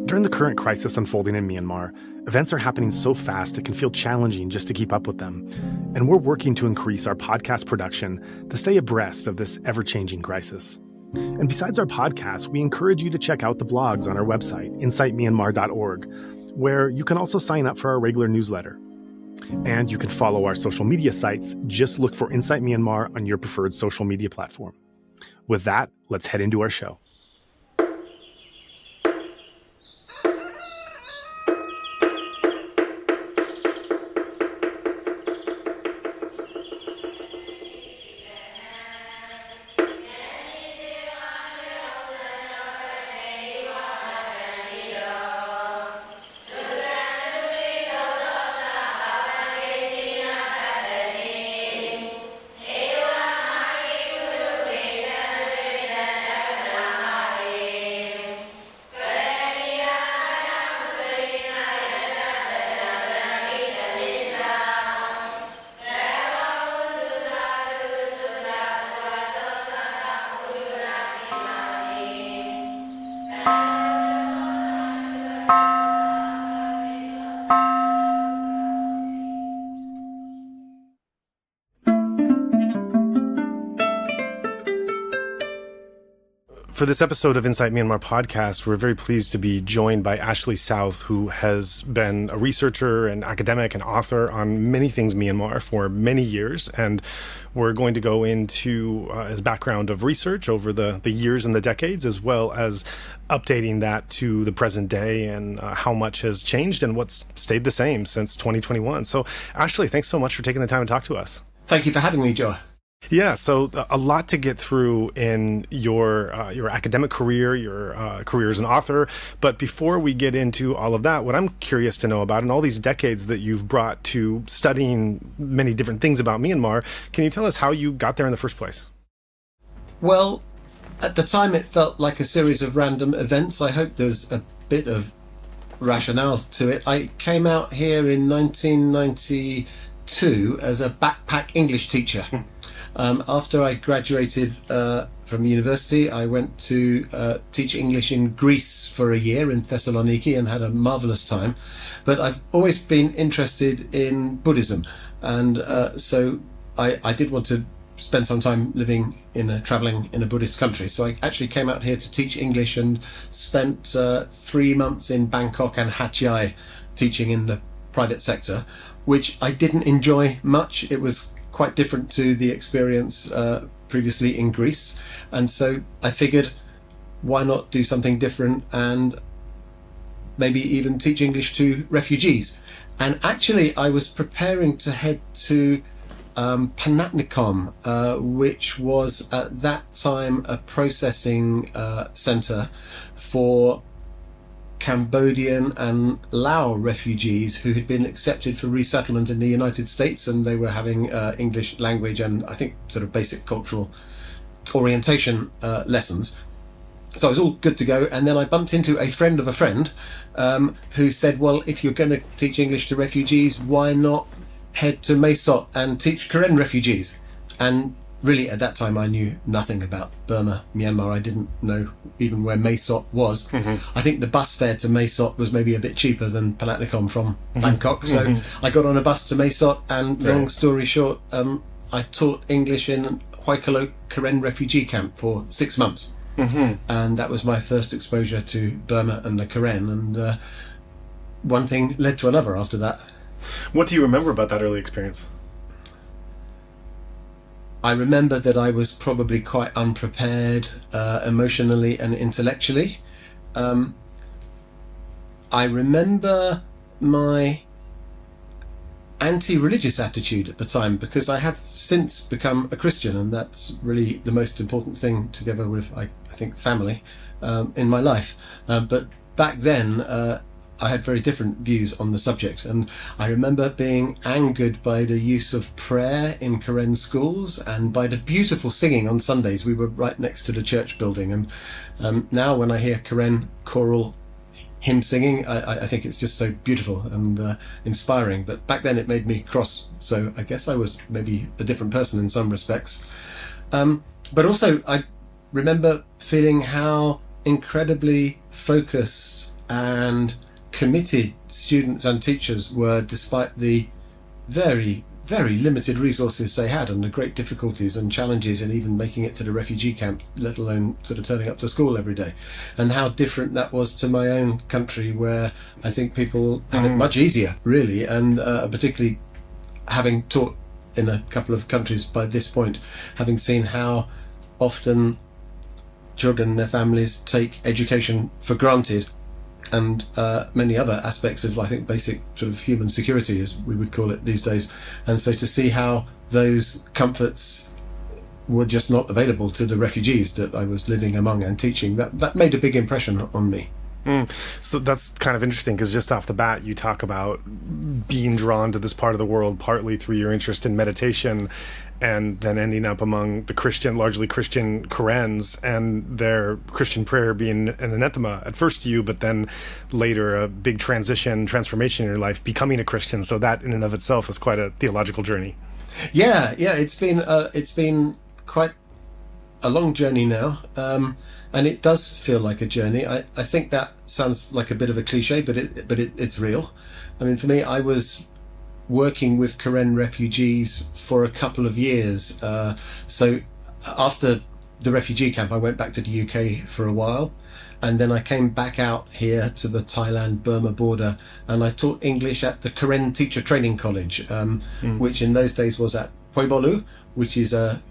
During the current crisis unfolding in Myanmar, events are happening so fast it can feel challenging just to keep up with them. And we're working to increase our podcast production to stay abreast of this ever-changing crisis. And besides our podcast, we encourage you to check out the blogs on our website, insightmyanmar.org, where you can also sign up for our regular newsletter. And you can follow our social media sites. Just look for Insight Myanmar on your preferred social media platform. With that, let's head into our show. For this episode of Insight Myanmar podcast, we're very pleased to be joined by Ashley South, who has been a researcher and academic and author on many things Myanmar for many years. And we're going to go into his background of research over the years and the decades, as well as updating that to the present day and how much has changed and what's stayed the same since 2021. So Ashley, thanks so much for taking the time to talk to us. Thank you for having me, Joe. Yeah, so a lot to get through in your academic career, your career as an author. But before we get into all of that, what I'm curious to know about, in all these decades that you've brought to studying many different things about Myanmar, can you tell us how you got there in the first place? Well, at the time it felt like a series of random events. I hope there's a bit of rationale to it. I came out here in 1992 as a backpack English teacher. After I graduated from university, I went to teach English in Greece for a year in Thessaloniki and had a marvelous time. But I've always been interested in Buddhism, and so I did want to spend some time traveling in a Buddhist country. So I actually came out here to teach English and spent 3 months in Bangkok and Hat Yai teaching in the private sector, which I didn't enjoy much. It was quite different to the experience previously in Greece. And so I figured, why not do something different and maybe even teach English to refugees? And actually, I was preparing to head to Panatnakhon, which was at that time a processing centre for Cambodian and Lao refugees who had been accepted for resettlement in the United States, and they were having English language and I think sort of basic cultural orientation lessons. So it was all good to go, and then I bumped into a friend of a friend who said, well, if you're going to teach English to refugees, why not head to Mae Sot and teach Karen refugees? And really, at that time, I knew nothing about Burma, Myanmar. I didn't know even where Mae Sot was. Mm-hmm. I think the bus fare to Mae Sot was maybe a bit cheaper than Panatnakhon from Bangkok. So I got on a bus to Mae Sot, and long story short, I taught English in Waikolo Karen refugee camp for 6 months. Mm-hmm. And that was my first exposure to Burma and the Karen. And one thing led to another after that. What do you remember about that early experience? I remember that I was probably quite unprepared emotionally and intellectually. I remember my anti-religious attitude at the time, because I have since become a Christian, and that's really the most important thing, together with, I think, family in my life. But back then, I had very different views on the subject, and I remember being angered by the use of prayer in Karen schools and by the beautiful singing on Sundays. We were right next to the church building, and now when I hear Karen choral hymn singing, I think it's just so beautiful and inspiring. But back then it made me cross, so I guess I was maybe a different person in some respects. But also I remember feeling how incredibly focused and committed students and teachers were, despite the very, very limited resources they had and the great difficulties and challenges in even making it to the refugee camp, let alone sort of turning up to school every day. And how different that was to my own country, where I think people have it much easier, really, and particularly having taught in a couple of countries by this point, having seen how often children and their families take education for granted, and many other aspects of, I think, basic sort of human security, as we would call it these days. And so to see how those comforts were just not available to the refugees that I was living among and teaching, that made a big impression on me. So that's kind of interesting, because just off the bat, you talk about being drawn to this part of the world partly through your interest in meditation, and then ending up among the largely Christian Korans, and their Christian prayer being an anathema at first to you, but then later a big transformation in your life, becoming a Christian. So that in and of itself is quite a theological journey. Yeah, it's been quite a long journey now, and it does feel like a journey. I think that sounds like a bit of a cliche, but it's real. I mean, for me, I was working with Karen refugees for a couple of years. So after the refugee camp, I went back to the UK for a while, and then I came back out here to the Thailand-Burma border, and I taught English at the Karen Teacher Training College, which in those days was at Poibolu, which is a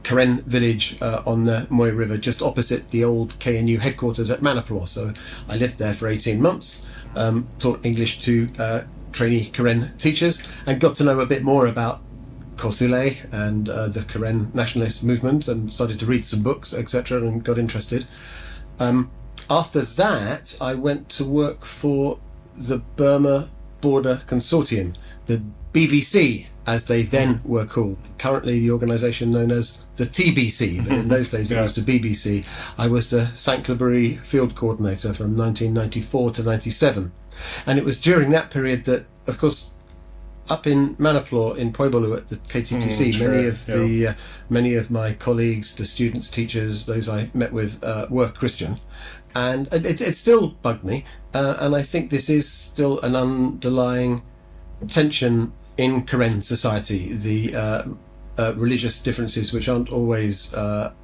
Karen village on the Moy River, just opposite the old KNU headquarters at Manipur. So I lived there for 18 months, taught English to trainee Karen teachers, and got to know a bit more about Kothule and the Karen nationalist movement, and started to read some books, etc., and got interested. After that, I went to work for the Burma Border Consortium, the BBC, as they then were called. Currently the organisation known as the TBC, but in those days it was the BBC. I was the Sanctuary Field Coordinator from 1994 to 97. And it was during that period that, of course, up in Manipur, in Poibolu at the KTTC, many of my colleagues, the students, teachers, those I met with, were Christian. And it still bugged me. And I think this is still an underlying tension in Karen society, the religious differences which aren't always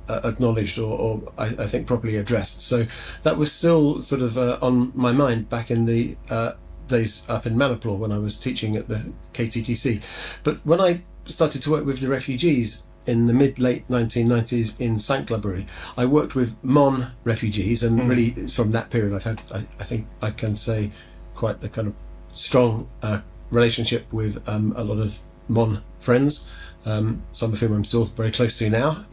acknowledged or I think properly addressed. So that was still sort of on my mind back in the days up in Manipur when I was teaching at the KTTC. But when I started to work with the refugees in the mid-late 1990s in Sanctuary, I worked with Mon refugees, and really from that period I've had, I think I can say, quite a kind of strong relationship with a lot of Mon friends, some of whom I'm still very close to now,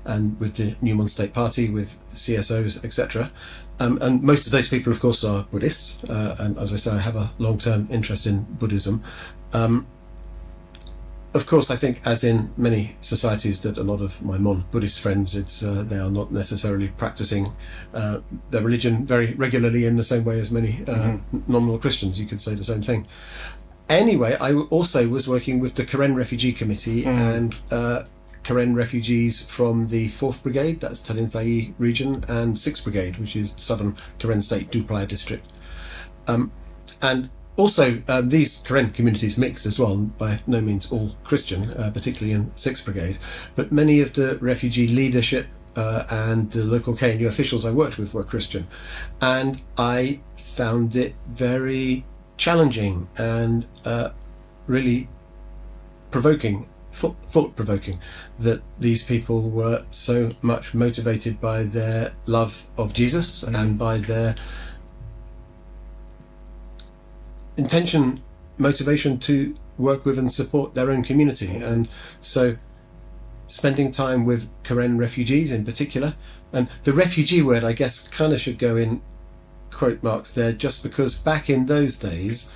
and with the New Mon State Party, with CSOs, etc. And most of those people, of course, are Buddhists, and as I say, I have a long-term interest in Buddhism. Of course, I think, as in many societies, that a lot of my Mon Buddhist friends, they are not necessarily practicing their religion very regularly in the same way as many nominal Christians. You could say the same thing. Anyway, I also was working with the Karen Refugee Committee and Karen refugees from the 4th Brigade, that's Talin Thai region, and 6th Brigade, which is southern Karen State, Duplaya district. And also, these Karen communities mixed as well, by no means all Christian, particularly in 6th Brigade, but many of the refugee leadership and the local KNU officials I worked with were Christian. And I found it very challenging and really provoking, thought-provoking, that these people were so much motivated by their love of Jesus and by their motivation to work with and support their own community. And so spending time with Karen refugees in particular, and the refugee word I guess kind of should go in quote marks there, just because back in those days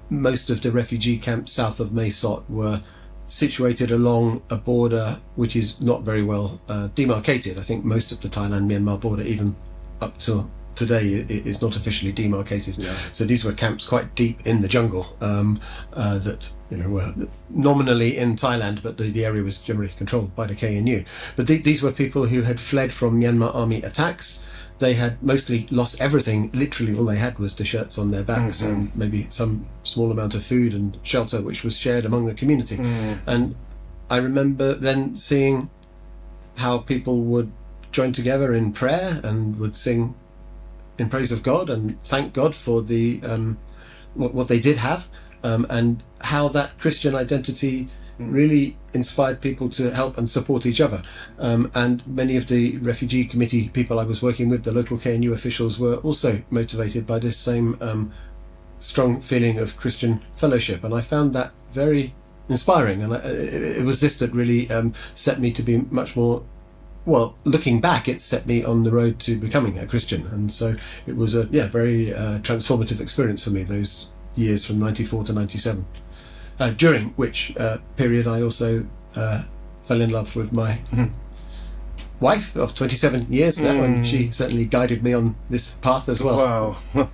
most of the refugee camps south of Mae Sot were situated along a border which is not very well demarcated. I think most of the Thailand-Myanmar border, even up till today, is not officially demarcated. So these were camps quite deep in the jungle that were nominally in Thailand, but the area was generally controlled by the KNU. But these were people who had fled from Myanmar army attacks, they had mostly lost everything. Literally all they had was the shirts on their backs and maybe some small amount of food and shelter, which was shared among the community. And I remember then seeing how people would join together in prayer and would sing in praise of God and thank God for the what they did have, and how that Christian identity really inspired people to help and support each other. And many of the refugee committee people I was working with, the local KNU officials, were also motivated by this same strong feeling of Christian fellowship. And I found that very inspiring. And it was this that really set me to be much more, well, looking back, it set me on the road to becoming a Christian. And so it was a very transformative experience for me, those years from 94 to 97. During which period I also fell in love with my wife of 27 years now, and she certainly guided me on this path as well. Wow.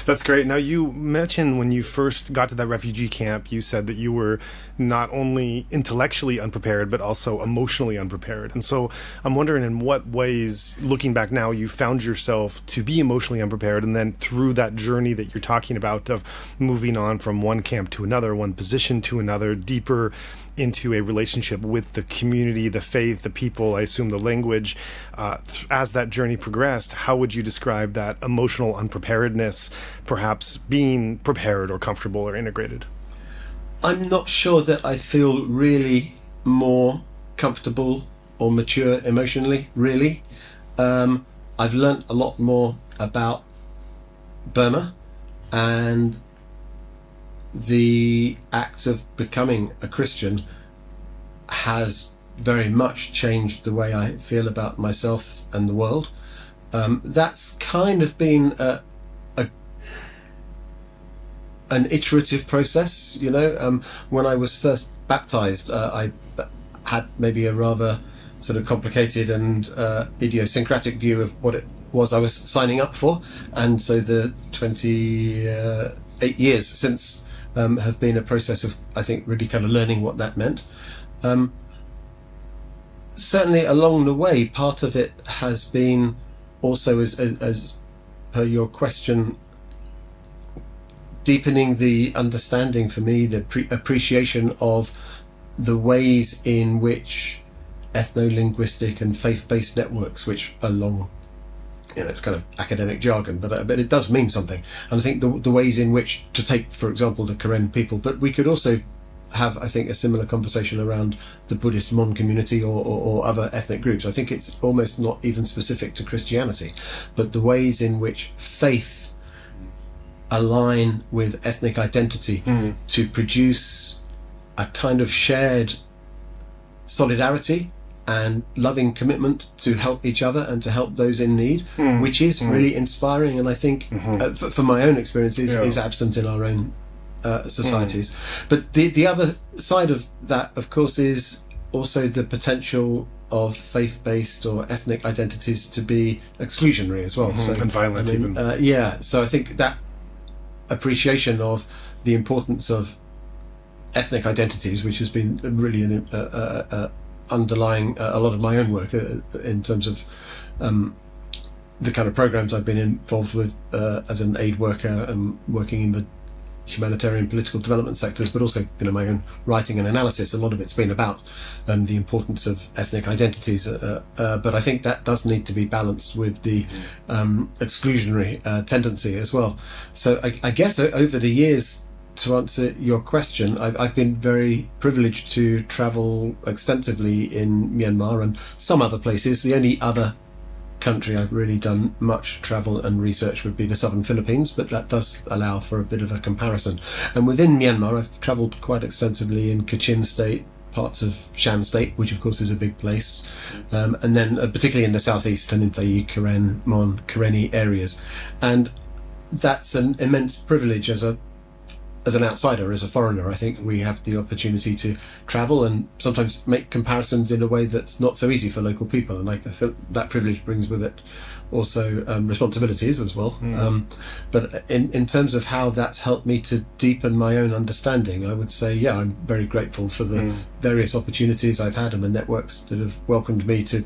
That's great. Now, you mentioned when you first got to that refugee camp, you said that you were not only intellectually unprepared, but also emotionally unprepared. And so I'm wondering in what ways, looking back now, you found yourself to be emotionally unprepared. And then through that journey that you're talking about of moving on from one camp to another, one position to another, deeper into a relationship with the community, the faith, the people, I assume the language, as that journey progressed, how would you describe that emotional unpreparedness, perhaps being prepared or comfortable or integrated? I'm not sure that I feel really more comfortable or mature emotionally, really. I've learnt a lot more about Burma, and the act of becoming a Christian has very much changed the way I feel about myself and the world. That's kind of been an iterative process, you know. When I was first baptized, I had maybe a rather sort of complicated and idiosyncratic view of what it was I was signing up for, and so the 28 years since have been a process of, I think, really kind of learning what that meant. Certainly along the way, part of it has been also, as per your question, deepening the understanding for me, the appreciation of the ways in which ethno-linguistic and faith-based networks, which are long, you know, it's kind of academic jargon, but it does mean something. And I think the ways in which, to take, for example, the Karen people, but we could also have, I think, a similar conversation around the Buddhist Mon community or other ethnic groups. I think it's almost not even specific to Christianity, but the ways in which faith align with ethnic identity to produce a kind of shared solidarity and loving commitment to help each other and to help those in need, which is really inspiring, and I think for my own experience is absent in our own societies. But the other side of that, of course, is also the potential of faith-based or ethnic identities to be exclusionary as well. So, and violent, I mean, even. So I think that appreciation of the importance of ethnic identities, which has been really an underlying a lot of my own work in terms of the kind of programs I've been involved with as an aid worker and working in the humanitarian political development sectors, but also, you know, my own writing and analysis. A lot of it's been about the importance of ethnic identities, but I think that does need to be balanced with the exclusionary tendency as well. So I guess over the years, to answer your question, I've been very privileged to travel extensively in Myanmar and some other places. The only other country I've really done much travel and research would be the southern Philippines, but that does allow for a bit of a comparison. And within Myanmar, I've travelled quite extensively in Kachin state, parts of Shan state, which of course is a big place, and then particularly in the southeast, Tanintai, Karen, Mon, Karenni areas. And that's an immense privilege as an outsider, as a foreigner. I think we have the opportunity to travel and sometimes make comparisons in a way that's not so easy for local people, and I feel that privilege brings with it also responsibilities as well. But in terms of how that's helped me to deepen my own understanding, I would say, I'm very grateful for the various opportunities I've had and the networks that have welcomed me to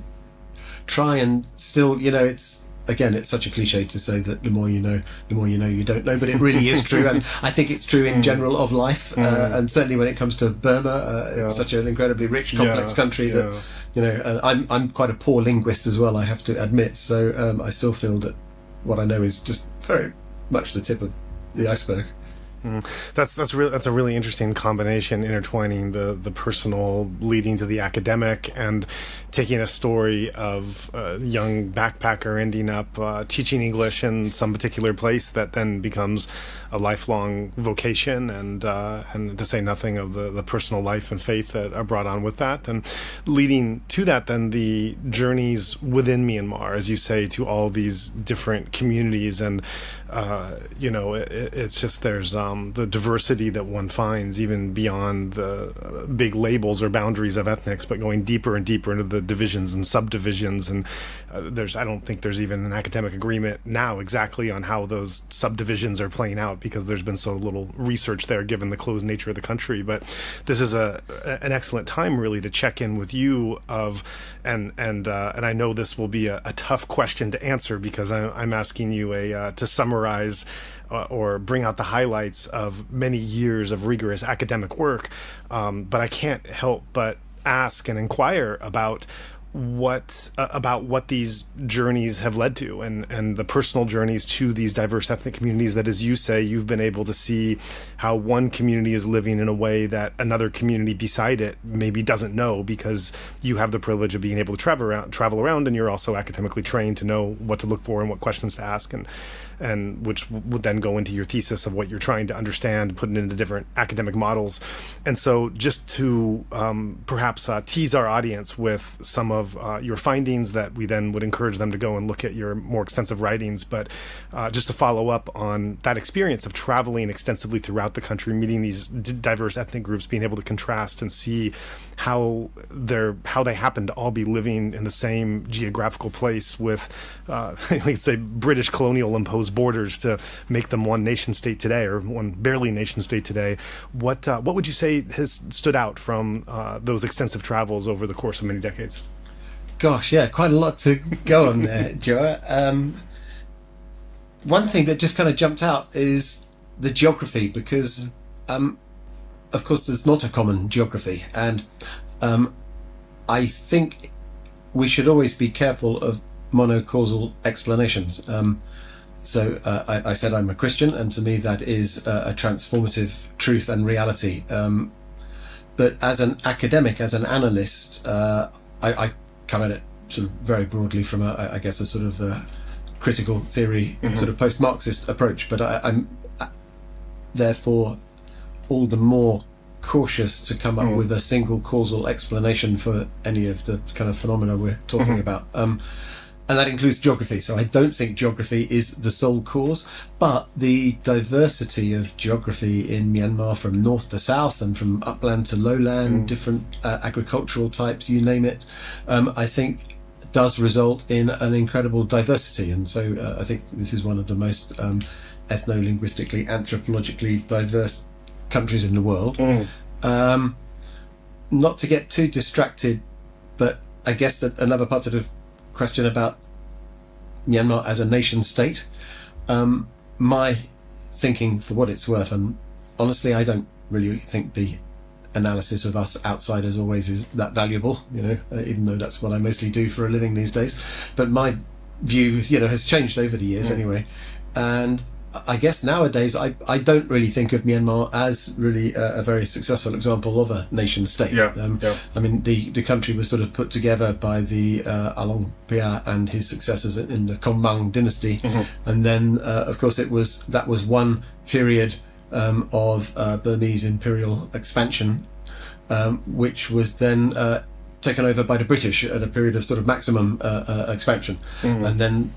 try and still, you know, it's again, it's such a cliche to say that the more you know, you don't know, but it really is true. And I think it's true in general of life. And certainly when it comes to Burma, it's such an incredibly rich, complex country that, and I'm quite a poor linguist as well, I have to admit. So I still feel that what I know is just very much the tip of the iceberg. That's a really interesting combination, intertwining the personal leading to the academic, and taking a story of a young backpacker ending up teaching English in some particular place that then becomes a lifelong vocation, and to say nothing of the personal life and faith that are brought on with that, and leading to that then the journeys within Myanmar, as you say, to all these different communities. And it's just there's the diversity that one finds even beyond the big labels or boundaries of ethnics, but going deeper and deeper into the divisions and subdivisions. And I don't think there's even an academic agreement now exactly on how those subdivisions are playing out, because there's been so little research there given the closed nature of the country. But this is an excellent time really to check in with you and I know this will be a tough question to answer, because I'm asking you to summarize or bring out the highlights of many years of rigorous academic work, but I can't help but ask and inquire about what these journeys have led to, and the personal journeys to these diverse ethnic communities that, as you say, you've been able to see how one community is living in a way that another community beside it maybe doesn't know, because you have the privilege of being able to travel around, and you're also academically trained to know what to look for and what questions to ask, and which would then go into your thesis of what you're trying to understand, put it into different academic models. And so just to perhaps tease our audience with some of your findings that we then would encourage them to go and look at your more extensive writings, but just to follow up on that experience of traveling extensively throughout the country, meeting these diverse ethnic groups, being able to contrast and see how they happen to all be living in the same geographical place with we could say British colonial imposed borders to make them one nation state today, or one barely nation state today. What would you say has stood out from those extensive travels over the course of many decades? Gosh, yeah, quite a lot to go on there, Joe. One thing that just kind of jumped out is the geography, because of course there's not a common geography, and I think we should always be careful of monocausal explanations. So I said I'm a Christian, and to me that is a transformative truth and reality. But as an academic, as an analyst, I come at it sort of very broadly from I guess a sort of critical theory, sort of post-Marxist approach. But I'm therefore all the more cautious to come up with a single causal explanation for any of the kind of phenomena we're talking about. And that includes geography. So I don't think geography is the sole cause, but the diversity of geography in Myanmar, from north to south and from upland to lowland, different agricultural types, you name it, I think does result in an incredible diversity. And so I think this is one of the most ethno-linguistically, anthropologically diverse countries in the world. Not to get too distracted, but I guess that another part of the question about Myanmar as a nation state, my thinking, for what it's worth, and honestly I don't really think the analysis of us outsiders always is that valuable, even though that's what I mostly do for a living these days, but my view has changed over the years anyway. And I guess nowadays I don't really think of Myanmar as really a very successful example of a nation state. I mean, the country was sort of put together by the Along Pia and his successors in the Kombang dynasty, and then of course that was one period of Burmese imperial expansion, which was then taken over by the British at a period of sort of maximum expansion, and then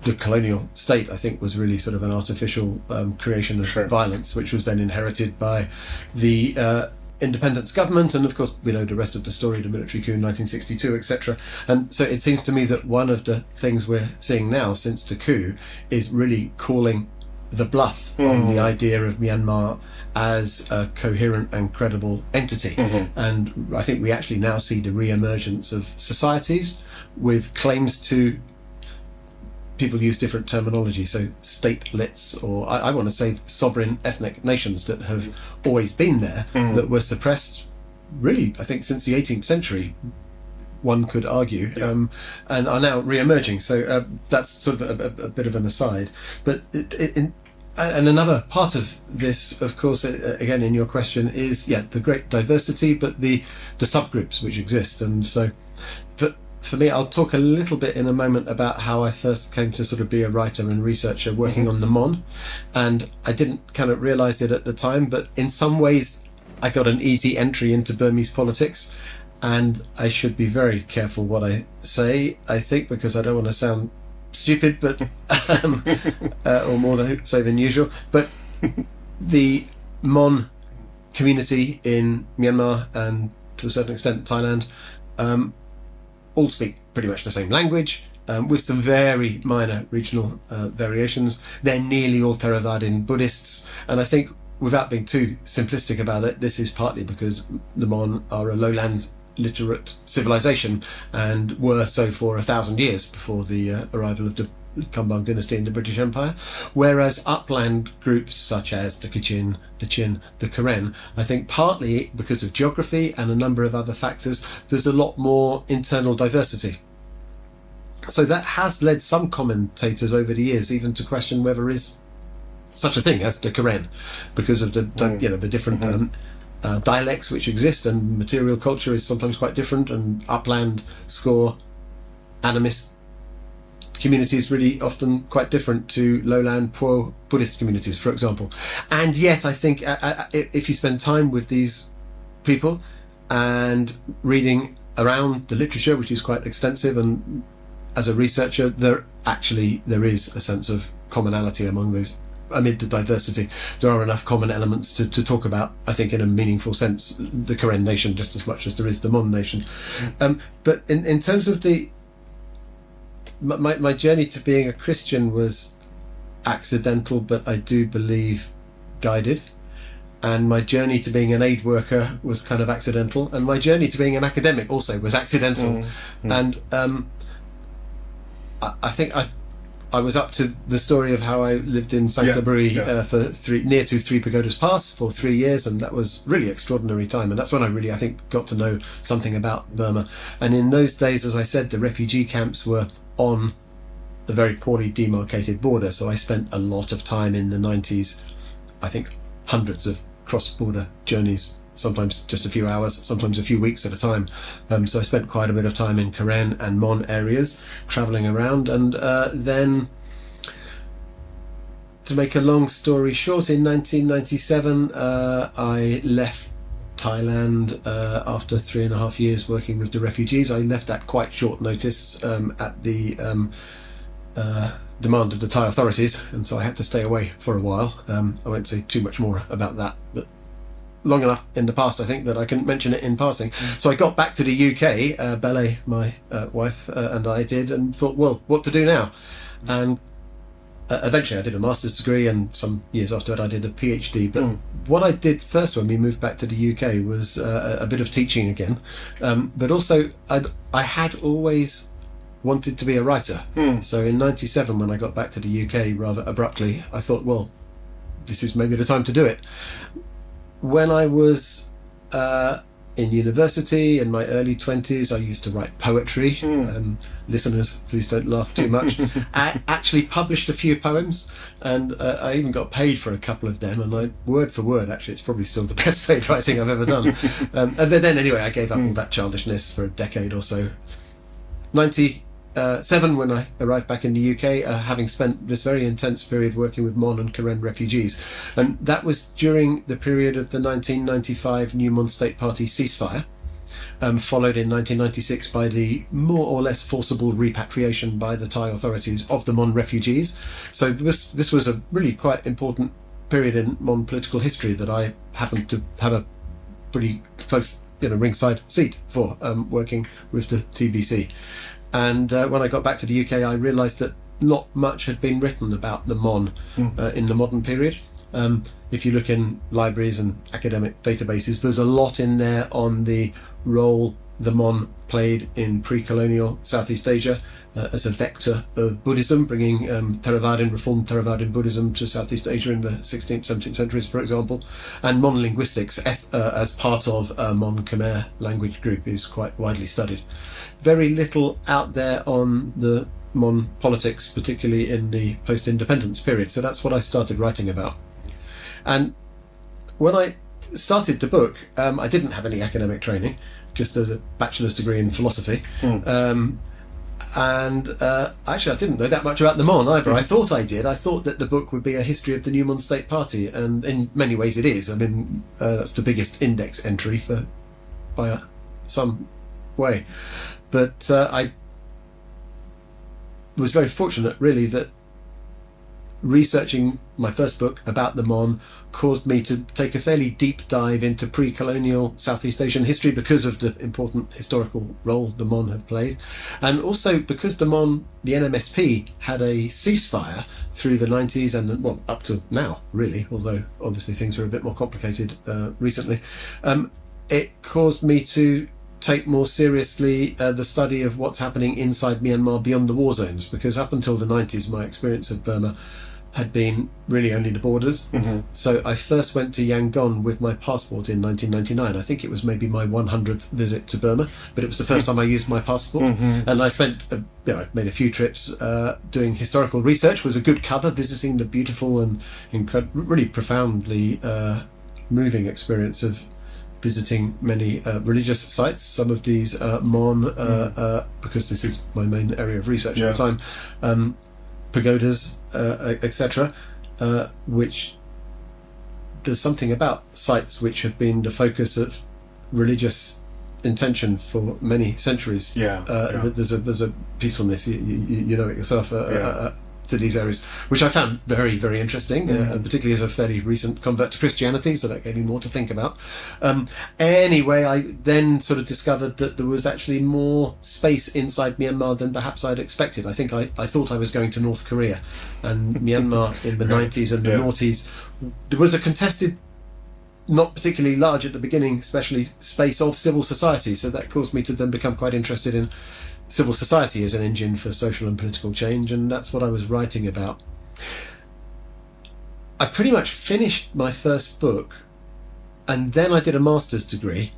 the colonial state, I think, was really sort of an artificial creation of violence, which was then inherited by the independence government, and of course we know the rest of the story, the military coup in 1962, etc. And so it seems to me that one of the things we're seeing now since the coup is really calling the bluff on the idea of Myanmar as a coherent and credible entity. And I think we actually now see the reemergence of societies with claims to people use different terminology. So statelets, or I want to say sovereign ethnic nations that have always been there, that were suppressed really, I think, since the 18th century, one could argue, and are now re-emerging. So that's sort of a bit of an aside. But and another part of this, of course, again in your question, is the great diversity, but the subgroups which exist. And so for me, I'll talk a little bit in a moment about how I first came to sort of be a writer and researcher working on the Mon. And I didn't kind of realize it at the time, but in some ways I got an easy entry into Burmese politics. And I should be very careful what I say, I think, because I don't want to sound stupid, but or more than usual. But the Mon community in Myanmar and to a certain extent Thailand all speak pretty much the same language, with some very minor regional variations. They're nearly all Theravadin Buddhists, and I think, without being too simplistic about it, this is partly because the Mon are a lowland literate civilization and were so for 1,000 years before the arrival of the Kambang dynasty in the British Empire, whereas upland groups such as the Kachin, the Chin, the Coherent, I think partly because of geography and a number of other factors, there's a lot more internal diversity. So that has led some commentators over the years even to question whether there is such a thing as the Coherent, because of the different dialects which exist, and material culture is sometimes quite different, and upland score animist communities really often quite different to lowland poor Buddhist communities, for example. And yet I think if you spend time with these people and reading around the literature, which is quite extensive, and as a researcher, there is a sense of commonality among those. Amid the diversity, there are enough common elements to talk about, I think, in a meaningful sense, the Karen nation just as much as there is the Mon nation. But in terms of my journey to being a Christian was accidental, but I do believe guided. And my journey to being an aid worker was kind of accidental, and my journey to being an academic also was accidental. And I think I was up to the story of how I lived in Sanctuary for near to Three Pagodas Pass for 3 years, and that was really extraordinary time. And that's when I really, I think, got to know something about Burma. And in those days, as I said, the refugee camps were on the very poorly demarcated border. So I spent a lot of time in the 90s, I think hundreds of cross-border journeys, sometimes just a few hours, sometimes a few weeks at a time. So I spent quite a bit of time in Karen and Mon areas, travelling around. And then, to make a long story short, in 1997, I left Thailand after 3.5 years working with the refugees. I left at quite short notice at the demand of the Thai authorities, and so I had to stay away for a while. I won't say too much more about that, but long enough in the past, I think, that I can mention it in passing. So I got back to the UK, Belle, my wife, and I did, and thought, well, what to do now? And eventually I did a master's degree, and some years after that I did a PhD. But what I did first when we moved back to the UK was a bit of teaching again. But also I had always wanted to be a writer. So in 97, when I got back to the UK rather abruptly, I thought, well, this is maybe the time to do it. When I was in university, in my early 20s, I used to write poetry. Listeners, please don't laugh too much. I actually published a few poems, and I even got paid for a couple of them, and word for word, actually, it's probably still the best paid writing I've ever done. And then anyway, I gave up all that childishness for a decade or so. 97, when I arrived back in the UK, having spent this very intense period working with Mon and Karen refugees. And that was during the period of the 1995 New Mon State Party ceasefire, followed in 1996 by the more or less forcible repatriation by the Thai authorities of the Mon refugees. So this was a really quite important period in Mon political history that I happened to have a pretty close, ringside seat for, working with the TBC. And when I got back to the UK, I realised that not much had been written about the Mon in the modern period. If you look in libraries and academic databases, there's a lot in there on the role the Mon played in pre-colonial Southeast Asia as a vector of Buddhism, bringing reformed Theravadin Buddhism to Southeast Asia in the 16th, 17th centuries, for example. And Mon linguistics, as part of a Mon Khmer language group, is quite widely studied. Very little out there on the Mon politics, particularly in the post-independence period. So that's what I started writing about. And when I started the book, I didn't have any academic training, just as a bachelor's degree in philosophy. Actually, I didn't know that much about the Mon either. I thought I did. I thought that the book would be a history of the New Mon State Party, and in many ways it is. I mean, that's the biggest index entry by some way. But I was very fortunate, really, that researching my first book about the Mon caused me to take a fairly deep dive into pre-colonial Southeast Asian history because of the important historical role the Mon have played, and also because the Mon, the NMSP, had a ceasefire through the 90s and, well, up to now, really, although obviously things are a bit more complicated recently. It caused me to take more seriously the study of what's happening inside Myanmar beyond the war zones, because up until the 90s my experience of Burma had been really only the borders. So I first went to Yangon with my passport in 1999. I think it was maybe my 100th visit to Burma, but it was the first time I used my passport. And I spent, I made a few trips doing historical research. Was a good cover, visiting the beautiful and really profoundly moving experience of visiting many religious sites. Some of these Mon, because this is my main area of research at the time, pagodas, etc., which there's something about sites which have been the focus of religious intention for many centuries. There's a peacefulness, you know it yourself, to these areas, which I found very, very interesting, particularly as a fairly recent convert to Christianity, so that gave me more to think about. Anyway, I then sort of discovered that there was actually more space inside Myanmar than perhaps I'd expected. I think I thought I was going to North Korea, and Myanmar in the 90s and the noughties, there was a contested, not particularly large at the beginning, especially space of civil society, so that caused me to then become quite interested in civil society as an engine for social and political change, and that's what I was writing about. I pretty much finished my first book, and then I did a master's degree,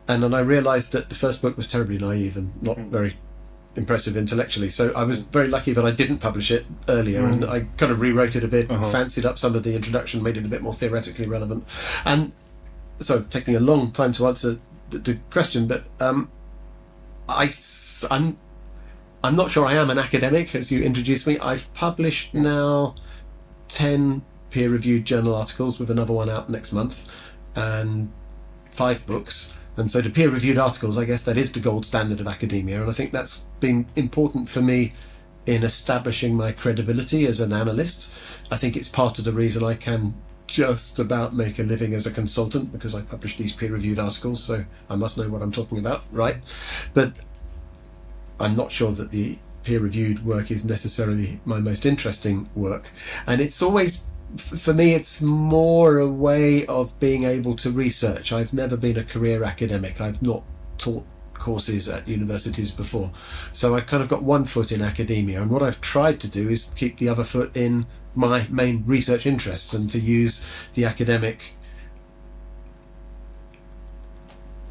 and then I realised that the first book was terribly naive and not very impressive intellectually, so I was very lucky that I didn't publish it earlier, and I kind of rewrote it a bit, fancied up some of the introduction, made it a bit more theoretically relevant, and so it took me a long time to answer the question, but I'm not sure I am an academic, as you introduced me. I've published now 10 peer-reviewed journal articles, with another one out next month, and 5 books. And so the peer-reviewed articles, I guess that is the gold standard of academia, and I think that's been important for me in establishing my credibility as an analyst. I think it's part of the reason I can just about make a living as a consultant, because I publish these peer-reviewed articles, so I must know what I'm talking about, right? But I'm not sure that the peer-reviewed work is necessarily my most interesting work, and it's always, for me, it's more a way of being able to research. I've never been a career academic. I've not taught courses at universities before, so I kind of got one foot in academia, and what I've tried to do is keep the other foot in my main research interests, and to use the academic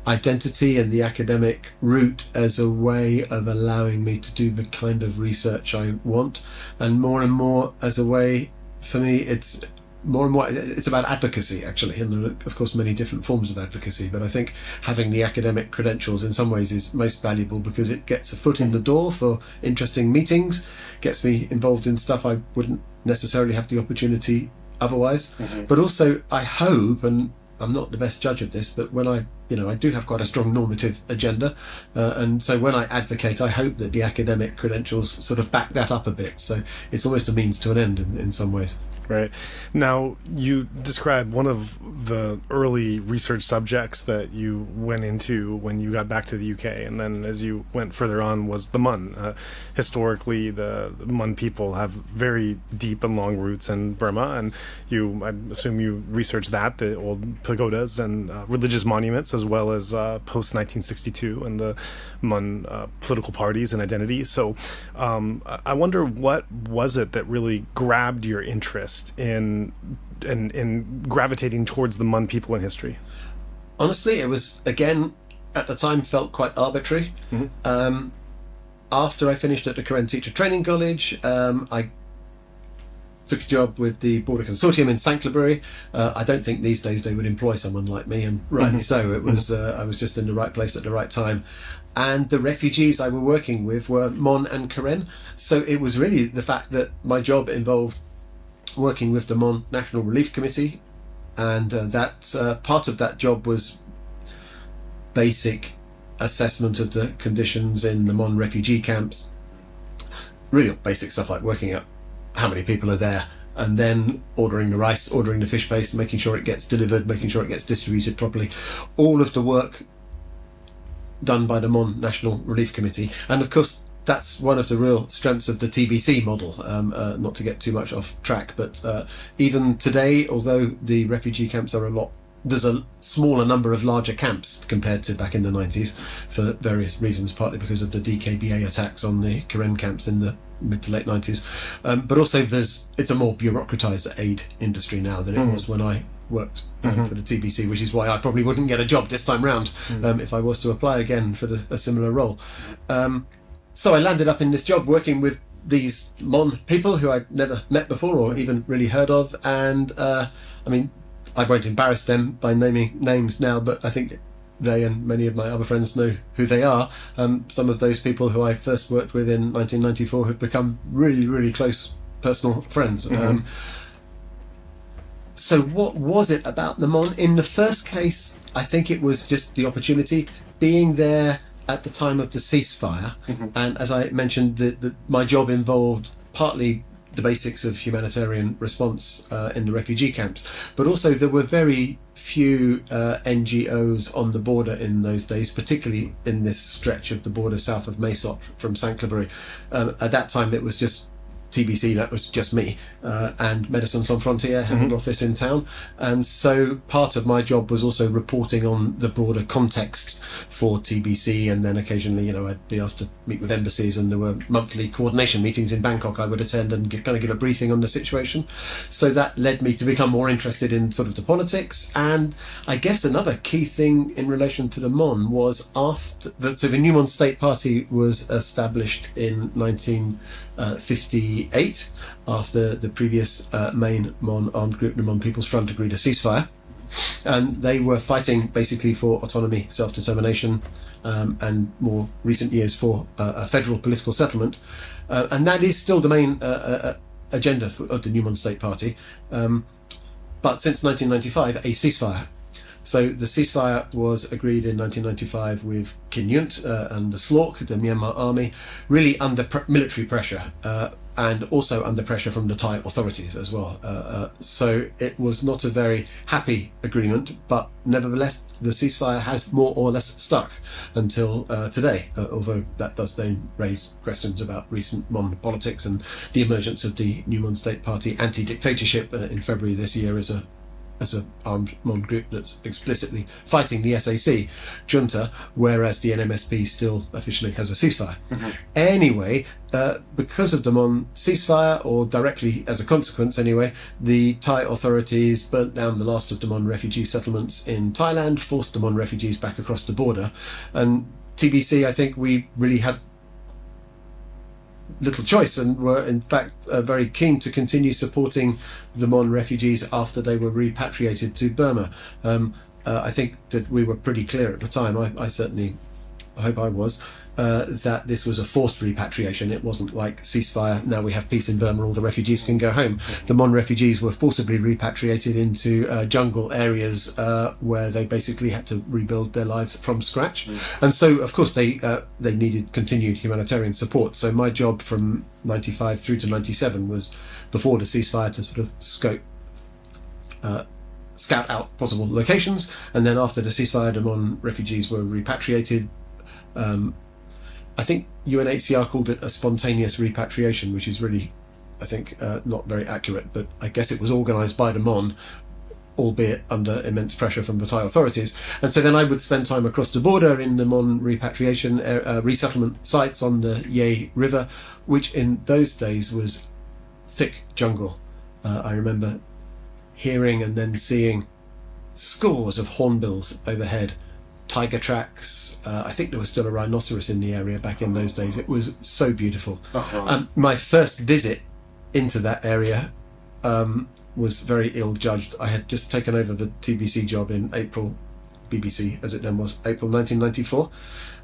identity and the academic route as a way of allowing me to do the kind of research I want, and more as a way, for me, it's more and more, it's about advocacy, actually, and there are, of course, many different forms of advocacy, but I think having the academic credentials in some ways is most valuable, because it gets a foot in the door for interesting meetings, gets me involved in stuff I wouldn't necessarily have the opportunity otherwise. But also, I hope, and I'm not the best judge of this, but when I do have quite a strong normative agenda, and so when I advocate, I hope that the academic credentials sort of back that up a bit, so it's almost a means to an end in some ways. Right. Now, you described one of the early research subjects that you went into when you got back to the UK, and then as you went further on was the Mun. Historically, the Mun people have very deep and long roots in Burma, and I assume you researched that, the old pagodas and religious monuments, as well as post-1962 and the Mun political parties and identities. So I wonder, what was it that really grabbed your interest in gravitating towards the Mun people in history? Honestly, it was, again, at the time felt quite arbitrary. Mm-hmm. After I finished at the Coherent Teacher Training College, I took a job with the Border Consortium in Sanctuary. I don't think these days they would employ someone like me, and rightly so. It was I was just in the right place at the right time. And the refugees I were working with were Mon and Karen. So it was really the fact that my job involved working with the Mon National Relief Committee, and that part of that job was basic assessment of the conditions in the Mon refugee camps. Really basic stuff like working out how many people are there, and then ordering the rice, ordering the fish paste, making sure it gets delivered, making sure it gets distributed properly. All of the work done by the Mon National Relief Committee. And of course, that's one of the real strengths of the TBC model, not to get too much off track, but even today, although the refugee camps are there's a smaller number of larger camps compared to back in the 90s for various reasons, partly because of the DKBA attacks on the Karen camps in the mid to late 90s, but also it's a more bureaucratized aid industry now than it was when I worked for the TBC, which is why I probably wouldn't get a job this time round if I was to apply again for a similar role. So I landed up in this job working with these Mon people who I'd never met before or even really heard of, and I mean, I won't embarrass them by naming names now, but I think they and many of my other friends know who they are. Some of those people who I first worked with in 1994 have become really, really close personal friends. So what was it about the Mon? In the first case, I think it was just the opportunity, being there at the time of the ceasefire. And as I mentioned, my job involved partly the basics of humanitarian response in the refugee camps, but also there were very few NGOs on the border in those days, particularly in this stretch of the border south of Mesop from Sanctuary. At that time it was just TBC, that was just me, and Médecins Sans Frontières had an office in town, and so part of my job was also reporting on the broader context for TBC, and then occasionally, I'd be asked to meet with embassies, and there were monthly coordination meetings in Bangkok I would attend and kind of give a briefing on the situation. So that led me to become more interested in sort of the politics, and I guess another key thing in relation to the Mon was so the New Mon State Party was established in 1958 after the previous main Mon armed group, the Mon People's Front, agreed a ceasefire, and they were fighting basically for autonomy, self-determination, and more recent years for a federal political settlement, and that is still the main agenda of the New Mon State Party, but since 1995 a ceasefire. So the ceasefire was agreed in 1995 with Kin Yunt and the SLORC, the Myanmar army, really under military pressure, and also under pressure from the Thai authorities as well. So it was not a very happy agreement, but nevertheless the ceasefire has more or less stuck until today, although that does then raise questions about recent Mon politics and the emergence of the New Mon State Party anti-dictatorship in February this year as a armed Mon group that's explicitly fighting the SAC junta, whereas the NMSP still officially has a ceasefire. Anyway, because of the Mon ceasefire, or directly as a consequence anyway, the Thai authorities burnt down the last of the Mon refugee settlements in Thailand, forced the Mon refugees back across the border, and TBC, I think we really had little choice and were in fact very keen to continue supporting the Mon refugees after they were repatriated to Burma. I think that we were pretty clear at the time, I certainly hope I was, that this was a forced repatriation. It wasn't like ceasefire, now we have peace in Burma, all the refugees can go home. The Mon refugees were forcibly repatriated into jungle areas where they basically had to rebuild their lives from scratch. And so, of course, they needed continued humanitarian support. So my job from 95 through to 97 was, before the ceasefire, to sort of scout out possible locations, and then after the ceasefire, the Mon refugees were repatriated. I think UNHCR called it a spontaneous repatriation, which is really, I think, not very accurate, but I guess it was organised by the Mon, albeit under immense pressure from the Thai authorities. And so then I would spend time across the border in the Mon repatriation resettlement sites on the Ye River, which in those days was thick jungle. I remember hearing and then seeing scores of hornbills overhead, tiger tracks. I think there was still a rhinoceros in the area back in those days. It was so beautiful. My first visit into that area was very ill-judged. I had just taken over the TBC job in April, BBC as it then was, April 1994.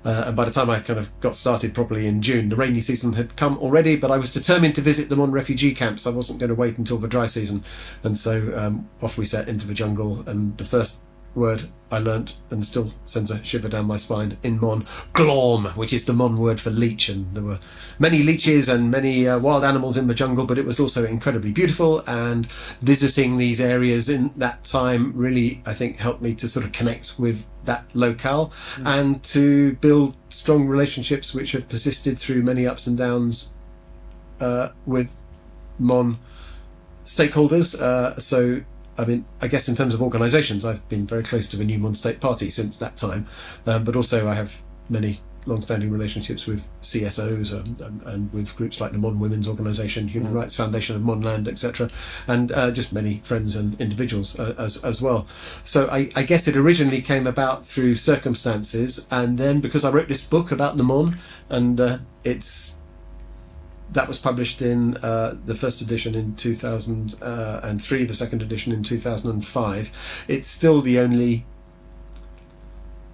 And by the time I kind of got started properly in June, the rainy season had come already, but I was determined to visit the Mon refugee camps. I wasn't going to wait until the dry season. And so off we set into the jungle, and the first word I learnt, and still sends a shiver down my spine, in Mon, glorm, which is the Mon word for leech. And there were many leeches and many wild animals in the jungle, but it was also incredibly beautiful. And visiting these areas in that time really, I think, helped me to sort of connect with that locale and to build strong relationships which have persisted through many ups and downs with Mon stakeholders. So I mean, I guess in terms of organisations, I've been very close to the New Mon State Party since that time, but also I have many long-standing relationships with CSOs and with groups like the Mon Women's Organisation, Human Rights Foundation of Mon Land, etc., and just many friends and individuals as well. So I guess it originally came about through circumstances, and then because I wrote this book about the Mon, and that was published in the first edition in 2003, the second edition in 2005. It's still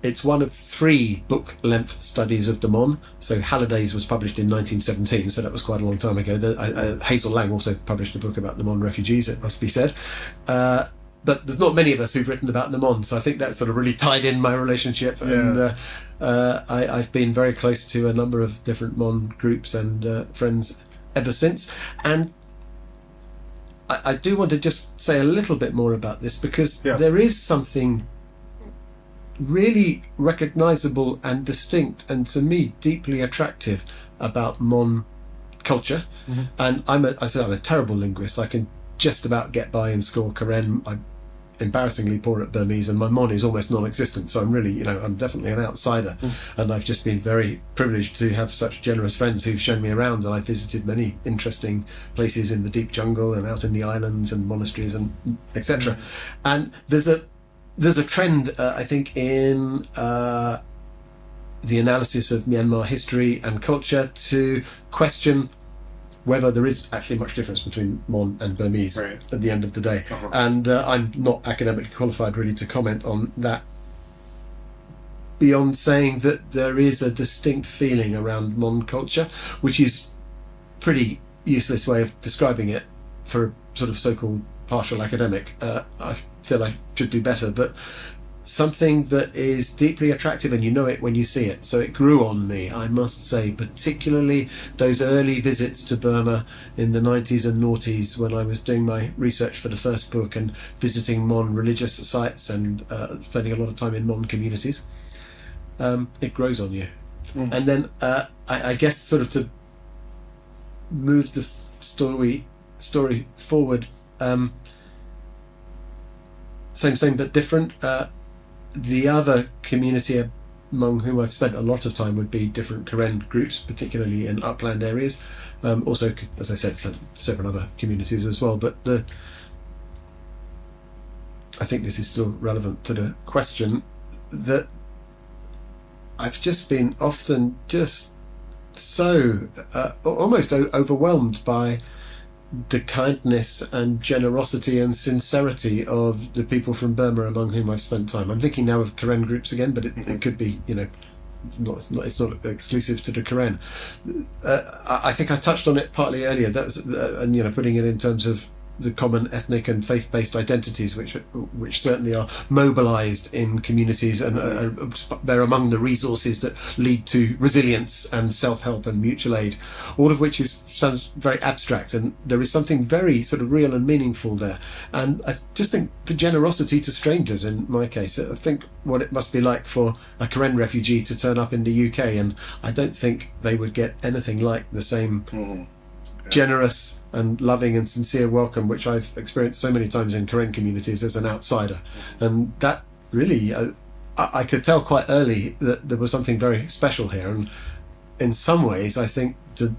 it's one of 3 book-length studies of the Mon. So Halliday's was published in 1917, so that was quite a long time ago. Hazel Lang also published a book about the Mon refugees, it must be said. But there's not many of us who've written about the Mon, so I think that sort of really tied in my relationship. And I've been very close to a number of different Mon groups and friends ever since. And I do want to just say a little bit more about this, because there is something really recognisable and distinct, and to me deeply attractive, about Mon culture. And I'm a terrible linguist. I can just about get by and score coherent. I'm embarrassingly poor at Burmese, and my Mon is almost non-existent, so I'm really, I'm definitely an outsider. And I've just been very privileged to have such generous friends who've shown me around, and I've visited many interesting places in the deep jungle and out in the islands and monasteries and etc. And there's a trend, I think, in the analysis of Myanmar history and culture to question whether there is actually much difference between Mon and Burmese at the end of the day. And I'm not academically qualified really to comment on that, beyond saying that there is a distinct feeling around Mon culture, which is pretty useless way of describing it for a sort of so-called partial academic. I feel I should do better, but something that is deeply attractive, and you know it when you see it. So it grew on me, I must say, particularly those early visits to Burma in the 90s and noughties, when I was doing my research for the first book and visiting Mon religious sites and spending a lot of time in Mon communities. It grows on you. And then I guess sort of to move the story forward, same but different. The other community among whom I've spent a lot of time would be different Karen groups, particularly in upland areas. Also, as I said, several other communities as well. But I think this is still relevant to the question, that I've just been often just so almost overwhelmed by the kindness and generosity and sincerity of the people from Burma among whom I've spent time. I'm thinking now of Karen groups again, but it could be, it's not exclusive to the Karen. I think I touched on it partly earlier. That's and putting it in terms of the common ethnic and faith-based identities, which certainly are mobilized in communities, and they're among the resources that lead to resilience and self-help and mutual aid, all of which sounds very abstract, and there is something very sort of real and meaningful there. And I just think the generosity to strangers, in my case, I think what it must be like for a Karen refugee to turn up in the UK, and I don't think they would get anything like the same generous and loving and sincere welcome which I've experienced so many times in Karen communities as an outsider. And that really, I could tell quite early that there was something very special here. And in some ways, I think the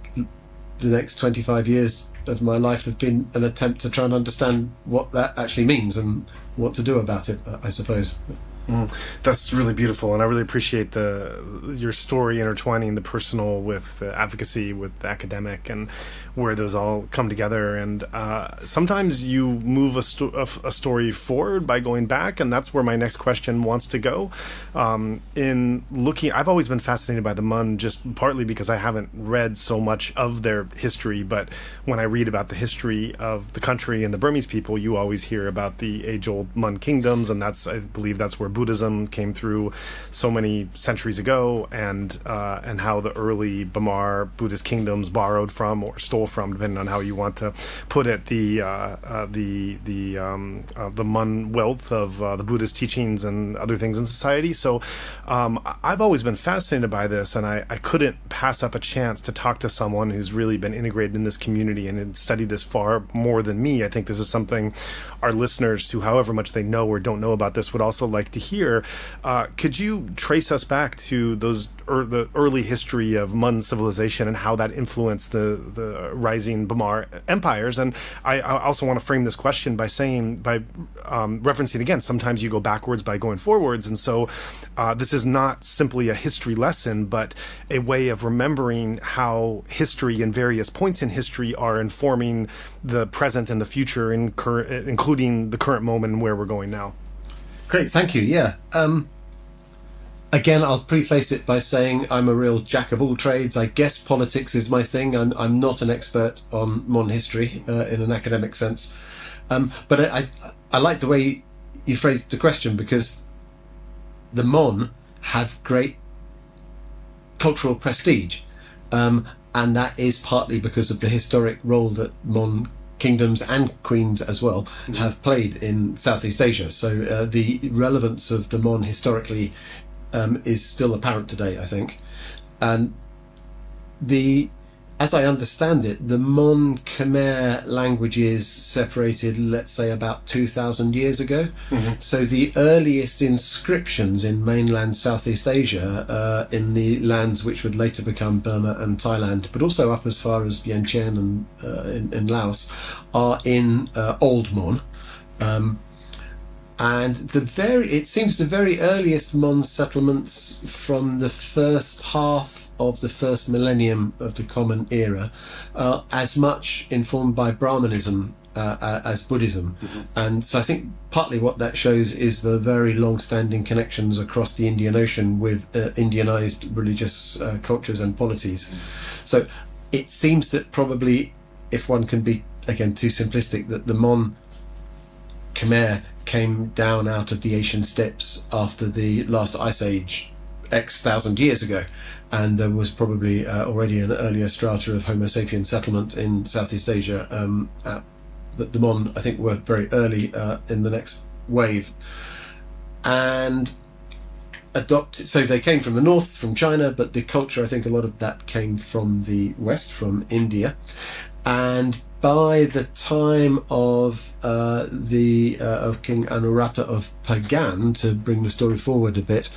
next 25 years of my life have been an attempt to try and understand what that actually means and what to do about it, I suppose. That's really beautiful, and I really appreciate your story intertwining the personal with the advocacy, with the academic, and where those all come together. And sometimes you move a story forward by going back, and that's where my next question wants to go. I've always been fascinated by the Mun, just partly because I haven't read so much of their history, but when I read about the history of the country and the Burmese people, you always hear about the age-old Mun kingdoms, and I believe that's where Buddhism came through so many centuries ago, and how the early Bamar Buddhist kingdoms borrowed from or stole from, depending on how you want to put it, the Mun wealth of the Buddhist teachings and other things in society. So I've always been fascinated by this, and I couldn't pass up a chance to talk to someone who's really been integrated in this community and studied this far more than me. I think this is something our listeners, who however much they know or don't know about this, would also like to hear. Could you trace us back to the early history of Mun civilization and how that influenced the rising Bamar empires? And I also want to frame this question by referencing again, sometimes you go backwards by going forwards, and so this is not simply a history lesson, but a way of remembering how history and various points in history are informing the present and the future, including the current moment and where we're going now. Great, thank you. Yeah. Again, I'll preface it by saying I'm a real jack of all trades. I guess politics is my thing. I'm not an expert on Mon history in an academic sense. But I like the way you phrased the question, because the Mon have great cultural prestige. And that is partly because of the historic role that Mon kingdoms and queens as well have played in Southeast Asia. So the relevance of the Mon historically is still apparent today, I think. And as I understand it, the Mon Khmer languages separated, let's say, about 2,000 years ago. So the earliest inscriptions in mainland Southeast Asia, in the lands which would later become Burma and Thailand, but also up as far as Vientiane and in Laos, are in Old Mon. And it seems the very earliest Mon settlements from the first half of the first millennium of the Common Era are as much informed by Brahmanism as Buddhism. And so I think partly what that shows is the very long-standing connections across the Indian Ocean with Indianized religious cultures and polities. So it seems that probably, if one can be, again, too simplistic, that the Mon Khmer came down out of the Asian steppes after the last ice age X thousand years ago, and there was probably already an earlier strata of Homo sapien settlement in Southeast Asia. But the Mon, I think, were very early in the next wave, and so they came from the north, from China, but the culture, I think a lot of that came from the west, from India. And by the time of King Anuruddha of Pagan, to bring the story forward a bit,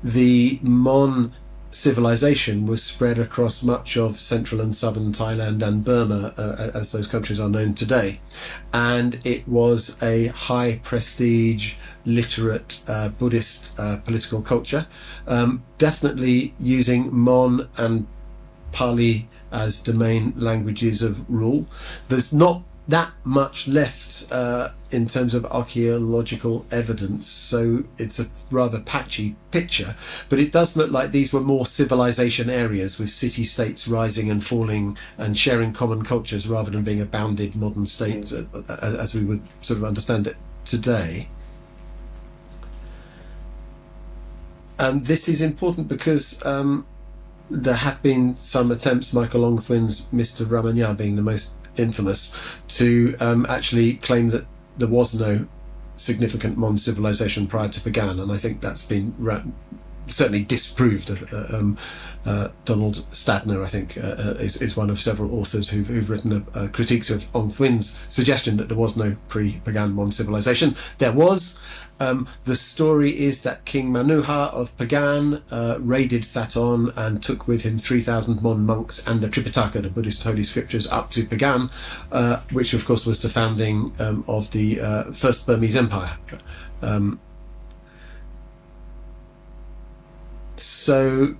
the Mon civilization was spread across much of central and southern Thailand and Burma, as those countries are known today. And it was a high prestige, literate Buddhist political culture, definitely using Mon and Pali as domain languages of rule. There's not that much left in terms of archaeological evidence, so it's a rather patchy picture, but it does look like these were more civilization areas with city-states rising and falling and sharing common cultures rather than being a bounded modern state as we would sort of understand it today. This is important because there have been some attempts, Michael Longthwin's Mr. Ramanya being the most infamous, to actually claim that there was no significant Mon civilization prior to Pagan, and I think that's been certainly disproved. Donald Stadner, I think, is one of several authors who've written critiques of Longthwin's suggestion that there was no pre-Pagan Mon civilization. There was. The story is that King Manuha of Pagan raided Thaton and took with him 3,000 Mon monks and the Tripitaka, the Buddhist holy scriptures, up to Pagan, which of course was the founding of the first Burmese Empire. So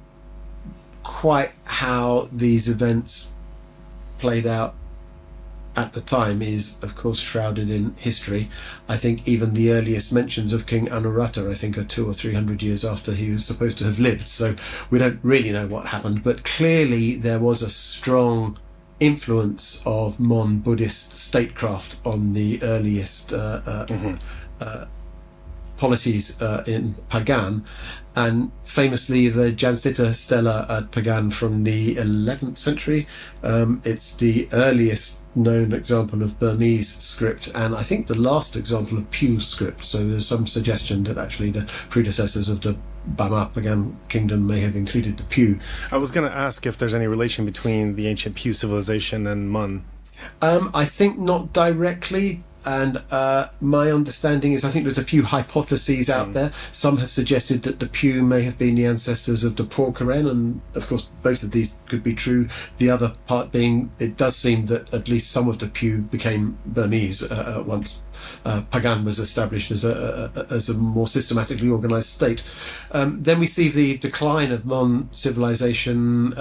quite how these events played out at the time is of course shrouded in history. I think even the earliest mentions of King Anuruddha, I think, are 200 or 300 years after he was supposed to have lived, so we don't really know what happened, but clearly there was a strong influence of Mon Buddhist statecraft on the earliest polities in Pagan, and famously the Jansita stela at Pagan from the 11th century. It's the earliest known example of Burmese script, and I think the last example of Pew script, so there's some suggestion that actually the predecessors of the Burma Pagan kingdom may have included the Pew. I was going to ask if there's any relation between the ancient Pew civilization and Mon. I think not directly, and my understanding is I think there's a few hypotheses out there. Some have suggested that the Pew may have been the ancestors of the coherent, and of course both of these could be true. The other part being, it does seem that at least some of the Pew became Burmese once Pagan was established as a more systematically organized state. Then we see the decline of Mon civilization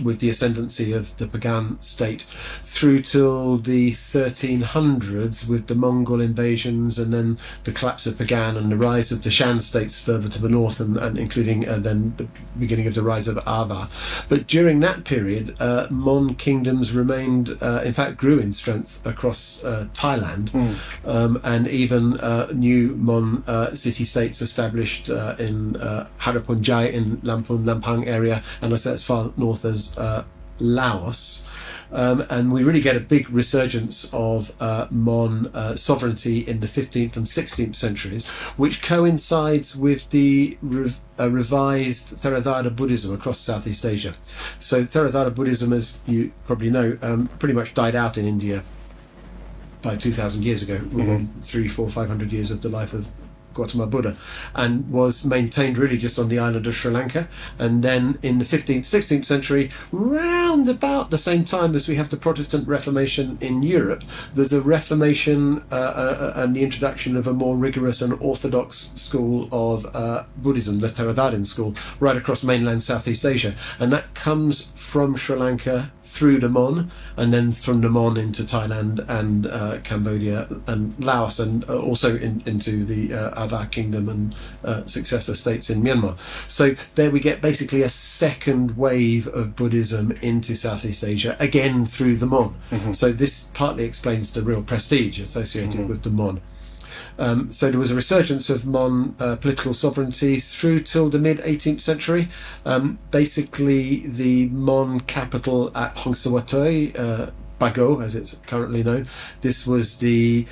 with the ascendancy of the Pagan state through till the 1300s with the Mongol invasions, and then the collapse of Pagan and the rise of the Shan states further to the north, and including then the beginning of the rise of Ava. But during that period, Mon kingdoms remained, in fact grew in strength across Thailand. And even new Mon city-states established in Harapunjai in Lampung Lampang area, and I say as far north as Laos. And we really get a big resurgence of Mon sovereignty in the 15th and 16th centuries, which coincides with the revised Theravada Buddhism across Southeast Asia. So Theravada Buddhism, as you probably know, pretty much died out in India by 2,000 years ago, within 300, 400, 500 years of the life of Gautama Buddha, and was maintained really just on the island of Sri Lanka. And then in the 15th, 16th century, round about the same time as we have the Protestant Reformation in Europe, there's a Reformation and the introduction of a more rigorous and orthodox school of Buddhism, the Theravadan school, right across mainland Southeast Asia. And that comes from Sri Lanka through the Mon, and then from the Mon into Thailand and Cambodia and Laos, and also into the Ava kingdom and successor states in Myanmar. So there we get basically a second wave of Buddhism into Southeast Asia, again through the Mon. So this partly explains the real prestige associated with the Mon. So there was a resurgence of Mon political sovereignty through till the mid-18th century. Basically the Mon capital at Hongsawatoi, Bago as it's currently known, this was the,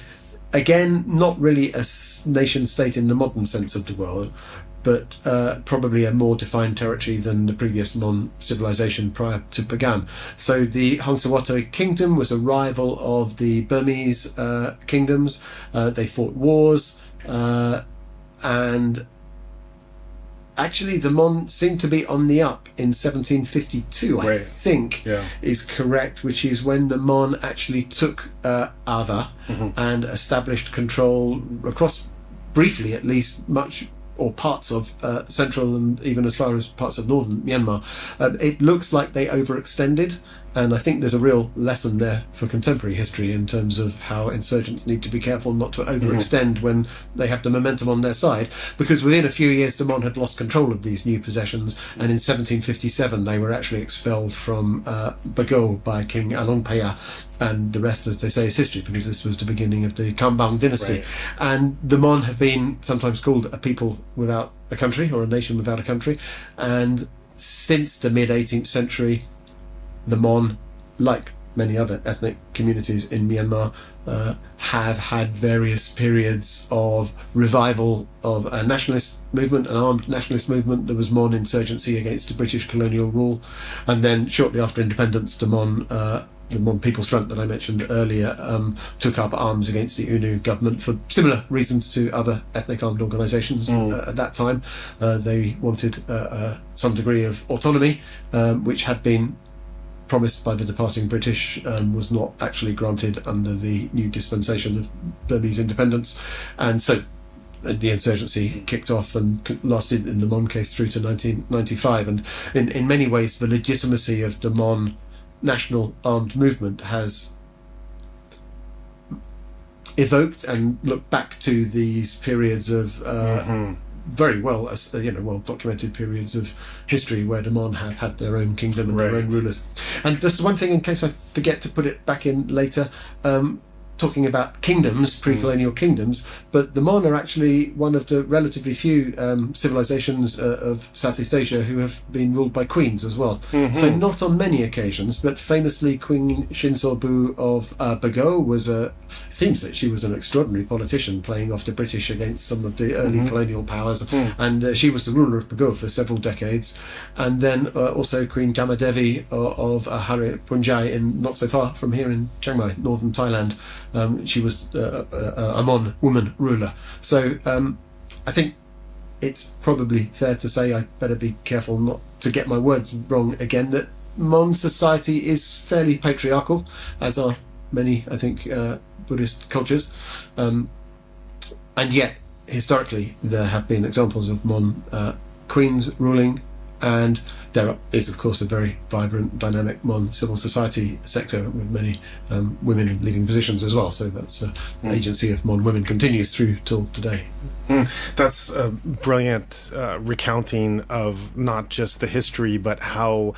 again, not really a nation state in the modern sense of the word, but probably a more defined territory than the previous Mon civilization prior to Pagan. So the Hongsawatoi kingdom was a rival of the Burmese kingdoms. They fought wars, and actually the Mon seemed to be on the up in 1752, I think, is correct, which is when the Mon actually took Ava and established control across, briefly at least, much or parts of central and even as far as parts of northern Myanmar. It looks like they overextended And I think there's a real lesson there for contemporary history in terms of how insurgents need to be careful not to overextend when they have the momentum on their side. Because within a few years, de Man had lost control of these new possessions. And in 1757, they were actually expelled from Bago by King Alongpaya. And the rest, as they say, is history, because this was the beginning of the Kambang dynasty. Right. And the Mon have been sometimes called a people without a country, or a nation without a country. And since the mid-18th century, the Mon, like many other ethnic communities in Myanmar, have had various periods of revival of a nationalist movement, an armed nationalist movement. There was Mon insurgency against the British colonial rule. And then shortly after independence, the Mon People's Front that I mentioned earlier took up arms against the UNU government for similar reasons to other ethnic armed organisations at that time. They wanted some degree of autonomy, which had been promised by the departing British, was not actually granted under the new dispensation of Burmese independence. And so the insurgency kicked off and lasted in the Mon case through to 1995. And in many ways, the legitimacy of the Mon national armed movement has evoked and looked back to these periods of very well documented periods of history where the Mon have had their own kingdom and their own rulers. And just one thing, in case I forget to put it back in later, talking about kingdoms, pre-colonial kingdoms, but the Mon are actually one of the relatively few civilizations of Southeast Asia who have been ruled by queens as well. So not on many occasions, but famously Queen Shinsorbu of Bago seems that she was an extraordinary politician, playing off the British against some of the early colonial powers, and she was the ruler of Bago for several decades. And then also Queen Gamadevi of Hare Punjai, not so far from here in Chiang Mai, northern Thailand. She was a Mon woman ruler. So I think it's probably fair to say, I better be careful not to get my words wrong again, that Mon society is fairly patriarchal, as are many, I think, Buddhist cultures. And yet, historically, there have been examples of Mon queens ruling, and there is, of course, a very vibrant, dynamic Mon civil society sector with many women in leading positions as well. So that's the agency of Mon women continues through till today. That's a brilliant recounting of not just the history, but how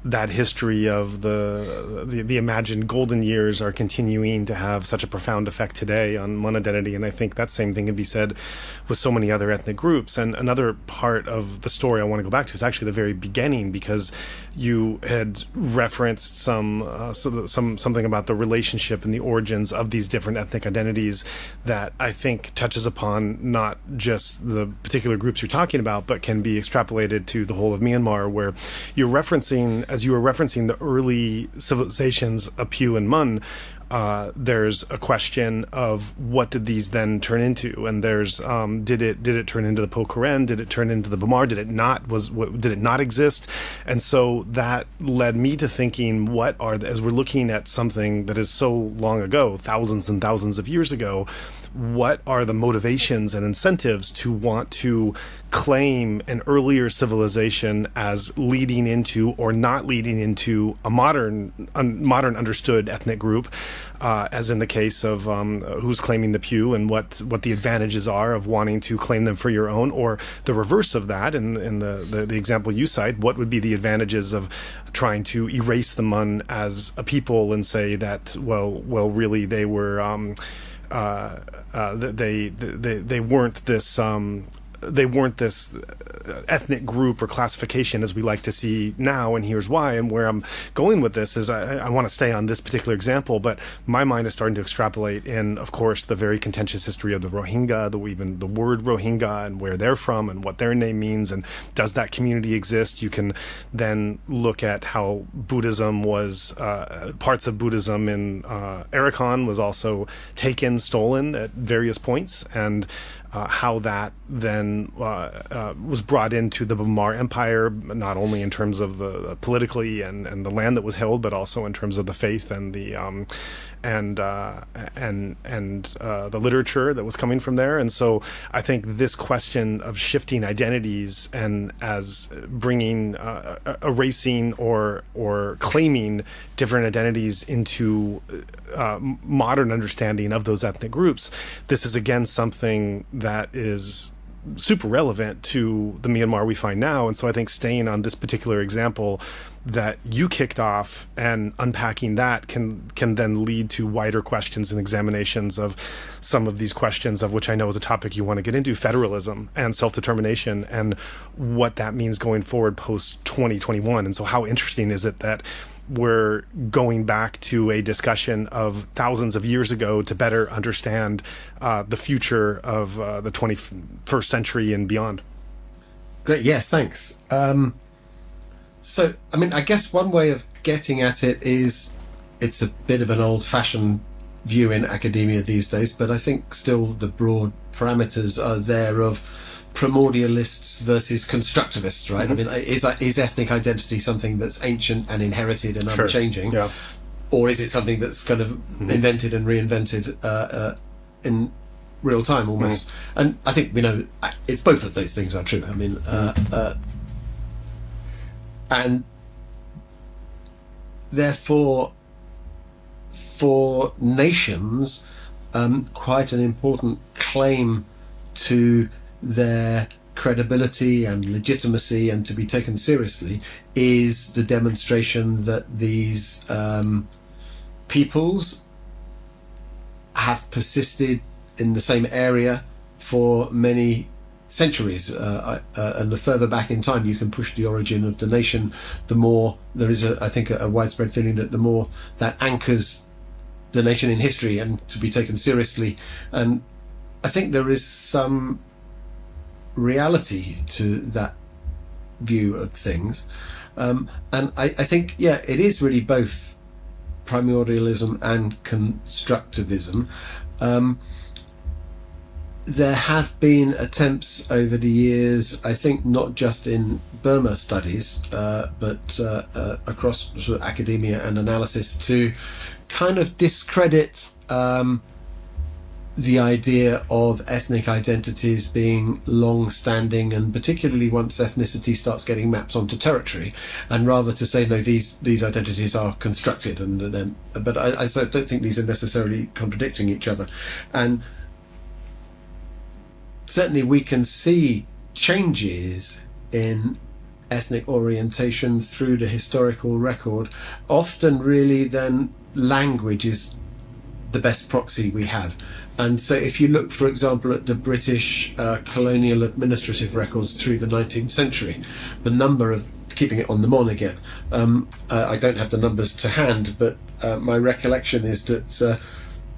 that history of the imagined golden years are continuing to have such a profound effect today on Mon identity. And I think that same thing can be said with so many other ethnic groups. And another part of the story I want to go back to is actually the very beginning, because you had referenced something about the relationship and the origins of these different ethnic identities that I think touches upon not just the particular groups you're talking about, but can be extrapolated to the whole of Myanmar, where you're referencing, as you were referencing the early civilizations of Pew and Mun, there's a question of what did these then turn into, and there's did it turn into the coherent? Did it turn into the Bamar? Did it not exist? And so that led me to thinking, as we're looking at something that is so long ago, thousands and thousands of years ago, what are the motivations and incentives to want to claim an earlier civilization as leading into or not leading into a modern understood ethnic group, as in the case of who's claiming the Pew, and what the advantages are of wanting to claim them for your own, or the reverse of that, in the example you cite, what would be the advantages of trying to erase the Mun as a people and say that well really they were they weren't this ethnic group or classification as we like to see now, and here's why. And where I'm going with this is I want to stay on this particular example, but my mind is starting to extrapolate in, of course, the very contentious history of the Rohingya, even the word Rohingya and where they're from and what their name means, and does that community exist? You can then look at how Buddhism was, parts of Buddhism in Arakan was also stolen at various points, and how that then was brought into the Bamar Empire, not only in terms of the politically and the land that was held, but also in terms of the faith and the and the literature that was coming from there. And so I think this question of shifting identities and as bringing erasing or claiming different identities into modern understanding of those ethnic groups, this is again something that is super relevant to the Myanmar we find now. And so I think staying on this particular example that you kicked off and unpacking that can then lead to wider questions and examinations of some of these questions, of which I know is a topic you want to get into: federalism and self-determination and what that means going forward post 2021. And so how interesting is it that we're going back to a discussion of thousands of years ago to better understand the future of the 21st century and beyond? Great. Yes, thanks. So, I mean, I guess one way of getting at it is it's a bit of an old-fashioned view in academia these days, but I think still the broad parameters are there of primordialists versus constructivists, right? Mm-hmm. I mean, is ethnic identity something that's ancient and inherited and Sure. unchanging? Yeah. Or is it something that's kind of invented and reinvented in real time almost? And I think, it's both of those things are true. I mean, and therefore, for nations, quite an important claim to their credibility and legitimacy and to be taken seriously is the demonstration that these peoples have persisted in the same area for many centuries, and the further back in time you can push the origin of the nation, the more there is I think a widespread feeling that the more that anchors the nation in history and to be taken seriously. And I think there is some reality to that view of things, and I think it is really both primordialism and constructivism. There have been attempts over the years, I think not just in Burma studies, but across sort of academia and analysis, to kind of discredit the idea of ethnic identities being long-standing, and particularly once ethnicity starts getting mapped onto territory, and rather to say, no, these identities are constructed, and then. But I don't think these are necessarily contradicting each other, and certainly we can see changes in ethnic orientation through the historical record. Often really then language is the best proxy we have. And so if you look, for example, at the British colonial administrative records through the 19th century, the number of, keeping it on the Mon again, I don't have the numbers to hand, but my recollection is that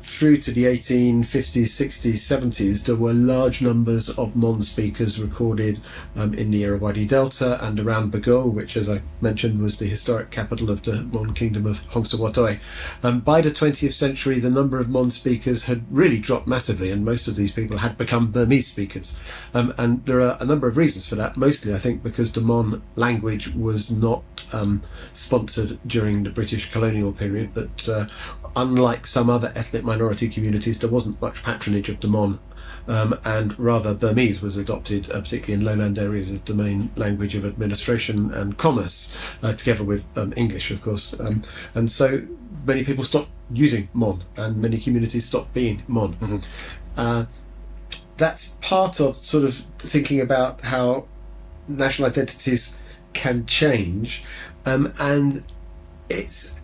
through to the 1850s, 60s, 70s, there were large numbers of Mon speakers recorded in the Irrawaddy Delta and around Bago, which, as I mentioned, was the historic capital of the Mon Kingdom of Hongsawatoi. By the 20th century, the number of Mon speakers had really dropped massively, and most of these people had become Burmese speakers. And there are a number of reasons for that, mostly, I think, because the Mon language was not sponsored during the British colonial period, but unlike some other ethnic minority communities, there wasn't much patronage of the Mon, and rather Burmese was adopted, particularly in lowland areas, as the main language of administration and commerce, together with English, of course. And so many people stopped using Mon, and many communities stopped being Mon. Mm-hmm. That's part of sort of thinking about how national identities can change, and it's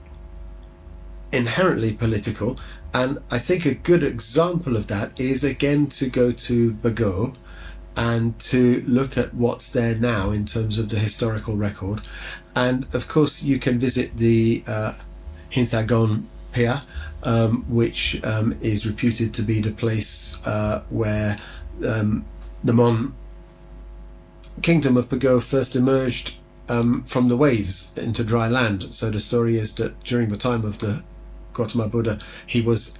inherently political. And I think a good example of that is, again, to go to Bago and to look at what's there now in terms of the historical record. And of course you can visit the Hinthagon Pia, which is reputed to be the place where the Mon Kingdom of Bago first emerged from the waves into dry land. So the story is that during the time of the Gautama Buddha, he was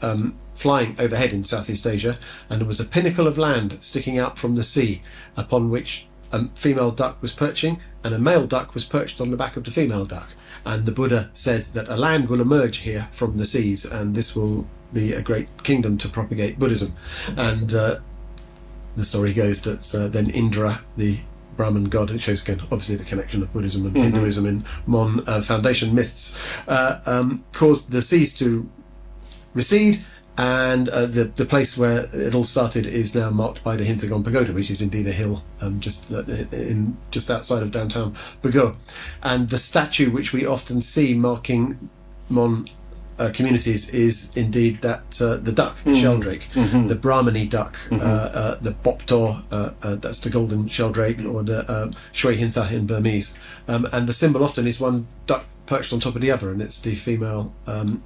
flying overhead in Southeast Asia, and there was a pinnacle of land sticking out from the sea, upon which a female duck was perching, and a male duck was perched on the back of the female duck. And the Buddha said that a land will emerge here from the seas, and this will be a great kingdom to propagate Buddhism. And the story goes that then Indra, the Brahman god, it shows again obviously the connection of Buddhism and Hinduism in Mon foundation myths, caused the seas to recede, and the place where it all started is now marked by the Hinthagon Pagoda, which is indeed a hill just outside of downtown Bago. And the statue which we often see marking Mon communities is indeed that the duck, the sheldrake, the Brahmani duck, the boptor, that's the golden sheldrake, or the shui hintha in Burmese. And the symbol often is one duck perched on top of the other, and it's the female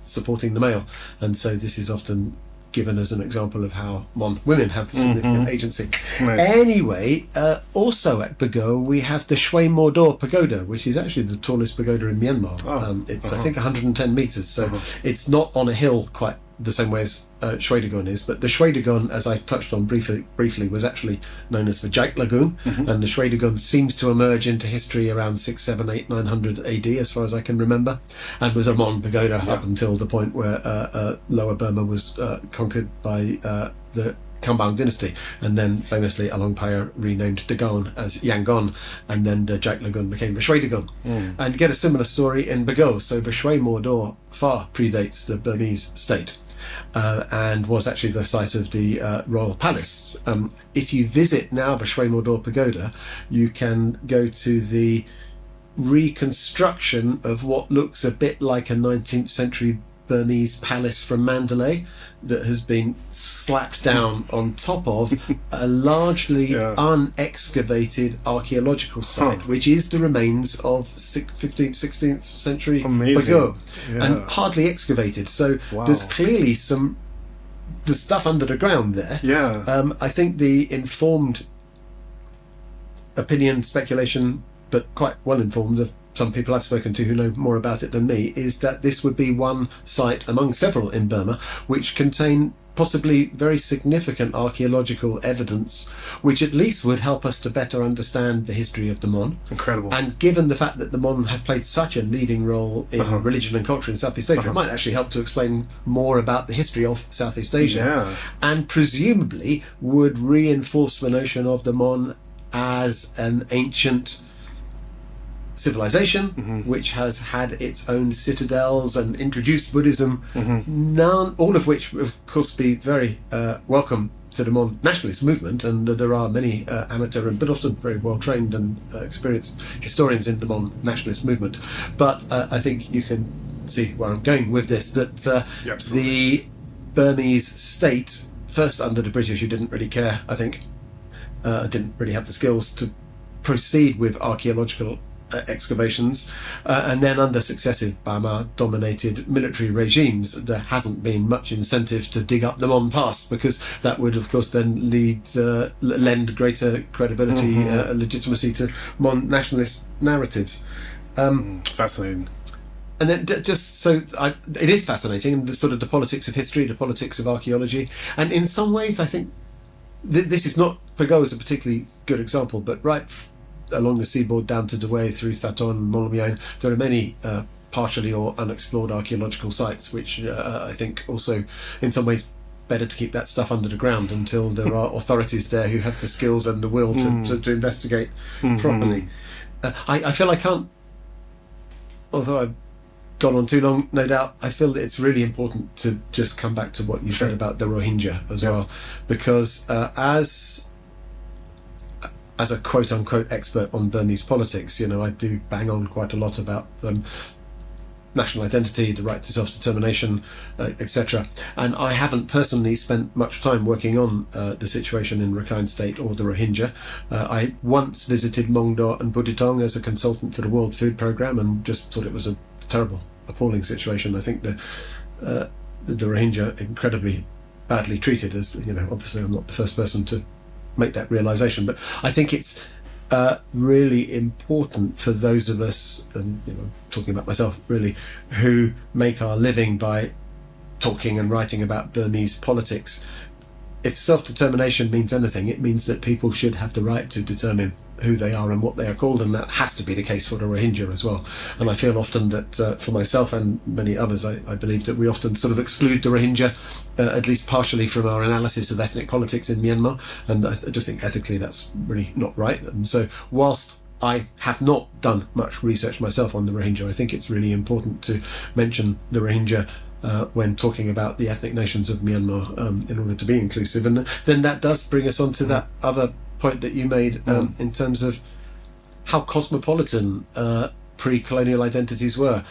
supporting the male. And so this is often given as an example of how Mon women have significant agency. Nice. Anyway, also at Bago we have the Shui Mordor Pagoda, which is actually the tallest pagoda in Myanmar. It's I think 110 meters, so it's not on a hill quite the same way as Shui Dagon is, but the Shui Dagon, as I touched on briefly, was actually known as the Jait Lagoon, and the Shui Dagon seems to emerge into history around 6, 7, 8, 900 AD, as far as I can remember, and was a Mon pagoda up until the point where Lower Burma was conquered by the Kambang dynasty, and then famously Along Paya renamed Dagon as Yangon, and then the Jait Lagoon became the Shui Dagon. And you get a similar story in Bago. So the Shui Mordor far predates the Burmese state, and was actually the site of the royal palace. If you visit now the Shui Mordor Pagoda, you can go to the reconstruction of what looks a bit like a 19th century Burmese palace from Mandalay that has been slapped down on top of a largely unexcavated archaeological site, which is the remains of 15th, 16th century Bago, and hardly excavated. So there's clearly the stuff under the ground there. I think the informed opinion, speculation, but quite well informed of some people I've spoken to who know more about it than me, is that this would be one site among several in Burma which contain possibly very significant archaeological evidence, which at least would help us to better understand the history of the Mon. Incredible. And given the fact that the Mon have played such a leading role in religion and culture in Southeast Asia, it might actually help to explain more about the history of Southeast Asia, and presumably would reinforce the notion of the Mon as an ancient civilization which has had its own citadels and introduced Buddhism, all of which of course be very welcome to the Mon nationalist movement, and there are many amateur and but often very well trained and experienced historians in the Mon nationalist movement. But I think you can see where I'm going with this, that the Burmese state, first under the British, who didn't really care, I think, didn't really have the skills to proceed with archaeological excavations, and then under successive Burma-dominated military regimes, there hasn't been much incentive to dig up the Mon past, because that would, of course, then lend greater credibility, legitimacy to Mon nationalist narratives. Fascinating. And then just so it is fascinating, the sort of the politics of history, the politics of archaeology, and in some ways, I think this is not Pago is a particularly good example, but right along the seaboard down to Dawei through Thaton and Molomyang, there are many partially or unexplored archaeological sites, which I think also in some ways better to keep that stuff under the ground until there are authorities there who have the skills and the will to investigate properly. I feel I can't, although I've gone on too long, no doubt, I feel that it's really important to just come back to what you said about the Rohingya as well, because as a quote-unquote expert on Burmese politics, I do bang on quite a lot about national identity, the right to self-determination, etc. And I haven't personally spent much time working on the situation in Rakhine State or the Rohingya. I once visited Mongdo and Buditong as a consultant for the World Food Programme, and just thought it was a terrible, appalling situation. I think the Rohingya incredibly badly treated, as obviously I'm not the first person to make that realization, but I think it's really important for those of us, and talking about myself really, who make our living by talking and writing about Burmese politics. If self-determination means anything, it means that people should have the right to determine who they are and what they are called, and that has to be the case for the Rohingya as well. And I feel often that for myself and many others, I believe that we often sort of exclude the Rohingya, at least partially, from our analysis of ethnic politics in Myanmar, and I just think ethically that's really not right. And so whilst I have not done much research myself on the Rohingya, I think it's really important to mention the Rohingya when talking about the ethnic nations of Myanmar in order to be inclusive. And then that does bring us on to that other point that you made in terms of how cosmopolitan pre-colonial identities were.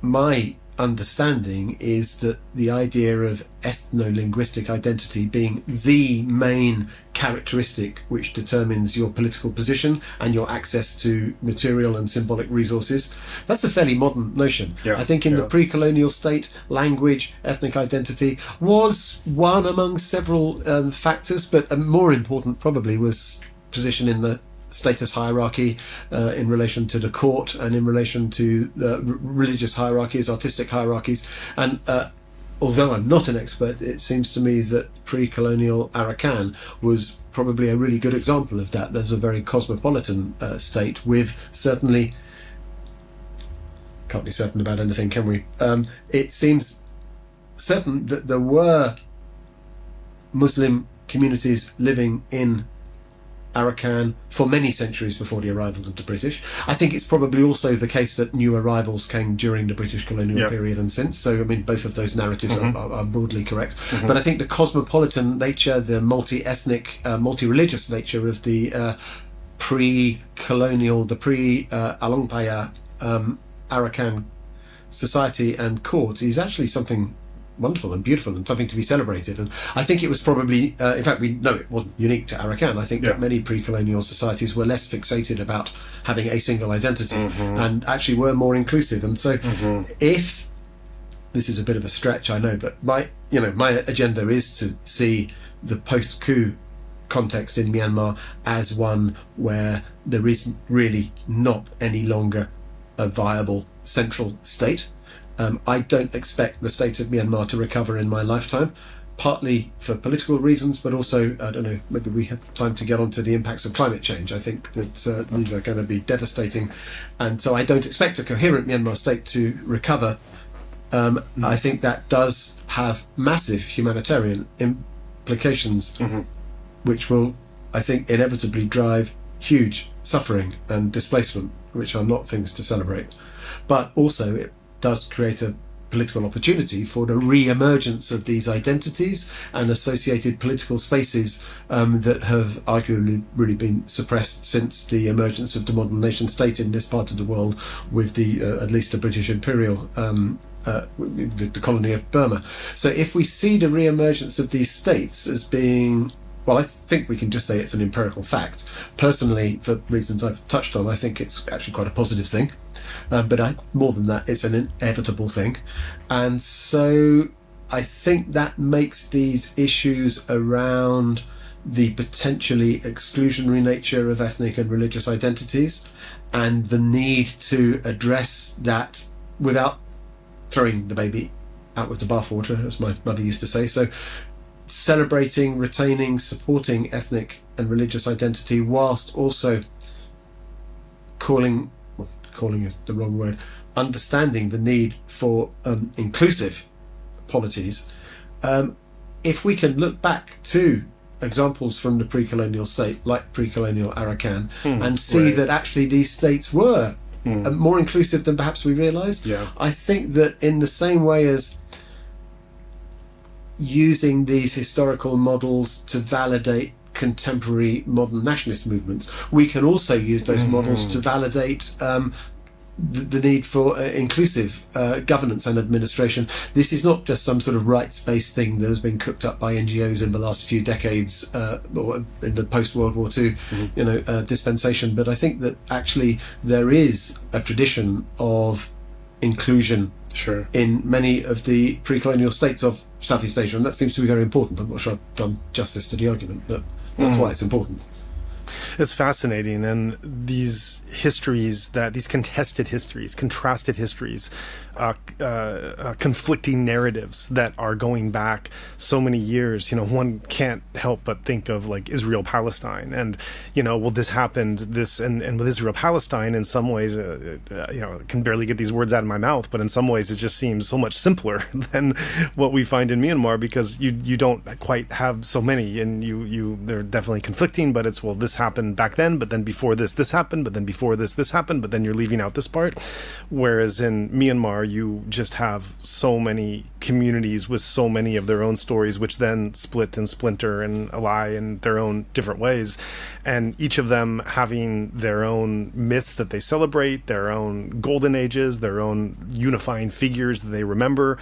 My understanding is that the idea of ethno-linguistic identity being the main characteristic which determines your political position and your access to material and symbolic resources, that's a fairly modern notion. I think in the pre-colonial state, language, ethnic identity was one among several factors, but more important probably was position in the status hierarchy in relation to the court and in relation to the religious hierarchies, artistic hierarchies. And although I'm not an expert, it seems to me that pre-colonial Arakan was probably a really good example of that. There's a very cosmopolitan state with certainly, can't be certain about anything, can we? It seems certain that there were Muslim communities living in Arakan for many centuries before the arrival of the British. I think it's probably also the case that new arrivals came during the British colonial period and since. So, I mean, both of those narratives are broadly correct. But I think the cosmopolitan nature, the multi-ethnic, multi-religious nature of the pre-colonial, the pre-Alongpaya Arakan society and court is actually something wonderful and beautiful and something to be celebrated. And I think it was probably, in fact, we know it wasn't unique to Arakan. I think that many pre-colonial societies were less fixated about having a single identity and actually were more inclusive. And so if, this is a bit of a stretch, I know, but my agenda is to see the post-coup context in Myanmar as one where there is really not any longer a viable central state. I don't expect the state of Myanmar to recover in my lifetime, partly for political reasons, but also, I don't know, maybe we have time to get onto the impacts of climate change. I think that these are going to be devastating. And so I don't expect a coherent Myanmar state to recover. I think that does have massive humanitarian implications, which will, I think, inevitably drive huge suffering and displacement, which are not things to celebrate. But also it does create a political opportunity for the re-emergence of these identities and associated political spaces that have arguably really been suppressed since the emergence of the modern nation state in this part of the world, with the at least the British imperial the colony of Burma. So if we see the re-emergence of these states as being, well, I think we can just say it's an empirical fact. Personally, for reasons I've touched on, I think it's actually quite a positive thing. But more than that, it's an inevitable thing. And so I think that makes these issues around the potentially exclusionary nature of ethnic and religious identities and the need to address that without throwing the baby out with the bathwater, as my mother used to say. So celebrating, retaining, supporting ethnic and religious identity whilst also calling is the wrong word, understanding the need for inclusive polities. If we can look back to examples from the pre-colonial state, like pre-colonial Arakan, and see that actually these states were more inclusive than perhaps we realised, I think that in the same way as using these historical models to validate contemporary modern nationalist movements, we can also use those models to validate the need for inclusive governance and administration. This is not just some sort of rights-based thing that has been cooked up by NGOs in the last few decades or in the post-World War II dispensation, but I think that actually there is a tradition of inclusion in many of the pre-colonial states of Southeast Asia, and that seems to be very important. I'm not sure I've done justice to the argument, but that's why it's important. It's fascinating, and these histories, these contested histories, contrasted histories, conflicting narratives that are going back so many years. One can't help but think of like Israel-Palestine, and well, this happened, and with Israel-Palestine, in some ways, I can barely get these words out of my mouth, but in some ways, it just seems so much simpler than what we find in Myanmar, because you don't quite have so many, and they're definitely conflicting, but it's, well, this happened back then, but then before this happened, but then before this happened, but then you're leaving out this part. Whereas in Myanmar, you just have so many communities with so many of their own stories, which then split and splinter and ally in their own different ways, and each of them having their own myths that they celebrate, their own golden ages, their own unifying figures that they remember,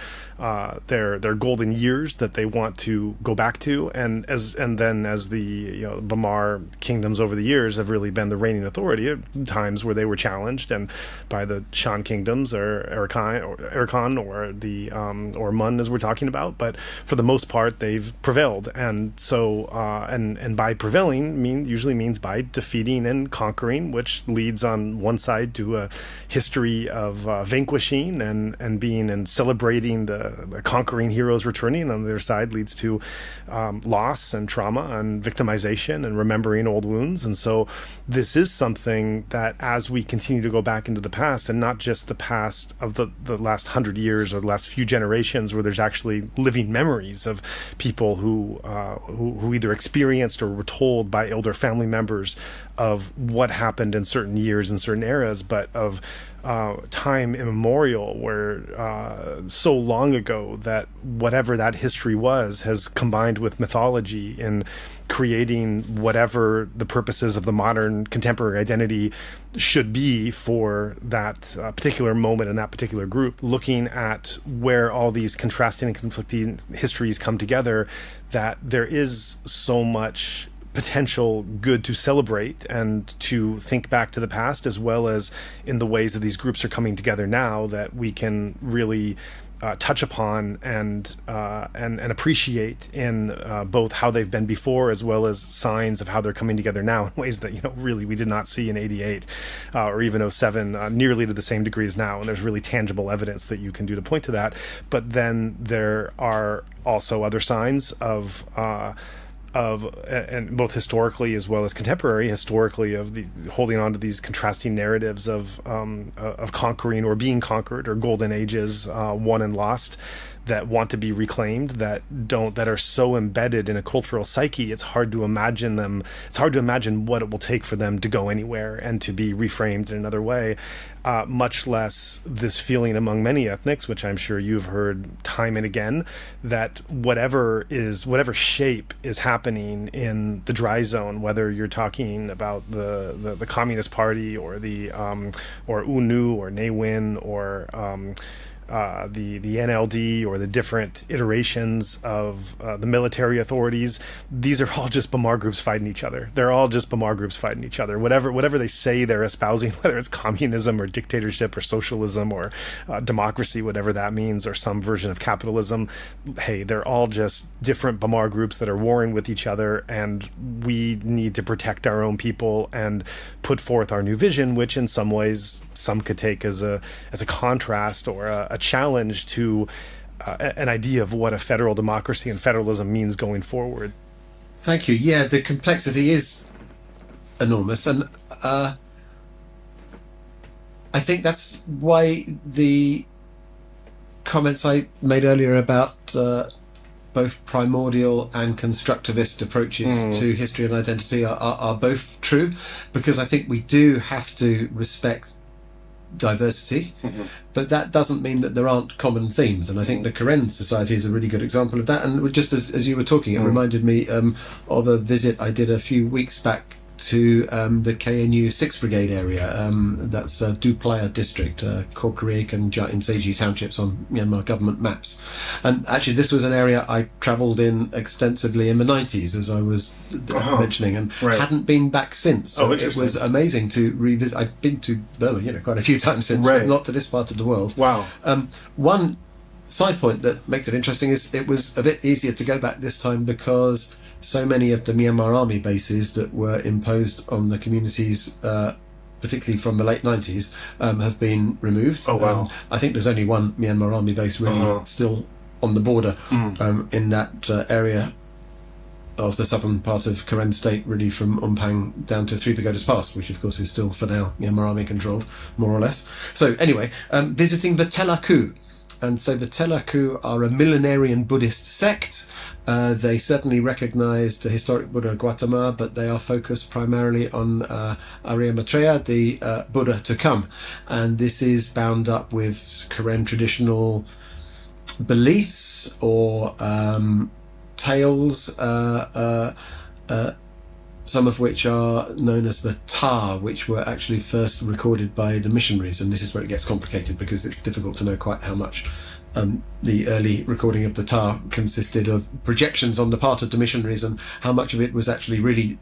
their golden years that they want to go back to, and then as the Bamar kingdoms over the years have really been the reigning authority at times where they were challenged and by the Shan kingdoms or Arakan or the or Mun, as we're talking about, but for the most part they've prevailed, and so and by prevailing usually means by defeating and conquering, which leads on one side to a history of vanquishing and being and celebrating the conquering heroes returning, and on the other side leads to loss and trauma and victimization and remembering old wounds. And so this is something that, as we continue to go back into the past, and not just the past of the last 100 years or the last few generations, where there's actually living memories of people who either experienced or were told by elder family members of what happened in certain years and certain eras, but of time immemorial, where so long ago that whatever that history was has combined with mythology in creating whatever the purposes of the modern contemporary identity should be for that particular moment in that particular group. Looking at where all these contrasting and conflicting histories come together, that there is so much potential good to celebrate and to think back to the past, as well as in the ways that these groups are coming together now, that we can really touch upon and appreciate in both how they've been before, as well as signs of how they're coming together now in ways that really we did not see in 88 or even 07 nearly to the same degree as now. And there's really tangible evidence that you can do to point to that. But then there are also other signs of and both historically as well as contemporary, historically, of the holding on to these contrasting narratives of conquering or being conquered, or golden ages won and lost, that want to be reclaimed, that are so embedded in a cultural psyche, it's hard to imagine them. It's hard to imagine what it will take for them to go anywhere and to be reframed in another way. Much less this feeling among many ethnics, which I'm sure you've heard time and again, that whatever shape is happening in the dry zone, whether you're talking about the Communist Party or the or UNU or Ne Win or the NLD or the different iterations of the military authorities, these are all just Bamar groups fighting each other. They're all just Bamar groups fighting each other. Whatever they say they're espousing, whether it's communism or dictatorship or socialism or democracy, whatever that means, or some version of capitalism, hey, they're all just different Bamar groups that are warring with each other, and we need to protect our own people and put forth our new vision, which in some ways some could take as a contrast or a challenge to an idea of what a federal democracy and federalism means going forward. Thank you. Yeah, the complexity is enormous, and I think that's why the comments I made earlier about both primordial and constructivist approaches to history and identity are both true, because I think we do have to respect diversity, but that doesn't mean that there aren't common themes, and I think the Karen Society is a really good example of that. And just as you were talking, it reminded me of a visit I did a few weeks back to the KNU 6th Brigade area. That's Duplaya district, Korkoriak and Inseji townships on Myanmar government maps. And actually this was an area I travelled in extensively in the 90s, as I was mentioning, and hadn't been back since. So it was amazing to revisit. I've been to Burma, quite a few times since, but not to this part of the world. Wow. One side point that makes it interesting is it was a bit easier to go back this time because so many of the Myanmar army bases that were imposed on the communities, particularly from the late 90s, have been removed. Oh, wow. I think there's only one Myanmar army base really still on the border in that area of the southern part of Karen state, really from Umpang down to Three Pagodas Pass, which of course is still for now Myanmar army controlled, more or less. So anyway, visiting the Telaku. And so the Telaku are a millenarian Buddhist sect. They certainly recognize the historic Buddha Gautama, but they are focused primarily on Arya Maitreya, the Buddha to come. And this is bound up with Karen traditional beliefs or tales, some of which are known as the Ta, which were actually first recorded by the missionaries. And this is where it gets complicated, because it's difficult to know quite how much the early recording of the Ta consisted of projections on the part of the missionaries and how much of it was actually really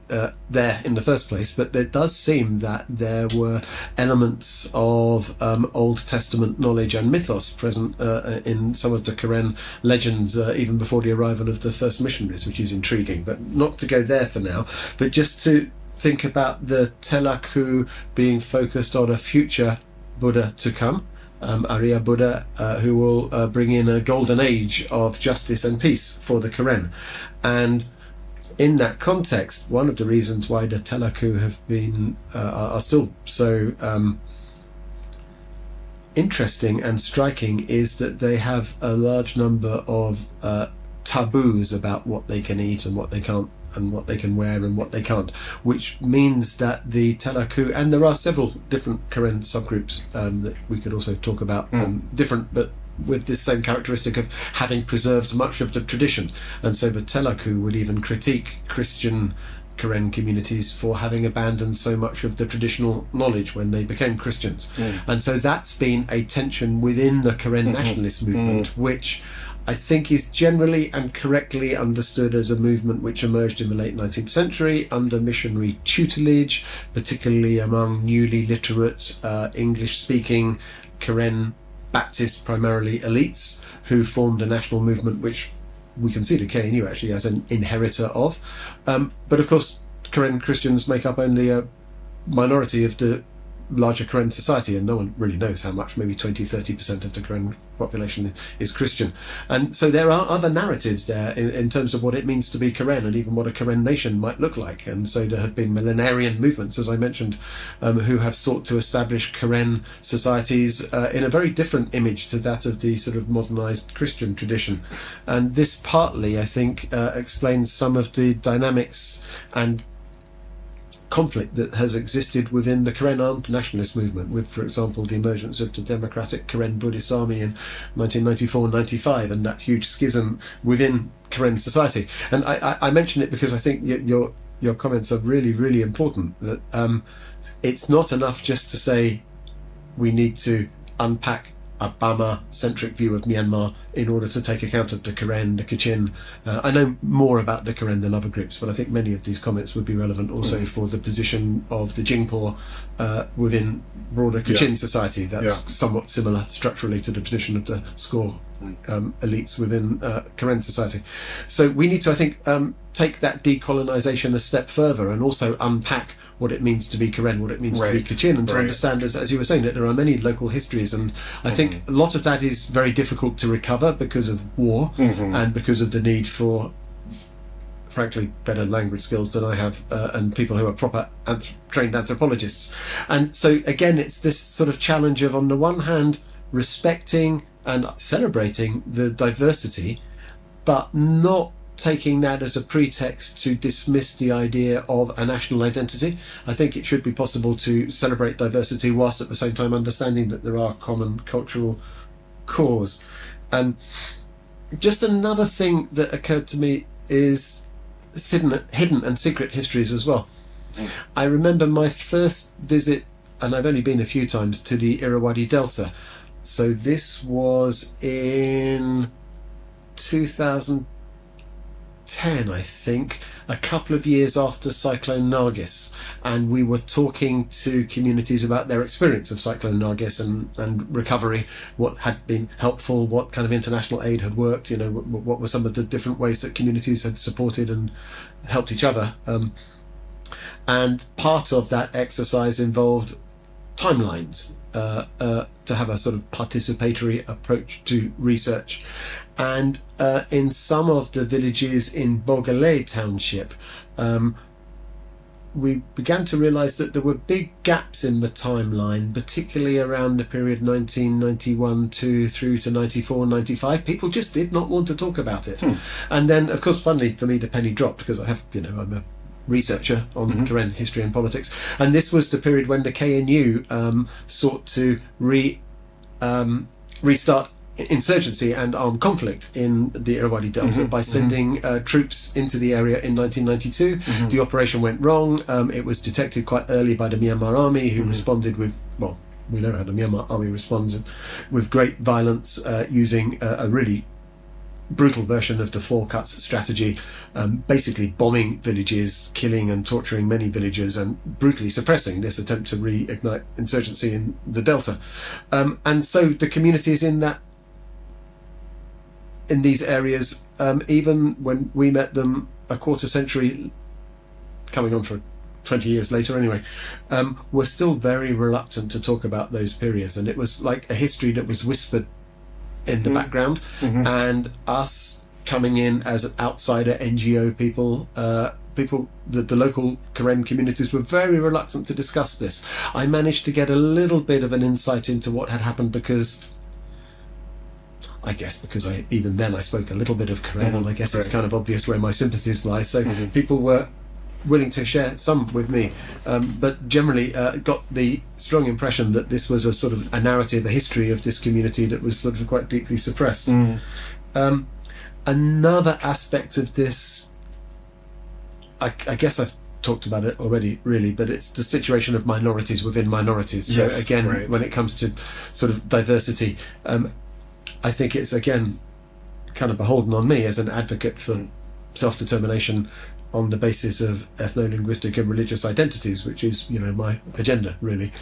there in the first place. But it does seem that there were elements of Old Testament knowledge and mythos present in some of the Karen legends even before the arrival of the first missionaries, which is intriguing. But not to go there for now, but just to think about the Telaku being focused on a future Buddha to come. Arya Buddha, who will bring in a golden age of justice and peace for the Karen. And in that context, one of the reasons why the Telaku have been are still so interesting and striking is that they have a large number of taboos about what they can eat and what they can't, and what they can wear and what they can't, which means that the Telaku, and there are several different Karen subgroups that we could also talk about, different but with this same characteristic of having preserved much of the tradition. And so the Telaku would even critique Christian Karen communities for having abandoned so much of the traditional knowledge when they became Christians. And so that's been a tension within the Karen nationalist movement, which I think is generally and correctly understood as a movement which emerged in the late 19th century under missionary tutelage, particularly among newly literate English-speaking Karen Baptist primarily elites, who formed a national movement which we can see the KNU actually as an inheritor of. But of course, Karen Christians make up only a minority of the larger Karen society, and no one really knows how much, maybe 20-30% of the Karen population is Christian. And so there are other narratives there in terms of what it means to be Karen, and even what a Karen nation might look like. And so there have been millenarian movements, as I mentioned, who have sought to establish Karen societies in a very different image to that of the sort of modernized Christian tradition. And this partly, I think, explains some of the dynamics and conflict that has existed within the Karen armed nationalist movement, with, for example, the emergence of the Democratic Karen Buddhist Army in 1994-95 and that huge schism within Karen society. And I mention it because I think your comments are really, really important, that it's not enough just to say we need to unpack a Burma-centric view of Myanmar in order to take account of the Karen, the Kachin. I know more about the Karen than other groups, but I think many of these comments would be relevant also for the position of the Jingpo within broader Kachin society. That's somewhat similar structurally to the position of the Score elites within Karen society. So we need to, I think, take that decolonization a step further and also unpack what it means to be Karen, what it means to be Kachin, and to understand, as you were saying, that there are many local histories. And I think a lot of that is very difficult to recover because of war and because of the need for, frankly, better language skills than I have, and people who are proper trained anthropologists. And so again, it's this sort of challenge of, on the one hand, respecting and celebrating the diversity, but not taking that as a pretext to dismiss the idea of a national identity. I think it should be possible to celebrate diversity whilst at the same time understanding that there are common cultural cores. And just another thing that occurred to me is hidden and secret histories as well. I remember my first visit, and I've only been a few times, to the Irrawaddy Delta. So this was in 2000. 2010, I think, a couple of years after Cyclone Nargis, and we were talking to communities about their experience of Cyclone Nargis and recovery, what had been helpful, what kind of international aid had worked, what were some of the different ways that communities had supported and helped each other. And part of that exercise involved timelines, to have a sort of participatory approach to research. And in some of the villages in Bogalay Township, we began to realize that there were big gaps in the timeline, particularly around the period 1991 through to 94, 95. People just did not want to talk about it. And then, of course, funnily for me, the penny dropped, because I'm a researcher on Karen history and politics, and this was the period when the KNU sought to restart insurgency and armed conflict in the Irrawaddy Delta by sending troops into the area in 1992. The operation went wrong. It was detected quite early by the Myanmar army, who responded with, well, we know how the Myanmar army responds, with great violence, using a really brutal version of the four cuts strategy, basically bombing villages, killing and torturing many villagers, and brutally suppressing this attempt to reignite insurgency in the Delta. And so the communities in these areas, even when we met them a quarter century, coming on for 20 years later anyway, were still very reluctant to talk about those periods. And it was like a history that was whispered in the background, and us coming in as outsider NGO people, the local Karen communities were very reluctant to discuss this. I managed to get a little bit of an insight into what had happened because even then I spoke a little bit of Karen, and I guess it's kind of obvious where my sympathies lie. So people were willing to share some with me, but generally got the strong impression that this was a sort of a narrative, a history of this community that was sort of quite deeply suppressed. Another aspect of this, I guess I've talked about it already, really, but it's the situation of minorities within minorities. Yes, so again, right. When it comes to sort of diversity, I think it's again kind of beholden on me as an advocate for self-determination on the basis of ethno-linguistic and religious identities, which is, my agenda, really,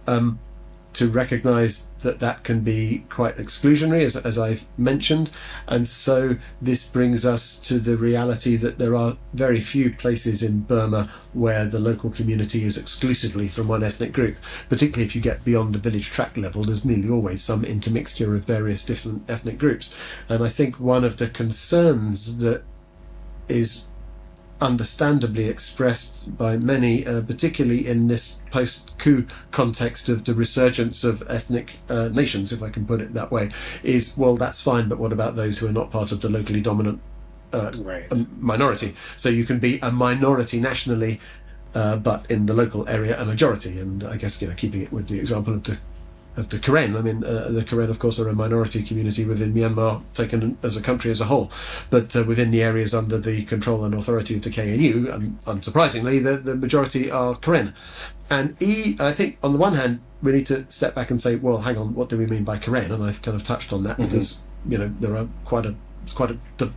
to recognise that can be quite exclusionary, as I've mentioned. And so this brings us to the reality that there are very few places in Burma where the local community is exclusively from one ethnic group. Particularly if you get beyond the village tract level, there's nearly always some intermixture of various different ethnic groups. And I think one of the concerns that is understandably expressed by many, particularly in this post-coup context of the resurgence of ethnic nations, if I can put it that way, is, well, that's fine, but what about those who are not part of the locally dominant minority? So you can be a minority nationally, but in the local area a majority. And I guess, keeping it with the example of the Karen. I mean, the Karen, of course, are a minority community within Myanmar, taken as a country as a whole. But within the areas under the control and authority of the KNU, unsurprisingly, the majority are Karen. And I think, on the one hand, we need to step back and say, well, hang on, what do we mean by Karen? And I've kind of touched on that because, there are quite a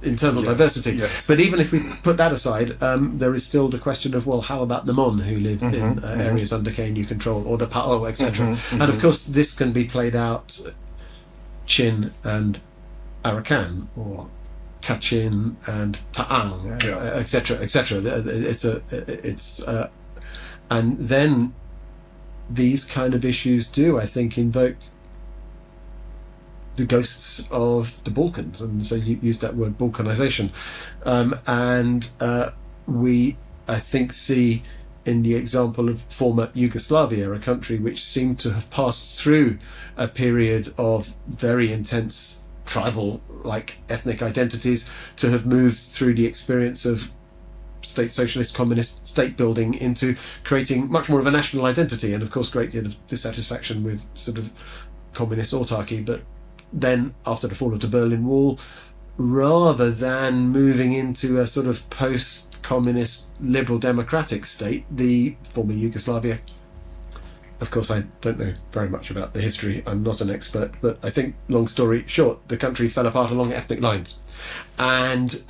internal diversity. Yes. But even if we put that aside, there is still the question of, well, how about the Mon who live in areas under KNU control, or the Pa'o, etc. And of course, this can be played out Chin and Arakan, or Kachin and Ta'ang, etc., etc. And then these kind of issues do, I think, invoke the ghosts of the Balkans, and so you used that word, balkanization, and we, I think, see in the example of former Yugoslavia, a country which seemed to have passed through a period of very intense tribal, ethnic identities, to have moved through the experience of state socialist communist state building into creating much more of a national identity, and of course great deal of dissatisfaction with sort of communist autarky. But then, after the fall of the Berlin Wall, rather than moving into a sort of post-communist liberal democratic state, the former Yugoslavia Of course, I don't know very much about the history. I'm not an expert, but I think, long story short, the country fell apart along ethnic lines. And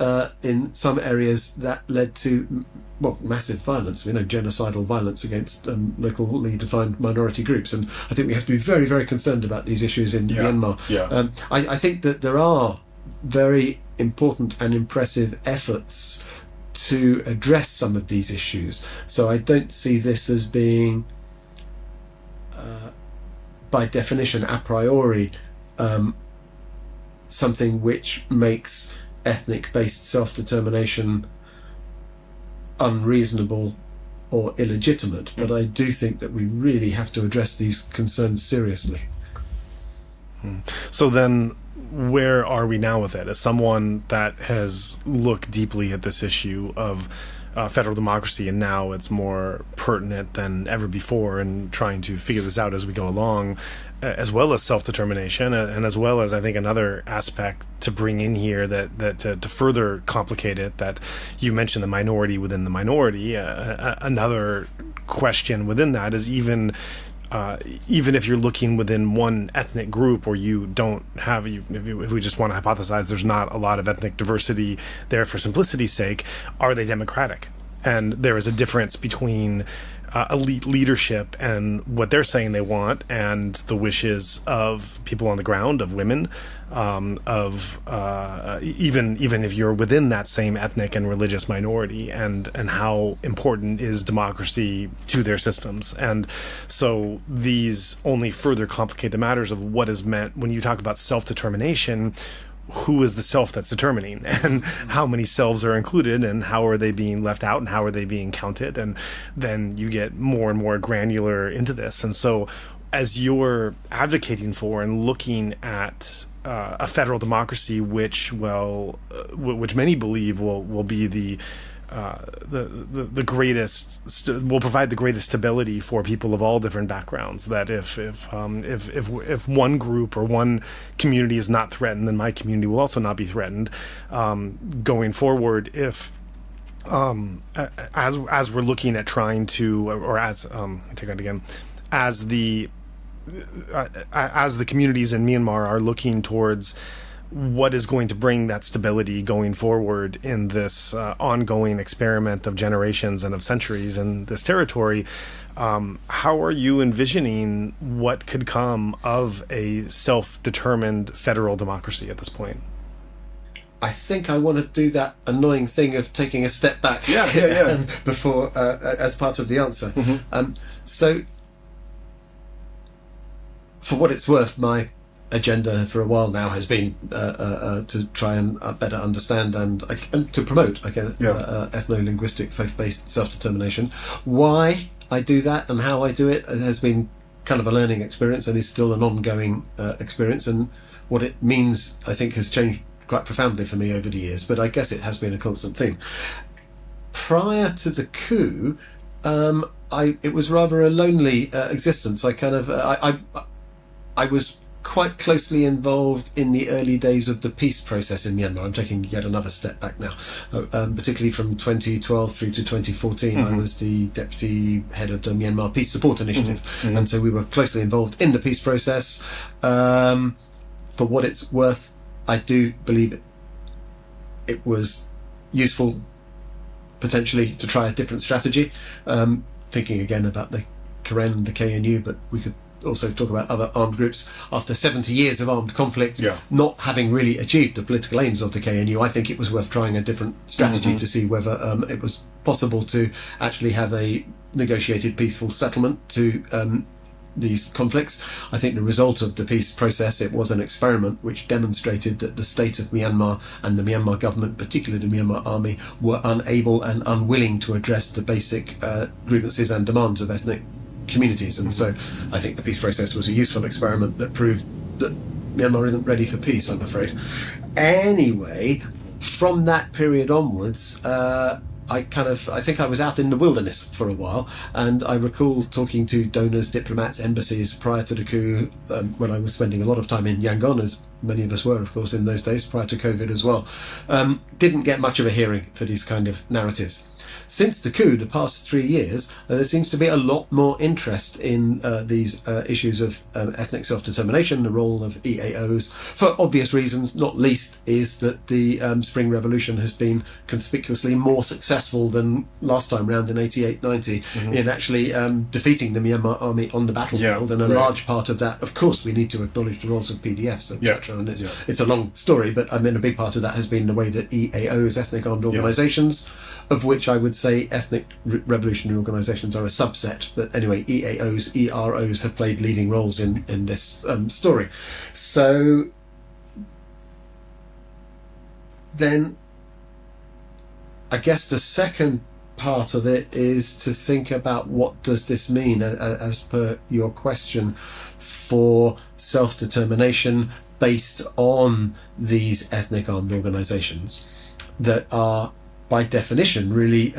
in some areas that led to, well, massive violence, genocidal violence against locally defined minority groups. And I think we have to be very, very concerned about these issues in Myanmar. Yeah. I think that there are very important and impressive efforts to address some of these issues. So I don't see this as being, by definition, a priori, something which makes ethnic-based self-determination unreasonable or illegitimate. But I do think that we really have to address these concerns seriously. So then, where are we now with it? As someone that has looked deeply at this issue of federal democracy, and now it's more pertinent than ever before in trying to figure this out as we go along, as well as self-determination, and as well as, I think, another aspect to bring in here that to further complicate it, that you mentioned the minority within the minority. Another question within that is even if you're looking within one ethnic group, or you don't have, if we just want to hypothesize there's not a lot of ethnic diversity there for simplicity's sake, are they democratic? And there is a difference between elite leadership and what they're saying they want, and the wishes of people on the ground, of women, even if you're within that same ethnic and religious minority, and how important is democracy to their systems. And so these only further complicate the matters of what is meant when you talk about self-determination. Who is the self that's determining, and how many selves are included, and how are they being left out, and how are they being counted? And then you get more and more granular into this. And so as you're advocating for and looking at a federal democracy, which many believe will be the greatest, will provide the greatest stability for people of all different backgrounds. That if one group or one community is not threatened, then my community will also not be threatened. Going forward, if as we're looking at trying to, or as take that again, as the communities in Myanmar are looking towards what is going to bring that stability going forward in this ongoing experiment of generations and of centuries in this territory, how are you envisioning what could come of a self-determined federal democracy at this point? I think I want to do that annoying thing of taking a step back before, as part of the answer. So, for what it's worth, my agenda for a while now has been to try and better understand and to promote ethno-linguistic faith-based self-determination. Why I do that and how I do it has been kind of a learning experience, and is still an ongoing experience, and what it means, I think, has changed quite profoundly for me over the years, but I guess it has been a constant theme. Prior to the coup, it was rather a lonely existence. I was quite closely involved in the early days of the peace process in Myanmar. I'm taking yet another step back now, particularly from 2012 through to 2014. I was the deputy head of the Myanmar Peace Support Initiative, and so we were closely involved in the peace process. For what it's worth, I do believe it was useful potentially to try a different strategy, thinking again about the Karen and the KNU, but we could also talk about other armed groups. After 70 years of armed conflict, not having really achieved the political aims of the KNU, I think it was worth trying a different strategy to see whether it was possible to actually have a negotiated peaceful settlement to these conflicts. I think the result of the peace process, it was an experiment which demonstrated that the state of Myanmar and the Myanmar government, particularly the Myanmar army, were unable and unwilling to address the basic grievances and demands of ethnic communities. And so I think the peace process was a useful experiment that proved that Myanmar isn't ready for peace, I'm afraid. Anyway, from that period onwards, I think I was out in the wilderness for a while, and I recall talking to donors, diplomats, embassies prior to the coup, when I was spending a lot of time in Yangon, as many of us were, of course, in those days, prior to COVID as well. Didn't get much of a hearing for these kind of narratives. Since the coup, the past 3 years, there seems to be a lot more interest in these issues of ethnic self-determination, the role of EAOs, for obvious reasons, not least is that the Spring Revolution has been conspicuously more successful than last time round in 88-90 in actually defeating the Myanmar army on the battlefield, and a large part of that, of course, we need to acknowledge the roles of PDFs, etc. And it's a long story, but I mean, a big part of that has been the way that EAOs, ethnic armed organisations, of which I would say ethnic revolutionary organisations are a subset, but anyway, EAOs, EROs have played leading roles in this story. So then I guess the second part of it is to think about what does this mean, as per your question, for self-determination based on these ethnic armed organisations that are by definition really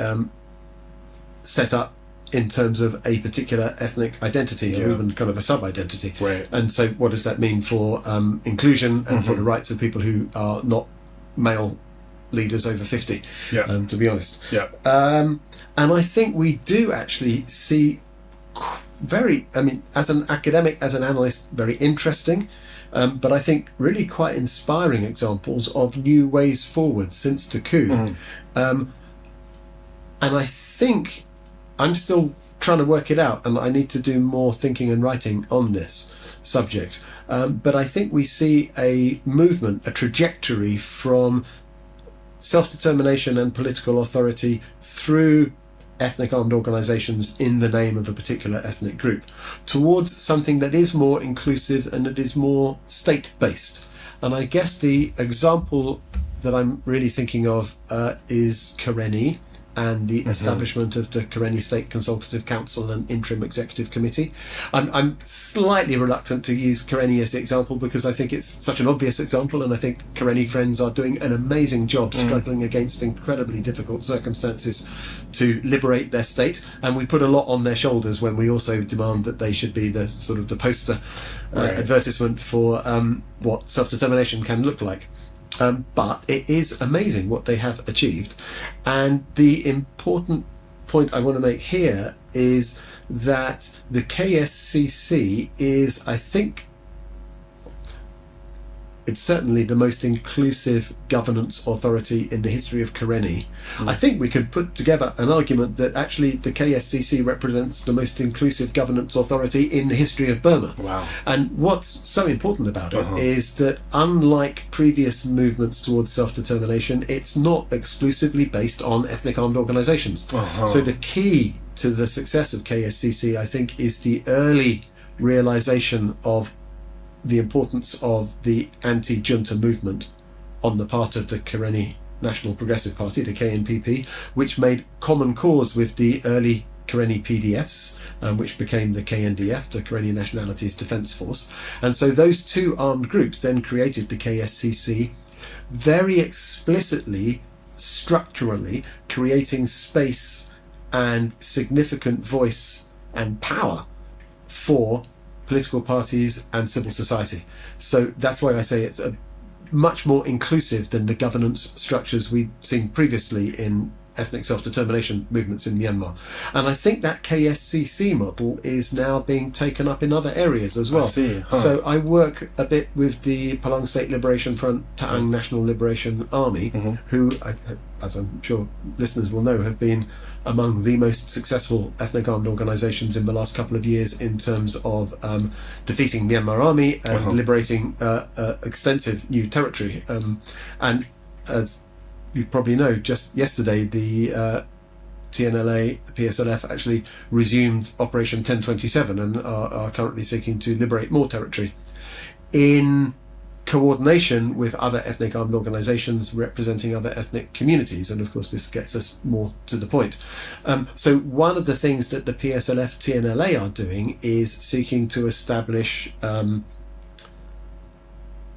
set up in terms of a particular ethnic identity, or even kind of a sub-identity. And so what does that mean for inclusion and for the rights of people who are not male leaders over 50, to be honest. And I think we do actually see very, I mean, as an academic, as an analyst, very interesting, but I think really quite inspiring examples of new ways forward since the coup. And I think I'm still trying to work it out, and I need to do more thinking and writing on this subject. But I think we see a movement, a trajectory from self-determination and political authority through ethnic armed organisations in the name of a particular ethnic group towards something that is more inclusive and that is more state-based. And I guess the example that I'm really thinking of is Karenni and the establishment of the Karenni State Consultative Council and Interim Executive Committee. I'm slightly reluctant to use Karenni as the example because I think it's such an obvious example, and I think Karenni friends are doing an amazing job struggling against incredibly difficult circumstances to liberate their state, and we put a lot on their shoulders when we also demand that they should be the sort of the poster advertisement for what self-determination can look like. But it is amazing what they have achieved. And the important point I want to make here is that the KSCC is, I think, it's certainly the most inclusive governance authority in the history of Karenni. I think we could put together an argument that actually the KSCC represents the most inclusive governance authority in the history of Burma. And what's so important about it is that unlike previous movements towards self-determination, it's not exclusively based on ethnic armed organisations. So the key to the success of KSCC, I think, is the early realisation of the importance of the anti-junta movement on the part of the Karenni National Progressive Party, the KNPP, which made common cause with the early Karenni PDFs, which became the KNDF, the Karenni Nationalities Defence Force. And so those two armed groups then created the KSCC, very explicitly, structurally, creating space and significant voice and power for political parties and civil society. So that's why I say it's a much more inclusive than the governance structures we've seen previously in ethnic self-determination movements in Myanmar. And I think that KSCC model is now being taken up in other areas as well. So I work a bit with the Palang State Liberation Front, Ta'ang National Liberation Army, who, as I'm sure listeners will know, have been among the most successful ethnic armed organisations in the last couple of years in terms of defeating Myanmar army and liberating extensive new territory. And as you probably know, just yesterday the TNLA, the PSLF, actually resumed Operation 1027 and are currently seeking to liberate more territory in coordination with other ethnic armed organisations representing other ethnic communities. And of course this gets us more to the point. So one of the things that the PSLF TNLA are doing is seeking to establish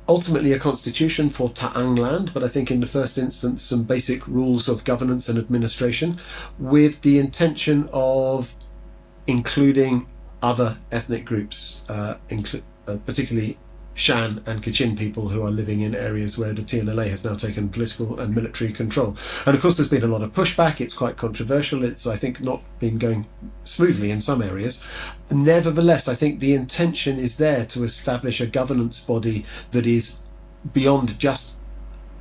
ultimately a constitution for Ta'ang land, but I think in the first instance some basic rules of governance and administration, with the intention of including other ethnic groups, particularly Shan and Kachin people who are living in areas where the TNLA has now taken political and military control. And of course there's been a lot of pushback. It's quite controversial. It's, I think, not been going smoothly in some areas. Nevertheless, I think the intention is there to establish a governance body that is beyond just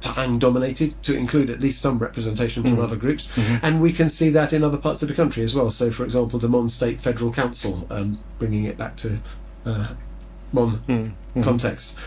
Tang dominated, to include at least some representation from other groups. And we can see that in other parts of the country as well. So for example, the Mon State Federal Council, bringing it back to Mon context,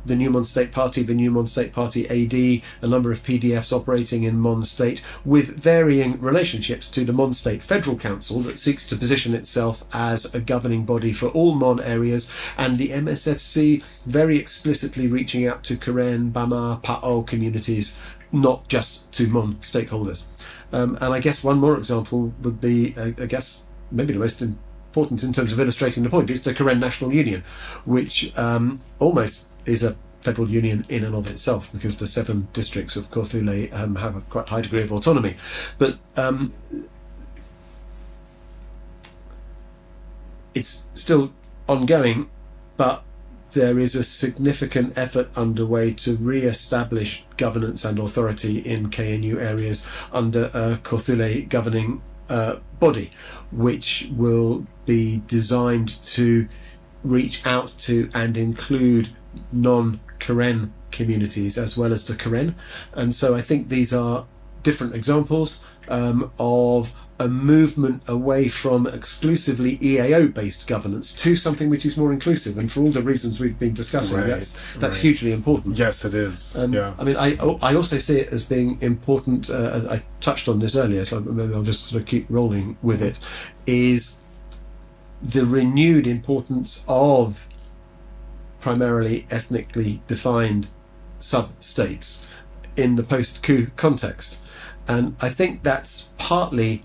the New Mon State Party, the New Mon State Party AD, a number of PDFs operating in Mon State with varying relationships to the Mon State Federal Council that seeks to position itself as a governing body for all Mon areas, and the MSFC very explicitly reaching out to Karen, Bama, Pa'o communities, not just to Mon stakeholders. And I guess one more example would be, I guess, maybe the most important in terms of illustrating the point, is the Karen National Union, which almost is a federal union in and of itself, because the 7 districts of Korthule have a quite high degree of autonomy. But it's still ongoing, but there is a significant effort underway to re-establish governance and authority in KNU areas under a Korthule governing body, which will be designed to reach out to and include non-Karen communities as well as the Karen. And so I think these are different examples of a movement away from exclusively EAO based governance to something which is more inclusive, and for all the reasons we've been discussing, that's hugely important. Yes, it is. Yeah. I mean, I also see it as being important, I touched on this earlier, so maybe I'll just sort of keep rolling with it, is the renewed importance of primarily ethnically defined sub-states in the post-coup context. And I think that's partly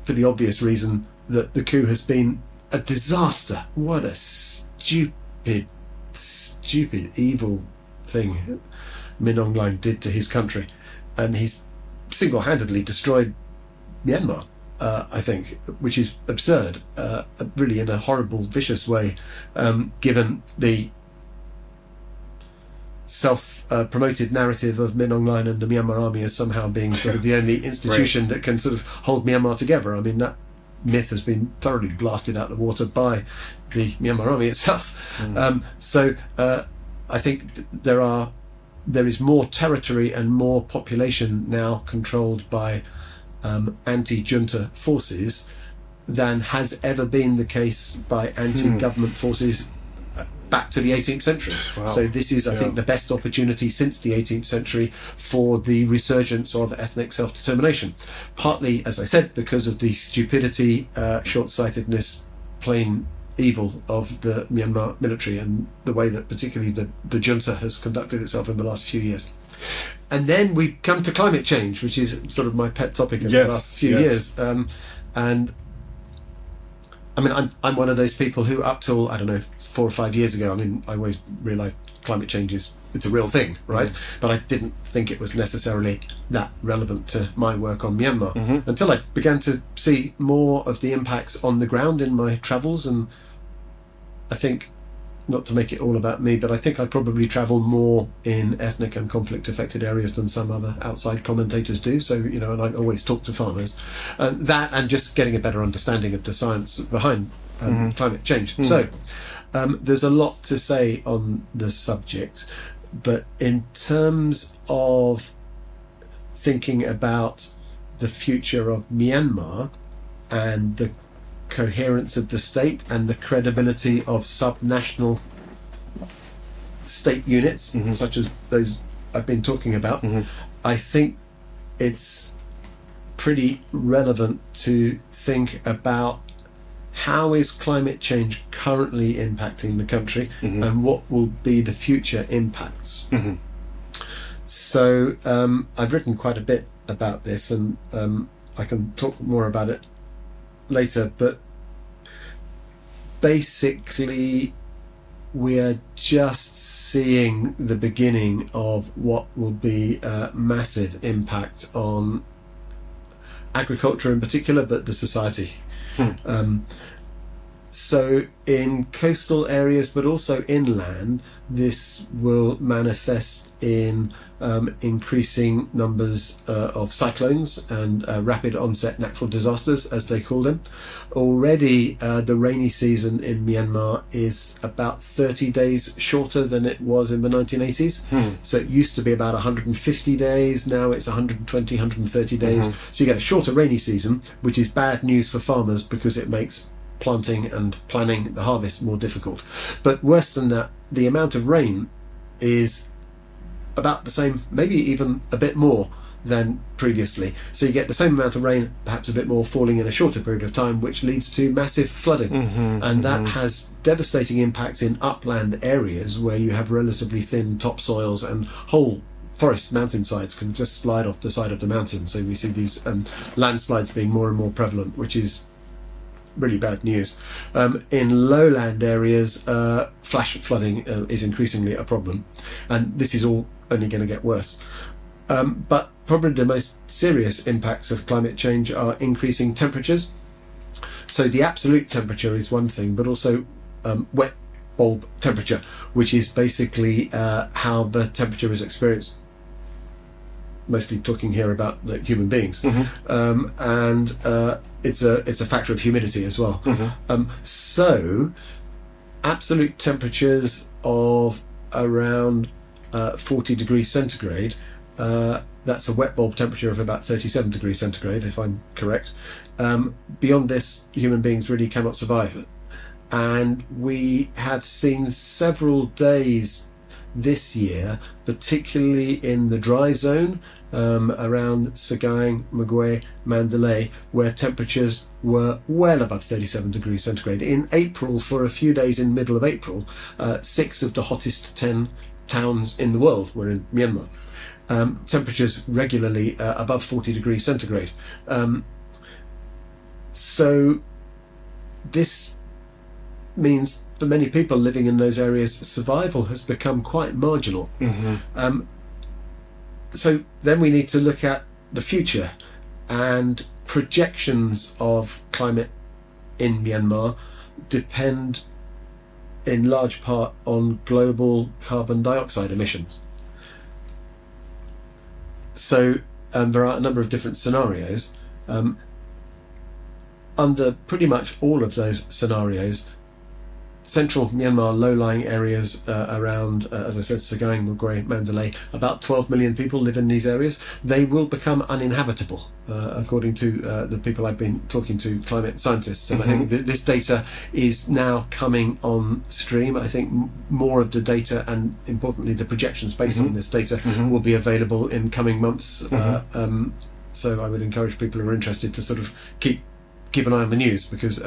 for the obvious reason that the coup has been a disaster. What a stupid, evil thing Min Aung Hlaing did to his country. And he's single-handedly destroyed Myanmar, I think, which is absurd, really in a horrible, vicious way, given the self-promoted narrative of Min Aung Hlaing and the Myanmar army as somehow being sort of the only institution that can sort of hold Myanmar together. I mean, that myth has been thoroughly blasted out of the water by the Myanmar army itself. So I think there is more territory and more population now controlled by anti-junta forces than has ever been the case by anti-government forces back to the 18th century. Wow. So this is, I think, the best opportunity since the 18th century for the resurgence of ethnic self-determination. Partly, as I said, because of the stupidity, short-sightedness, plain evil of the Myanmar military and the way that particularly the junta has conducted itself in the last few years. And then we come to climate change, which is sort of my pet topic of the last few years. And I mean, I'm one of those people who, up till, I don't know, 4 or 5 years ago, I mean, I always realised climate change it's a real thing, right? But I didn't think it was necessarily that relevant to my work on Myanmar until I began to see more of the impacts on the ground in my travels. And I think, not to make it all about me, but I think I probably travel more in ethnic and conflict affected areas than some other outside commentators do. So, you know, and I always talk to farmers. That and just getting a better understanding of the science behind climate change. So there's a lot to say on the subject, but in terms of thinking about the future of Myanmar and the coherence of the state and the credibility of subnational state units, such as those I've been talking about, I think it's pretty relevant to think about how is climate change currently impacting the country and what will be the future impacts. So I've written quite a bit about this, and I can talk more about it later, but basically we're just seeing the beginning of what will be a massive impact on agriculture in particular, but the society. So in coastal areas, but also inland, this will manifest in increasing numbers of cyclones and rapid onset natural disasters, as they call them. Already, the rainy season in Myanmar is about 30 days shorter than it was in the 1980s. So it used to be about 150 days, now it's 120, 130 days. So you get a shorter rainy season, which is bad news for farmers because it makes planting and planning the harvest more difficult. But worse than that, the amount of rain is about the same, maybe even a bit more than previously. So you get the same amount of rain, perhaps a bit more, falling in a shorter period of time, which leads to massive flooding. And that has devastating impacts in upland areas where you have relatively thin topsoils, and whole forest mountainsides can just slide off the side of the mountain. So we see these landslides being more and more prevalent, which is really bad news. In lowland areas, flash flooding is increasingly a problem, and this is all only going to get worse. But probably the most serious impacts of climate change are increasing temperatures. So the absolute temperature is one thing, but also wet bulb temperature, which is basically how the temperature is experienced, mostly talking here about the human beings. And it's a factor of humidity as well. So absolute temperatures of around 40 degrees centigrade, that's a wet bulb temperature of about 37 degrees centigrade, if I'm correct. Beyond this, human beings really cannot survive. And we have seen several days this year, particularly in the dry zone, around Sagaing, Magwe, Mandalay, where temperatures were well above 37 degrees centigrade. In April, for a few days in middle of April, 6 of the hottest 10 towns in the world were in Myanmar. Temperatures regularly above 40 degrees centigrade. So this means for many people living in those areas, survival has become quite marginal. So then we need to look at the future, and projections of climate in Myanmar depend in large part on global carbon dioxide emissions. So there are a number of different scenarios. Under pretty much all of those scenarios, central Myanmar low-lying areas around, as I said, Sagaing, Magwe, Mandalay, about 12 million people live in these areas. They will become uninhabitable, according to the people I've been talking to, climate scientists. And I think this data is now coming on stream. I think more of the data, and importantly the projections based on this data, will be available in coming months. So I would encourage people who are interested to sort of keep an eye on the news, because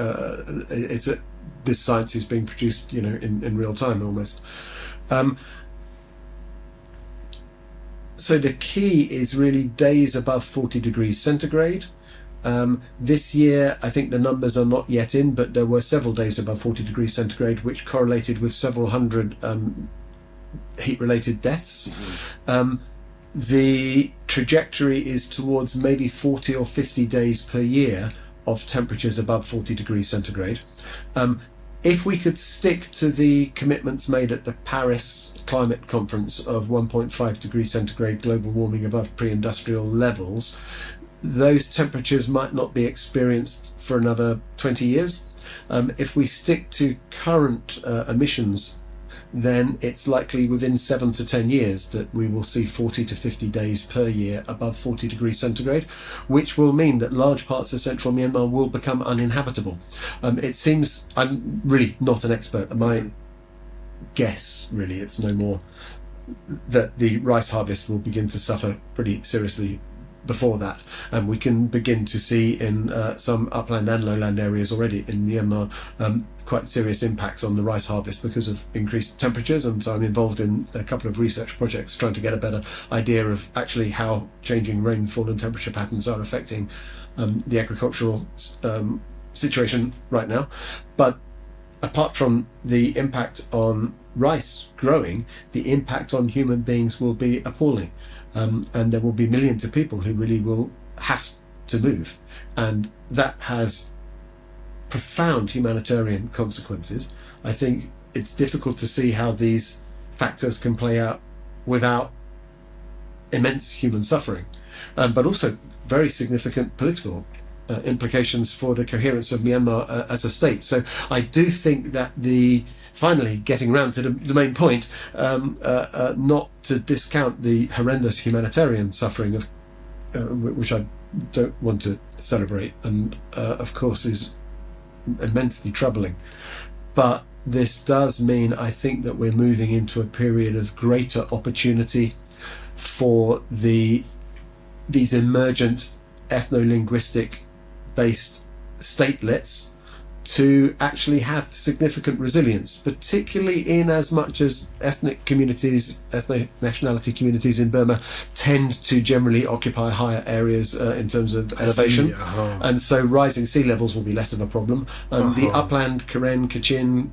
this science is being produced, in real time almost. So the key is really days above 40 degrees centigrade. This year, I think the numbers are not yet in, but there were several days above 40 degrees centigrade, which correlated with several hundred heat-related deaths. The trajectory is towards maybe 40 or 50 days per year of temperatures above 40 degrees centigrade. If we could stick to the commitments made at the Paris Climate Conference of 1.5 degrees centigrade global warming above pre-industrial levels, those temperatures might not be experienced for another 20 years. If we stick to current emissions, then it's likely within 7 to 10 years that we will see 40 to 50 days per year above 40 degrees centigrade, which will mean that large parts of central Myanmar will become uninhabitable. It seems, I'm really not an expert, my guess really, it's no more, that the rice harvest will begin to suffer pretty seriously before that, and we can begin to see in some upland and lowland areas already in Myanmar quite serious impacts on the rice harvest because of increased temperatures. And so I'm involved in a couple of research projects trying to get a better idea of actually how changing rainfall and temperature patterns are affecting the agricultural situation right now. But apart from the impact on rice growing, the impact on human beings will be appalling. And there will be millions of people who really will have to move. And that has profound humanitarian consequences. I think it's difficult to see how these factors can play out without immense human suffering, but also very significant political implications for the coherence of Myanmar as a state. So I do think that finally getting around to the main point, not to discount the horrendous humanitarian suffering of which I don't want to celebrate, and of course is immensely troubling. But this does mean, I think, that we're moving into a period of greater opportunity for these emergent ethno-linguistic based statelets to actually have significant resilience, particularly in as much as ethnic nationality communities in Burma tend to generally occupy higher areas in terms of elevation. And so rising sea levels will be less of a problem. The upland Kachin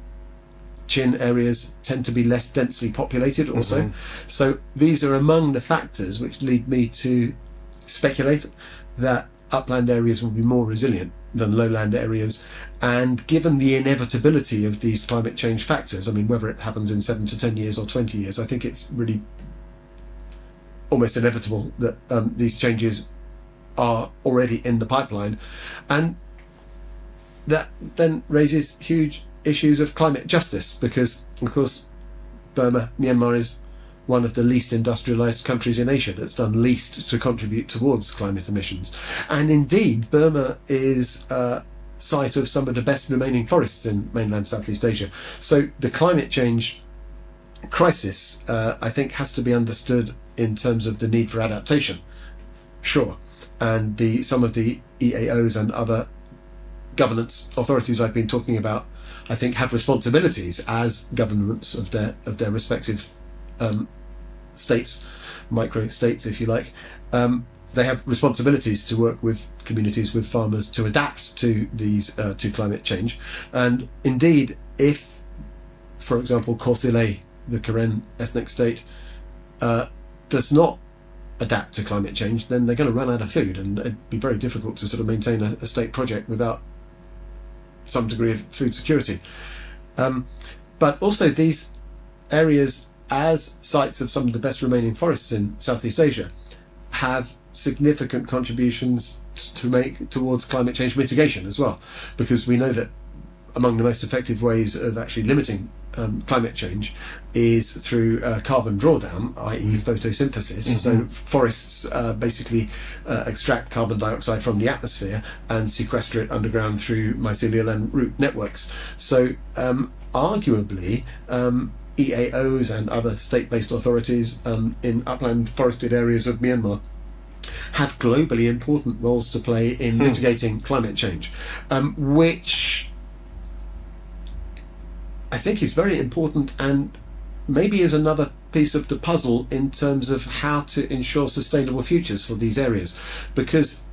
areas tend to be less densely populated also. So these are among the factors which lead me to speculate that upland areas will be more resilient than lowland areas. And given the inevitability of these climate change factors, I mean, whether it happens in 7 to 10 years or 20 years, I think it's really almost inevitable that these changes are already in the pipeline. And that then raises huge issues of climate justice, because, of course, Myanmar is one of the least industrialized countries in Asia that's done least to contribute towards climate emissions. And indeed, Burma is site of some of the best remaining forests in mainland Southeast Asia. So the climate change crisis, I think, has to be understood in terms of the need for adaptation. Sure. And some of the EAOs and other governance authorities I've been talking about, I think, have responsibilities as governments of their respective states, micro states, if you like. They have responsibilities to work with communities, with farmers, to adapt to these to climate change. And indeed, if, for example, Korthile, the Karen ethnic state, does not adapt to climate change, then they're going to run out of food, and it'd be very difficult to sort of maintain a state project without some degree of food security. But also these areas, as sites of some of the best remaining forests in Southeast Asia, have significant contributions to make towards climate change mitigation as well, because we know that among the most effective ways of actually limiting climate change is through carbon drawdown, i.e. photosynthesis. So forests basically extract carbon dioxide from the atmosphere and sequester it underground through mycelial and root networks. So arguably, EAOs and other state-based authorities in upland forested areas of Myanmar have globally important roles to play in mitigating climate change, which I think is very important, and maybe is another piece of the puzzle in terms of how to ensure sustainable futures for these areas, because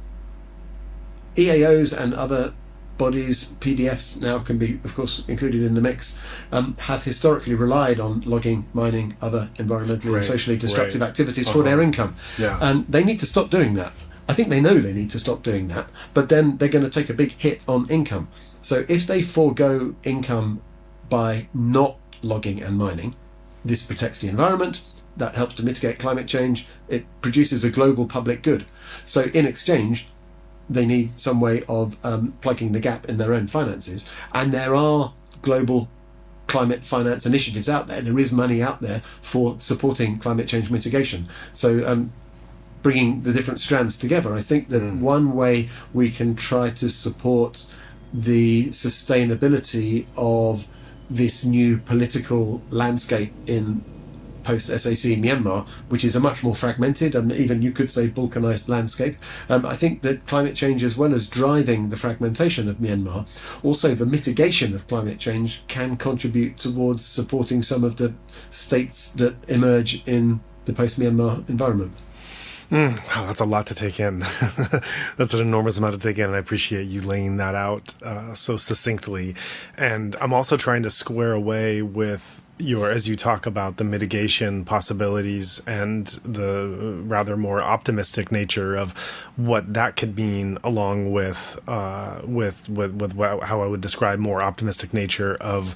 EAOs and other bodies, PDFs now can be, of course, included in the mix, have historically relied on logging, mining, other environmentally and socially destructive activities for their income. And they need to stop doing that. I think they know they need to stop doing that, but then they're going to take a big hit on income. So if they forego income by not logging and mining, this protects the environment, that helps to mitigate climate change, it produces a global public good. So in exchange, they need some way of plugging the gap in their own finances. And there are global climate finance initiatives out there. There is money out there for supporting climate change mitigation. So bringing the different strands together, I think that one way we can try to support the sustainability of this new political landscape in post-SAC Myanmar, which is a much more fragmented and even, you could say, balkanized landscape. I think that climate change, as well as driving the fragmentation of Myanmar, also the mitigation of climate change can contribute towards supporting some of the states that emerge in the post-Myanmar environment. Wow, that's a lot to take in. That's an enormous amount to take in, and I appreciate you laying that out so succinctly. And I'm also trying to square away with as you talk about the mitigation possibilities and the rather more optimistic nature of what that could mean, along with how I would describe more optimistic nature of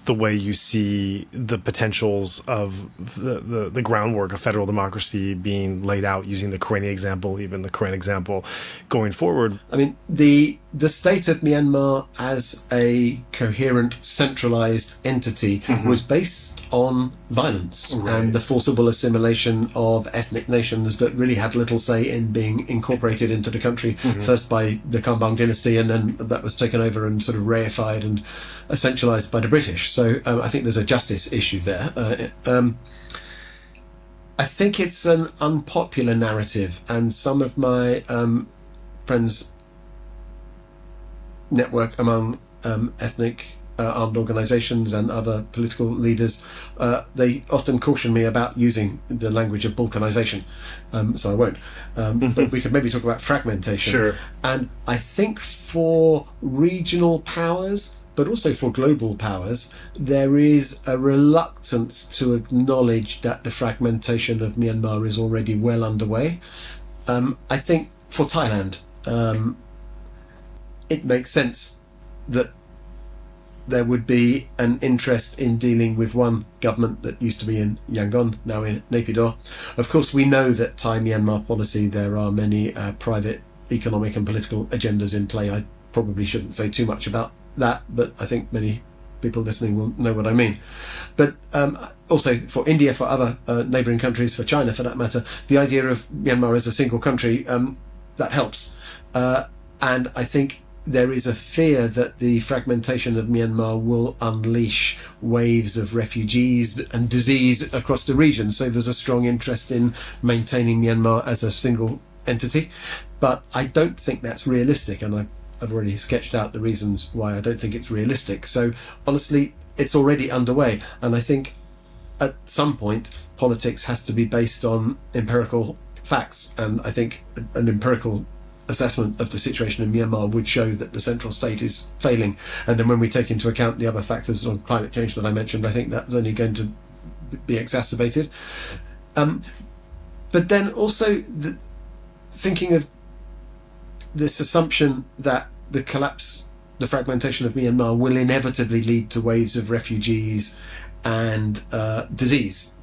the way you see the potentials of the groundwork of federal democracy being laid out, using the Karenni example, even the Karen example, going forward. I mean, the state of Myanmar as a coherent, centralized entity was based on violence and the forcible assimilation of ethnic nations that really had little say in being incorporated into the country, first by the Kambang dynasty, and then that was taken over and sort of reified and essentialized by the British. So I think there's a justice issue there. I think it's an unpopular narrative, and some of my friends' network among ethnic armed organizations and other political leaders, they often caution me about using the language of balkanization, so I won't. But we could maybe talk about fragmentation. Sure. And I think for regional powers, but also for global powers, there is a reluctance to acknowledge that the fragmentation of Myanmar is already well underway. I think for Thailand, it makes sense that there would be an interest in dealing with one government that used to be in Yangon, now in Naypyidaw. Of course, we know that Thai Myanmar policy, there are many private economic and political agendas in play. I probably shouldn't say too much about that, but I think many people listening will know what I mean. But also for India, for other neighbouring countries, for China for that matter, the idea of Myanmar as a single country, that helps. And I think there is a fear that the fragmentation of Myanmar will unleash waves of refugees and disease across the region. So there's a strong interest in maintaining Myanmar as a single entity. But I don't think that's realistic, and I've already sketched out the reasons why I don't think it's realistic. So honestly, it's already underway. And I think at some point, politics has to be based on empirical facts. And I think an empirical assessment of the situation in Myanmar would show that the central state is failing. And then when we take into account the other factors on climate change that I mentioned, I think that's only going to be exacerbated. But then also thinking of this assumption that the fragmentation of Myanmar will inevitably lead to waves of refugees and disease.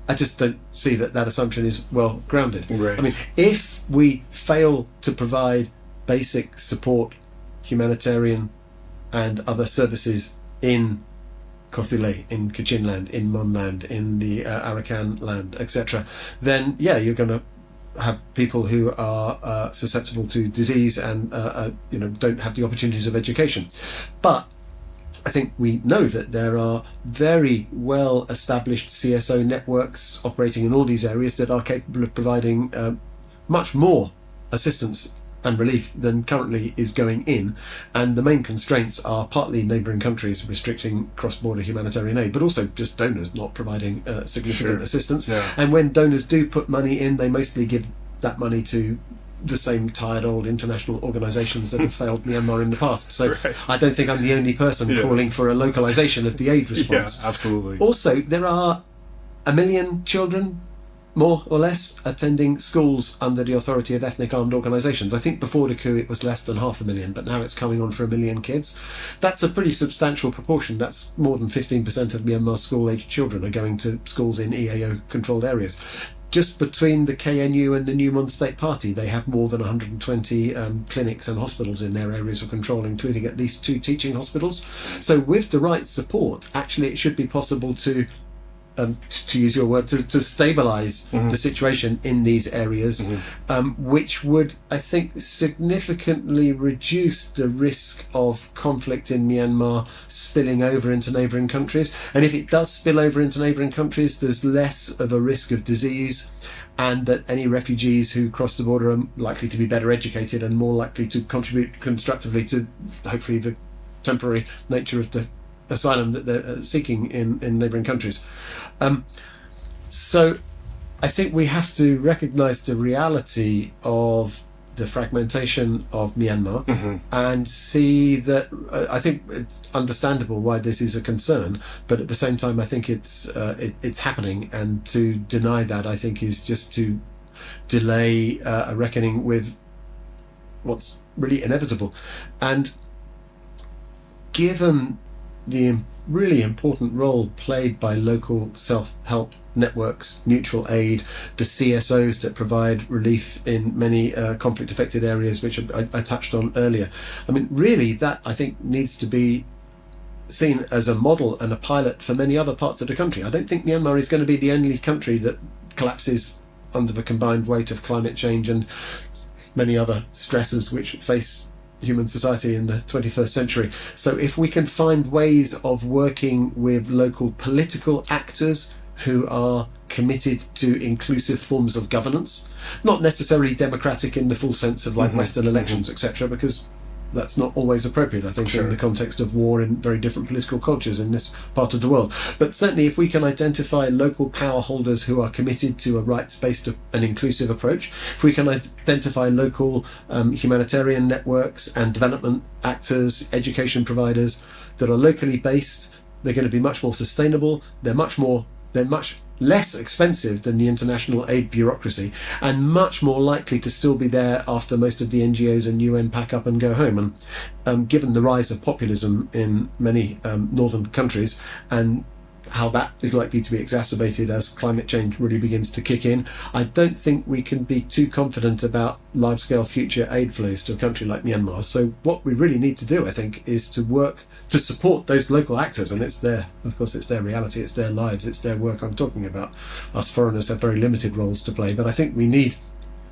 I just don't see that assumption is well grounded. Right. I mean, if we fail to provide basic support, humanitarian and other services in Kothule, in Kachin land, in Mon land, in the Arakan land, etc., then yeah, you're going to have people who are susceptible to disease and don't have the opportunities of education. But I think we know that there are very well established CSO networks operating in all these areas that are capable of providing much more assistance and relief than currently is going in. And the main constraints are partly neighbouring countries restricting cross-border humanitarian aid, but also just donors not providing significant assistance. Yeah. And when donors do put money in, they mostly give that money to the same tired old international organisations that have failed Myanmar in the past. So right. I don't think I'm the only person calling for a localisation of the aid response. Yeah, absolutely. Also, there are 1 million children, more or less, attending schools under the authority of ethnic armed organisations. I think before the coup it was less than 500,000, but now it's coming on for 1 million kids. That's a pretty substantial proportion. That's more than 15% of Myanmar's school-aged children are going to schools in EAO-controlled areas. Just between the KNU and the New Mon State Party, they have more than 120 clinics and hospitals in their areas of control, including at least 2 teaching hospitals. So with the right support, actually it should be possible to use your word, to stabilise the situation in these areas, which would, I think, significantly reduce the risk of conflict in Myanmar spilling over into neighbouring countries. And if it does spill over into neighbouring countries, there's less of a risk of disease, and that any refugees who cross the border are likely to be better educated and more likely to contribute constructively to, hopefully, the temporary nature of the asylum that they're seeking in neighbouring countries. So I think we have to recognise the reality of the fragmentation of Myanmar and see that I think it's understandable why this is a concern, but at the same time I think it's happening, and to deny that I think is just to delay a reckoning with what's really inevitable. And given the really important role played by local self-help networks, mutual aid, the CSOs that provide relief in many conflict-affected areas, which I touched on earlier. I mean, really, that I think needs to be seen as a model and a pilot for many other parts of the country. I don't think Myanmar is going to be the only country that collapses under the combined weight of climate change and many other stresses which face human society in the 21st century. So if we can find ways of working with local political actors who are committed to inclusive forms of governance, not necessarily democratic in the full sense of like Western elections, etc., because that's not always appropriate, I think, in the context of war in very different political cultures in this part of the world. But certainly if we can identify local power holders who are committed to a rights-based and inclusive approach, if we can identify local humanitarian networks and development actors, education providers that are locally based, they're going to be much more sustainable, they're much less expensive than the international aid bureaucracy, and much more likely to still be there after most of the NGOs and UN pack up and go home. And given the rise of populism in many northern countries, and how that is likely to be exacerbated as climate change really begins to kick in, I don't think we can be too confident about large-scale future aid flows to a country like Myanmar. So what we really need to do, I think, is to work to support those local actors, and it's their reality, it's their lives, it's their work I'm talking about. Us foreigners have very limited roles to play, but I think we need,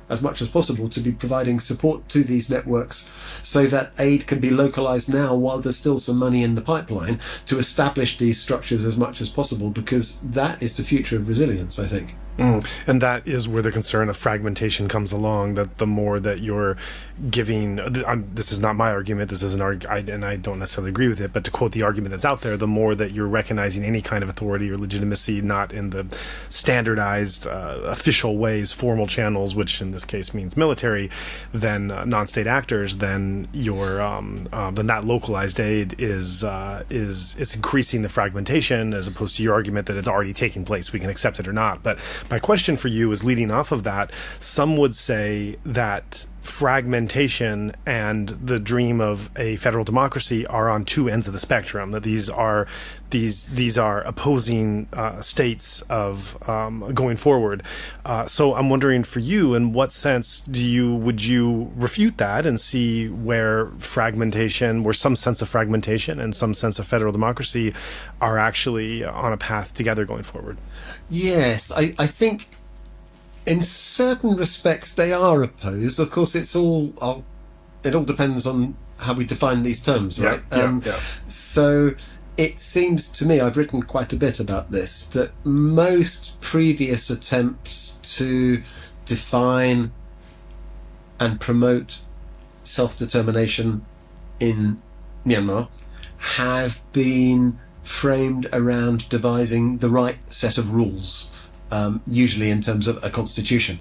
as much as possible, to be providing support to these networks so that aid can be localized now while there's still some money in the pipeline, to establish these structures as much as possible, because that is the future of resilience, I think. And that is where the concern of fragmentation comes along, that the more that you're giving, this is not my argument, this is an argument, and I don't necessarily agree with it, but to quote the argument that's out there, the more that you're recognizing any kind of authority or legitimacy, not in the standardized official ways, formal channels, which in this case means military, than non-state actors, then then that localized aid is increasing the fragmentation, as opposed to your argument that it's already taking place, we can accept it or not. But my question for you is leading off of that. Some would say that fragmentation and the dream of a federal democracy are on two ends of the spectrum, that these are opposing states of going forward. So I'm wondering, for you, in what sense would you refute that and see where some sense of fragmentation and some sense of federal democracy are actually on a path together going forward? Yes, I think in certain respects they are opposed. Of course, it all depends on how we define these terms, right? So it seems to me, I've written quite a bit about this, that most previous attempts to define and promote self-determination in Myanmar have been framed around devising the right set of rules, usually in terms of a constitution.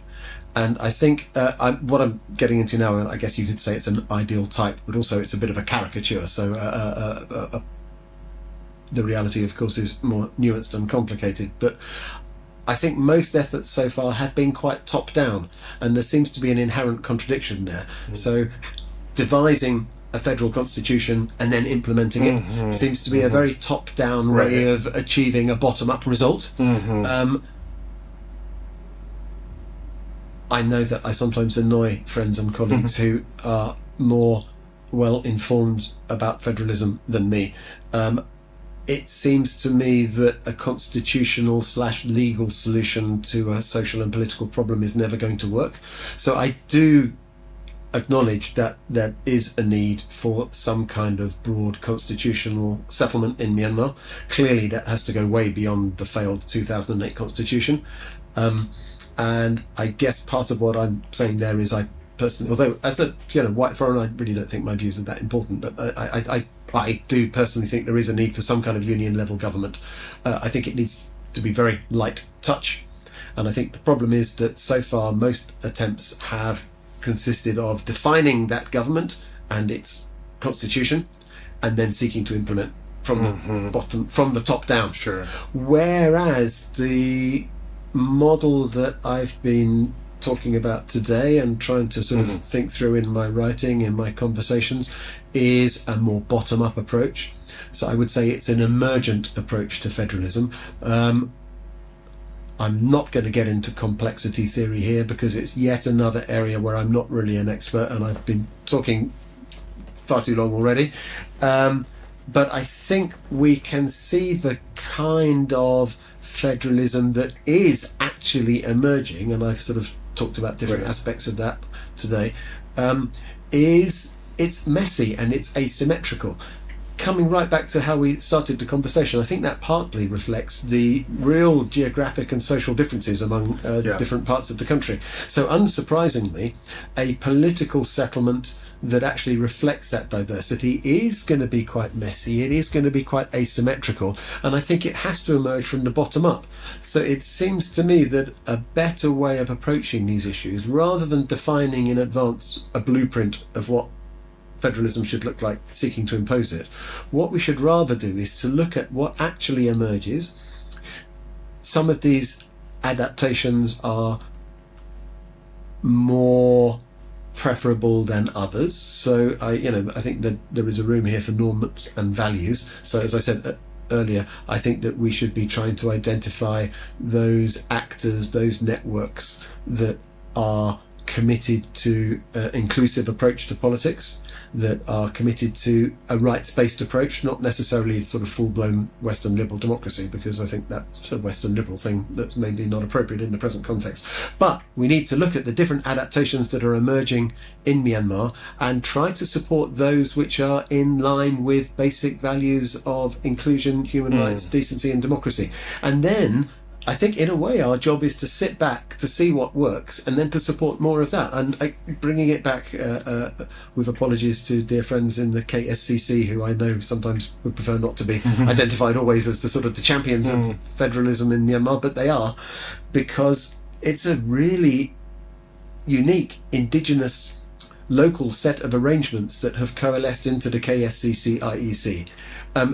And I think what I'm getting into now, and I guess you could say it's an ideal type, but also it's a bit of a caricature. So the reality, of course, is more nuanced and complicated. But I think most efforts so far have been quite top-down, and there seems to be an inherent contradiction there. So devising a federal constitution and then implementing it seems to be a very top-down way of achieving a bottom-up result. I know that I sometimes annoy friends and colleagues who are more well-informed about federalism than me. It seems to me that a constitutional/legal solution to a social and political problem is never going to work. So I do acknowledge that there is a need for some kind of broad constitutional settlement in Myanmar. Clearly that has to go way beyond the failed 2008 constitution. And I guess part of what I'm saying there is, I personally, although as a white foreigner, I really don't think my views are that important, but I do personally think there is a need for some kind of union level government. I think it needs to be very light touch, and I think the problem is that so far most attempts have consisted of defining that government and its constitution, and then seeking to implement from the bottom, from the top down. Sure. Whereas the model that I've been talking about today and trying to sort of think through in my writing, in my conversations, is a more bottom-up approach. So I would say it's an emergent approach to federalism. I'm not going to get into complexity theory here because it's yet another area where I'm not really an expert, and I've been talking far too long already. But I think we can see the kind of federalism that is actually emerging, and I've sort of talked about different aspects of that today, it's messy and it's asymmetrical. Coming right back to how we started the conversation, I think that partly reflects the real geographic and social differences among different parts of the country. So unsurprisingly, a political settlement that actually reflects that diversity is going to be quite messy. It is going to be quite asymmetrical, and I think it has to emerge from the bottom up. So it seems to me that a better way of approaching these issues, rather than defining in advance a blueprint of what federalism should look like, seeking to impose it, what we should rather do is to look at what actually emerges. Some of these adaptations are more preferable than others. So I think that there is a room here for norms and values. So as I said earlier, I think that we should be trying to identify those actors, those networks that are committed to inclusive approach to politics, that are committed to a rights-based approach, not necessarily sort of full-blown Western liberal democracy, because I think that's a Western liberal thing that's maybe not appropriate in the present context. But we need to look at the different adaptations that are emerging in Myanmar and try to support those which are in line with basic values of inclusion, human rights, decency and democracy. And then I think in a way our job is to sit back to see what works and then to support more of that. And bringing it back with apologies to dear friends in the KSCC, who I know sometimes would prefer not to be identified always as the sort of the champions of federalism in Myanmar, but they are, because it's a really unique indigenous local set of arrangements that have coalesced into the KSCC IEC.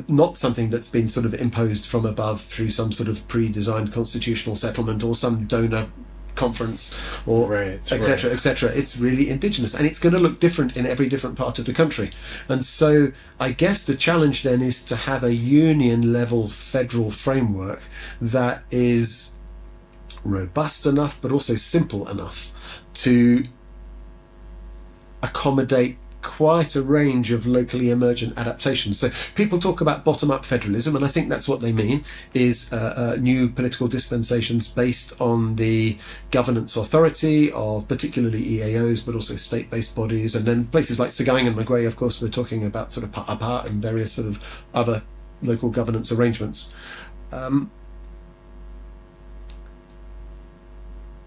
Not something that's been sort of imposed from above through some sort of pre-designed constitutional settlement or some donor conference or etc. etc. It's really indigenous, and it's going to look different in every different part of the country. And so I guess the challenge then is to have a union level federal framework that is robust enough but also simple enough to accommodate quite a range of locally emergent adaptations. So people talk about bottom-up federalism, and I think that's what they mean, is new political dispensations based on the governance authority of particularly EAOs, but also state-based bodies. And then places like Sagaing and Magway, of course, we're talking about sort of Pa'apa and various sort of other local governance arrangements.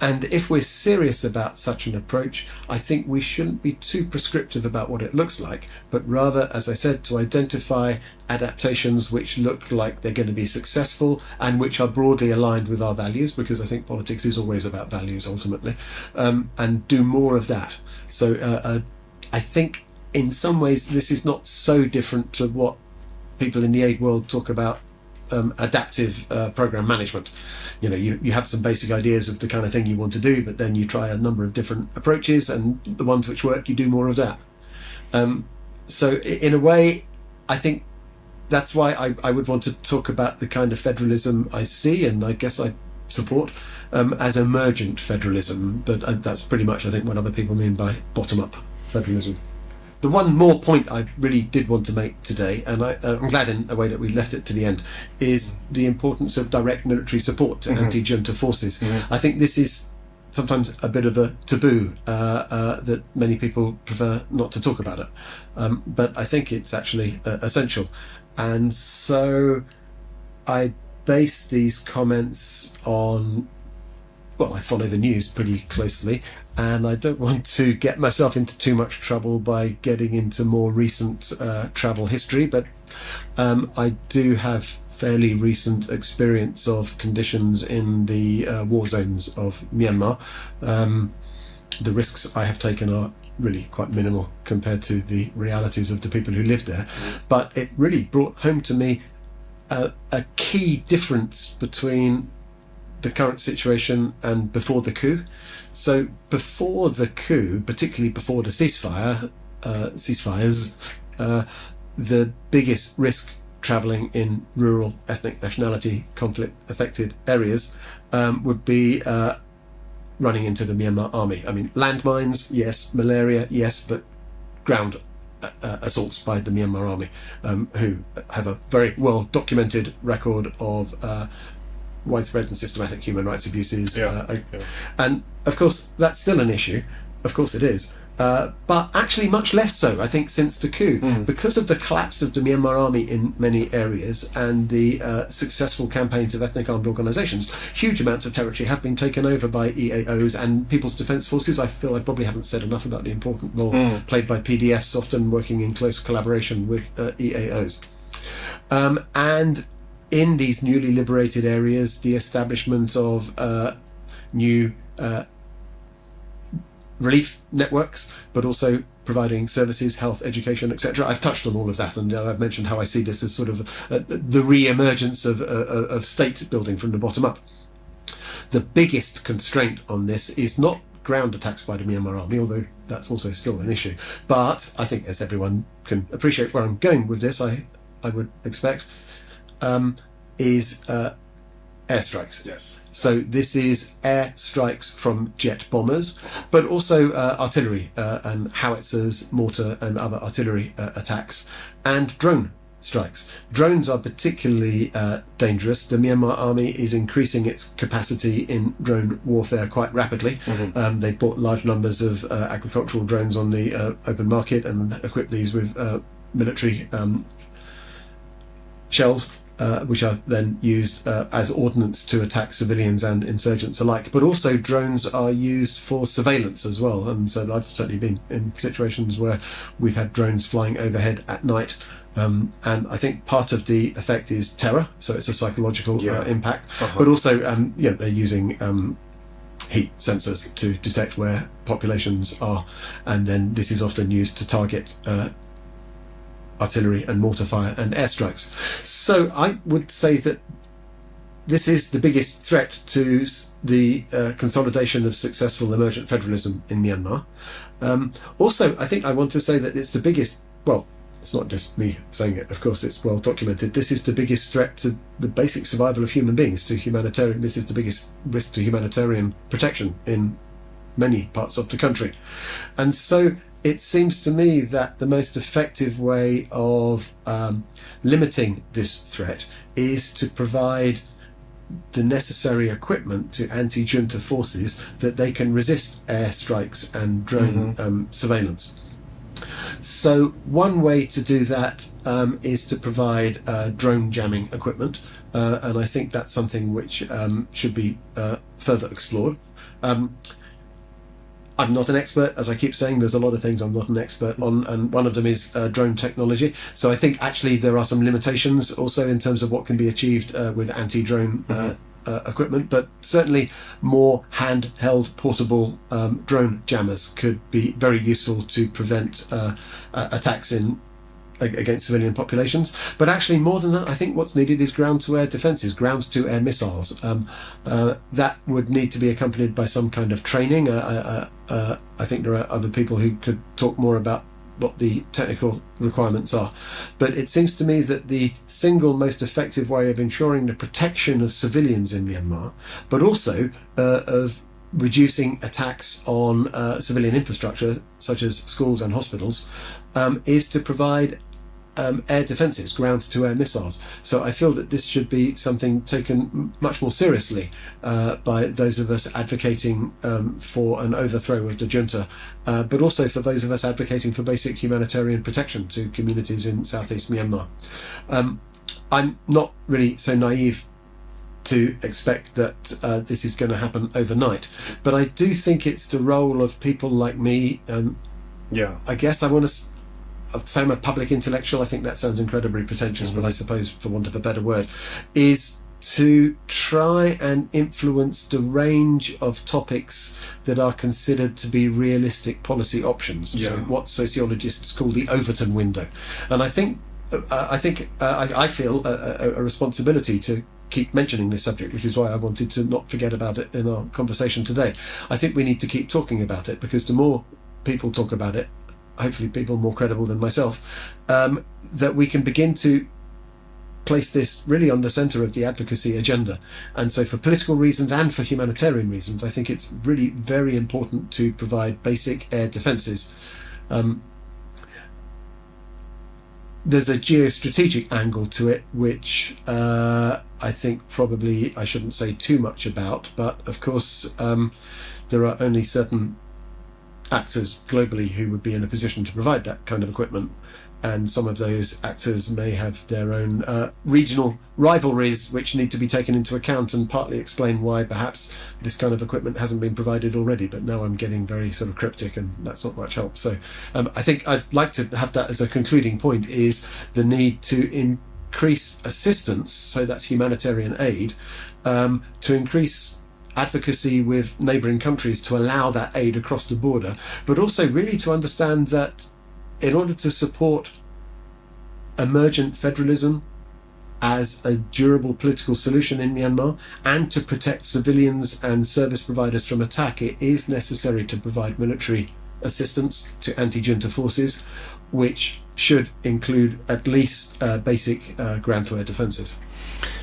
And if we're serious about such an approach, I think we shouldn't be too prescriptive about what it looks like, but rather, as I said, to identify adaptations which look like they're going to be successful and which are broadly aligned with our values, because I think politics is always about values ultimately, and do more of that. So I think in some ways this is not so different to what people in the aid world talk about adaptive program management. You know, you have some basic ideas of the kind of thing you want to do, but then you try a number of different approaches, and the ones which work, you do more of that. So in a way, I think that's why I would want to talk about the kind of federalism I see, and I guess I support, as emergent federalism. But that's pretty much, I think, what other people mean by bottom-up federalism. The one more point I really did want to make today, and I'm glad in a way that we left it to the end, is the importance of direct military support to anti-junta forces. I think this is sometimes a bit of a taboo that many people prefer not to talk about it, but I think it's actually essential. And so I base these comments on, well, I follow the news pretty closely, and I don't want to get myself into too much trouble by getting into more recent travel history, but I do have fairly recent experience of conditions in the war zones of Myanmar. the risks I have taken are really quite minimal compared to the realities of the people who lived there. But it really brought home to me a key difference between the current situation and before the coup. So before the coup, particularly before the ceasefires, the biggest risk travelling in rural ethnic nationality conflict affected areas would be running into the Myanmar army. I mean, landmines, yes, malaria, yes, but ground assaults by the Myanmar army, who have a very well documented record of widespread and systematic human rights abuses. And of course, that's still an issue. Of course it is. But actually much less so, I think, since the coup, because of the collapse of the Myanmar army in many areas and the successful campaigns of ethnic armed organisations. Huge amounts of territory have been taken over by EAOs and People's Defence Forces. I feel I probably haven't said enough about the important role played by PDFs, often working in close collaboration with EAOs. And in these newly liberated areas, the establishment of new relief networks, but also providing services, health, education, etc. I've touched on all of that, and I've mentioned how I see this as sort of the re-emergence of state building from the bottom up. The biggest constraint on this is not ground attacks by the Myanmar army, although that's also still an issue. But I think, as everyone can appreciate where I'm going with this, I would expect, is airstrikes. Yes. So this is air strikes from jet bombers, but also artillery and howitzers, mortar and other artillery attacks, and drone strikes. Drones are particularly dangerous. The Myanmar army is increasing its capacity in drone warfare quite rapidly. They've bought large numbers of agricultural drones on the open market and equipped these with military shells, which are then used as ordnance to attack civilians and insurgents alike. But also drones are used for surveillance as well. And so I've certainly been in situations where we've had drones flying overhead at night. And I think part of the effect is terror. So it's a psychological impact. But also, they're using heat sensors to detect where populations are. And then this is often used to target artillery and mortar fire and airstrikes. So I would say that this is the biggest threat to the consolidation of successful emergent federalism in Myanmar. Also, I think I want to say that it's the biggest, well, it's not just me saying it, of course, it's well documented. This is the biggest threat to the basic survival of human beings, to humanitarian, this is the biggest risk to humanitarian protection in many parts of the country. And so it seems to me that the most effective way of limiting this threat is to provide the necessary equipment to anti-junta forces that they can resist airstrikes and drone surveillance. So one way to do that is to provide drone jamming equipment, and I think that's something which should be further explored. I'm not an expert, as I keep saying. There's a lot of things I'm not an expert on, and one of them is drone technology. So I think actually there are some limitations also in terms of what can be achieved with anti-drone equipment, but certainly more handheld portable drone jammers could be very useful to prevent attacks against civilian populations. But actually more than that, I think what's needed is ground-to-air defences, ground-to-air missiles. That would need to be accompanied by some kind of training. I think there are other people who could talk more about what the technical requirements are. But it seems to me that the single most effective way of ensuring the protection of civilians in Myanmar, but also of reducing attacks on civilian infrastructure, such as schools and hospitals, is to provide air defences, ground-to-air missiles. So I feel that this should be something taken much more seriously by those of us advocating for an overthrow of the junta, but also for those of us advocating for basic humanitarian protection to communities in southeast Myanmar. I'm not really so naive to expect that this is going to happen overnight, but I do think it's the role of people like me. I guess I want to say I'm a public intellectual. I think that sounds incredibly pretentious, but I suppose, for want of a better word, is to try and influence the range of topics that are considered to be realistic policy options. Yeah. So what sociologists call the Overton window. And I feel a responsibility to keep mentioning this subject, which is why I wanted to not forget about it in our conversation today. I think we need to keep talking about it, because the more people talk about it, hopefully people more credible than myself, that we can begin to place this really on the centre of the advocacy agenda. And so for political reasons and for humanitarian reasons, I think it's really very important to provide basic air defences. There's a geostrategic angle to it, which I think probably I shouldn't say too much about, but of course there are only certain actors globally who would be in a position to provide that kind of equipment, and some of those actors may have their own regional rivalries which need to be taken into account, and partly explain why perhaps this kind of equipment hasn't been provided already. But now I'm getting very sort of cryptic, and that's not much help. So I think I'd like to have that as a concluding point, is the need to increase assistance, so that's humanitarian aid, to increase advocacy with neighbouring countries to allow that aid across the border, but also really to understand that in order to support emergent federalism as a durable political solution in Myanmar, and to protect civilians and service providers from attack, it is necessary to provide military assistance to anti-junta forces, which should include at least basic ground-to-air defences.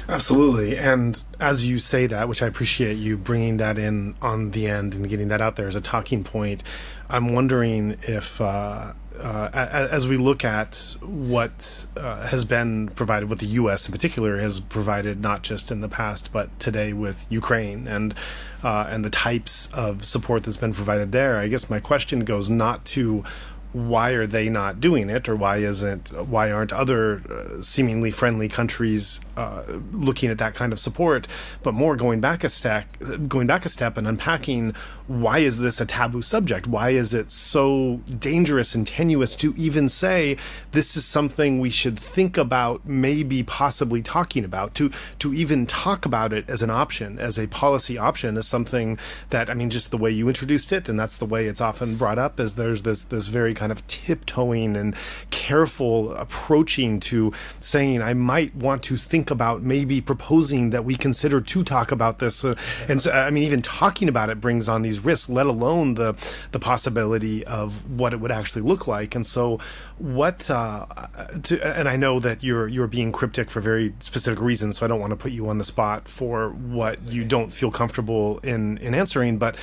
Absolutely. And as you say that, which I appreciate you bringing that in on the end and getting that out there as a talking point, I'm wondering if as we look at what has been provided, what the U.S. in particular has provided, not just in the past but today with Ukraine, and the types of support that's been provided there, I guess my question goes not to why are they not doing it, or why aren't other seemingly friendly countries looking at that kind of support, but more going back a step and unpacking, why is this a taboo subject? Why is it so dangerous and tenuous to even say this is something we should think about, maybe possibly talking about, to even talk about it as an option, as a policy option, as something that, I mean, just the way you introduced it, and that's the way it's often brought up, is there's this very kind of tiptoeing and careful approaching to saying, I might want to think about maybe proposing that we consider to talk about this. And so, I mean, even talking about it brings on these risks, let alone the possibility of what it would actually look like. And so and I know that you're being cryptic for very specific reasons, so I don't want to put you on the spot for what you don't feel comfortable in answering, but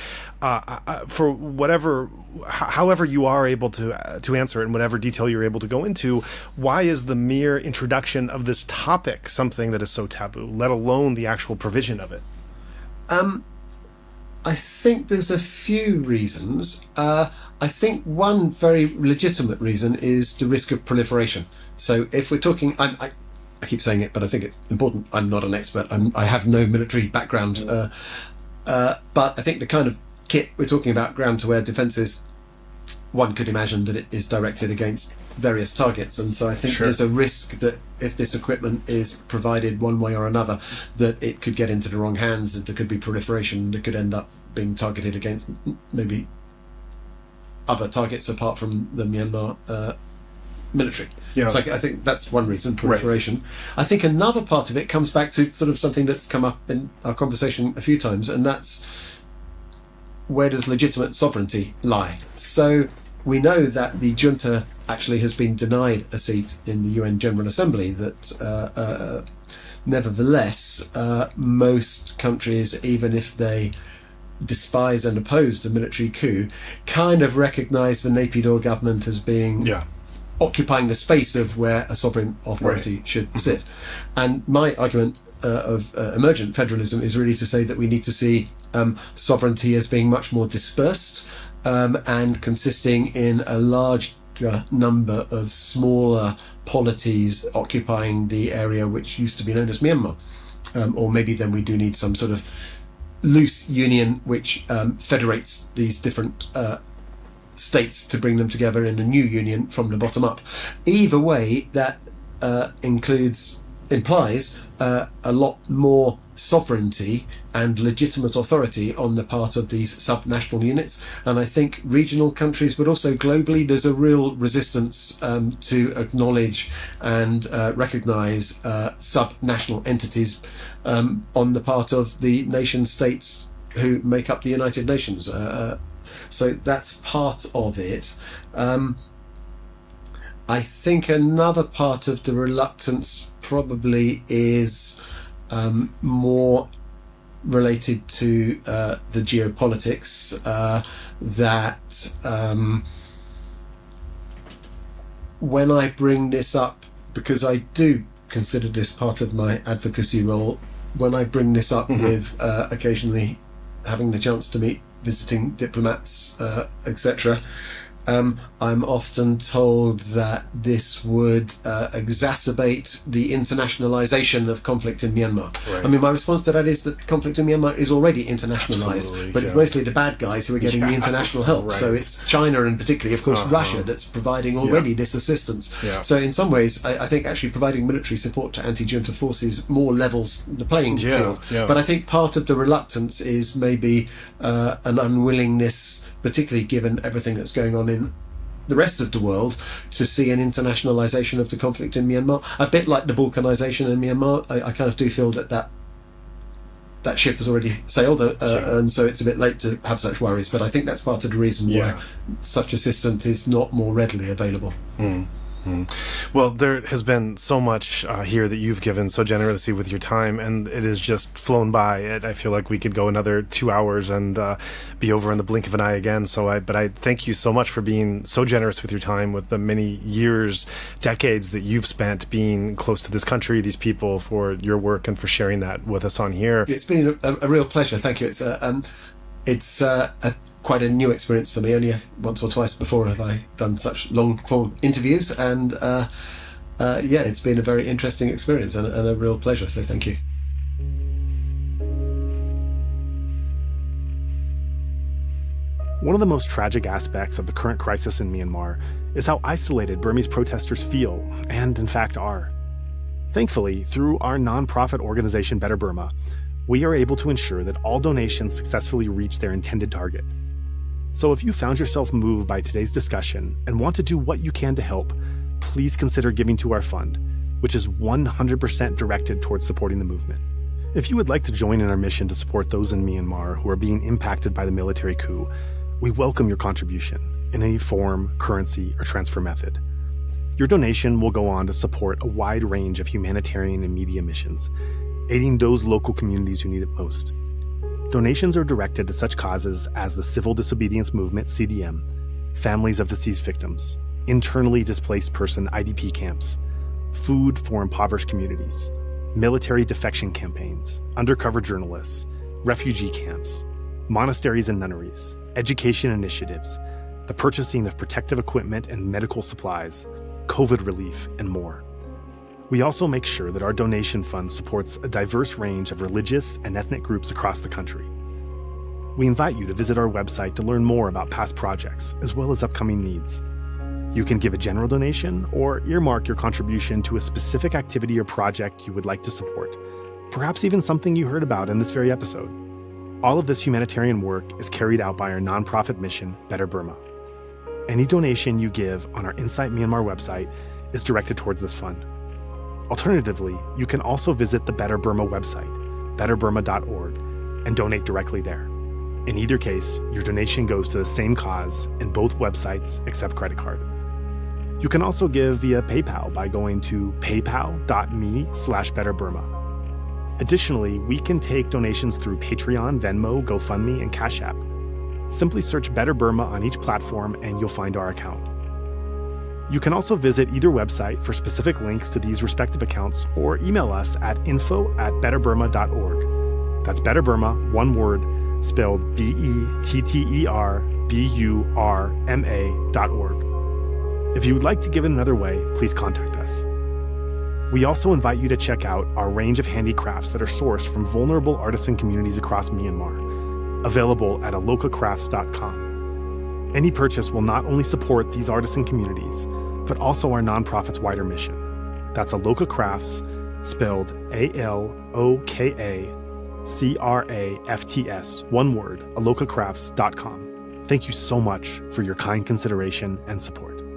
for however you are able to answer it, in whatever detail you're able to go into, why is the mere introduction of this topic something that is so taboo, let alone the actual provision of it? I think there's a few reasons. I think one very legitimate reason is the risk of proliferation. So if we're talking, I keep saying it, but I think it's important. I'm not an expert. I have no military background, but I think the kind of kit we're talking about, ground-to-air defences, one could imagine that it is directed against various targets, and so I think there's a risk that if this equipment is provided one way or another, that it could get into the wrong hands, and there could be proliferation that could end up being targeted against maybe other targets apart from the Myanmar military. Yeah. So I think that's one reason, proliferation. Right. I think another part of it comes back to sort of something that's come up in our conversation a few times, and that's, where does legitimate sovereignty lie? So we know that the junta actually has been denied a seat in the UN General Assembly, that nevertheless most countries, even if they despise and oppose the military coup, kind of recognise the Naypyidaw government as being occupying the space of where a sovereign authority should sit. And my argument of emergent federalism is really to say that we need to see sovereignty as being much more dispersed and consisting in a large number of smaller polities occupying the area which used to be known as Myanmar. Or maybe then we do need some sort of loose union which federates these different states to bring them together in a new union from the bottom up. Either way, that includes implies a lot more sovereignty and legitimate authority on the part of these subnational units. And I think regional countries, but also globally, there's a real resistance to acknowledge and recognize subnational entities on the part of the nation states who make up the United Nations. So that's part of it. I think another part of the reluctance probably is more related to the geopolitics, that when I bring this up, because I do consider this part of my advocacy role, when I bring this up with occasionally having the chance to meet visiting diplomats, etc., I'm often told that this would exacerbate the internationalization of conflict in Myanmar. Right. I mean, my response to that is that conflict in Myanmar is already internationalized, but it's mostly the bad guys who are getting the international help. Right. So it's China and particularly, of course, Russia that's providing already this assistance. So in some ways, I think actually providing military support to anti-junta forces more levels the playing field. But I think part of the reluctance is maybe an unwillingness, particularly given everything that's going on in the rest of the world, to see an internationalization of the conflict in Myanmar. A bit like the balkanization in Myanmar, I kind of do feel that ship has already sailed, and so it's a bit late to have such worries. But I think that's part of the reason why such assistance is not more readily available. Well, there has been so much here that you've given so generously with your time, and it has just flown by. I feel like we could go another 2 hours and be over in the blink of an eye again. But I thank you so much for being so generous with your time, with the many years, decades that you've spent being close to this country, these people, for your work and for sharing that with us on here. It's been a real pleasure. Thank you. It's quite a new experience for me. Only once or twice before have I done such long-form interviews, and it's been a very interesting experience and a real pleasure. So thank you. One of the most tragic aspects of the current crisis in Myanmar is how isolated Burmese protesters feel, and in fact are. Thankfully, through our nonprofit organization Better Burma, we are able to ensure that all donations successfully reach their intended target. So if you found yourself moved by today's discussion and want to do what you can to help, please consider giving to our fund, which is 100% directed towards supporting the movement. If you would like to join in our mission to support those in Myanmar who are being impacted by the military coup, we welcome your contribution in any form, currency, or transfer method. Your donation will go on to support a wide range of humanitarian and media missions, aiding those local communities who need it most. Donations are directed to such causes as the Civil Disobedience Movement, CDM, families of deceased victims, internally displaced person IDP camps, food for impoverished communities, military defection campaigns, undercover journalists, refugee camps, monasteries and nunneries, education initiatives, the purchasing of protective equipment and medical supplies, COVID relief, and more. We also make sure that our donation fund supports a diverse range of religious and ethnic groups across the country. We invite you to visit our website to learn more about past projects, as well as upcoming needs. You can give a general donation or earmark your contribution to a specific activity or project you would like to support, perhaps even something you heard about in this very episode. All of this humanitarian work is carried out by our nonprofit mission, Better Burma. Any donation you give on our Insight Myanmar website is directed towards this fund. Alternatively, you can also visit the Better Burma website, betterburma.org, and donate directly there. In either case, your donation goes to the same cause, and both websites accept credit card. You can also give via PayPal by going to paypal.me/betterburma. Additionally, we can take donations through Patreon, Venmo, GoFundMe, and Cash App. Simply search Better Burma on each platform and you'll find our account. You can also visit either website for specific links to these respective accounts or email us at info@betterburma.org. That's Better Burma, one word, spelled BETTERBURMA.org. If you would like to give it another way, please contact us. We also invite you to check out our range of handicrafts that are sourced from vulnerable artisan communities across Myanmar, available at alokacrafts.com. Any purchase will not only support these artisan communities, but also our nonprofit's wider mission. That's Aloka Crafts, spelled ALOKACRAFTS, one word, alokacrafts.com. Thank you so much for your kind consideration and support.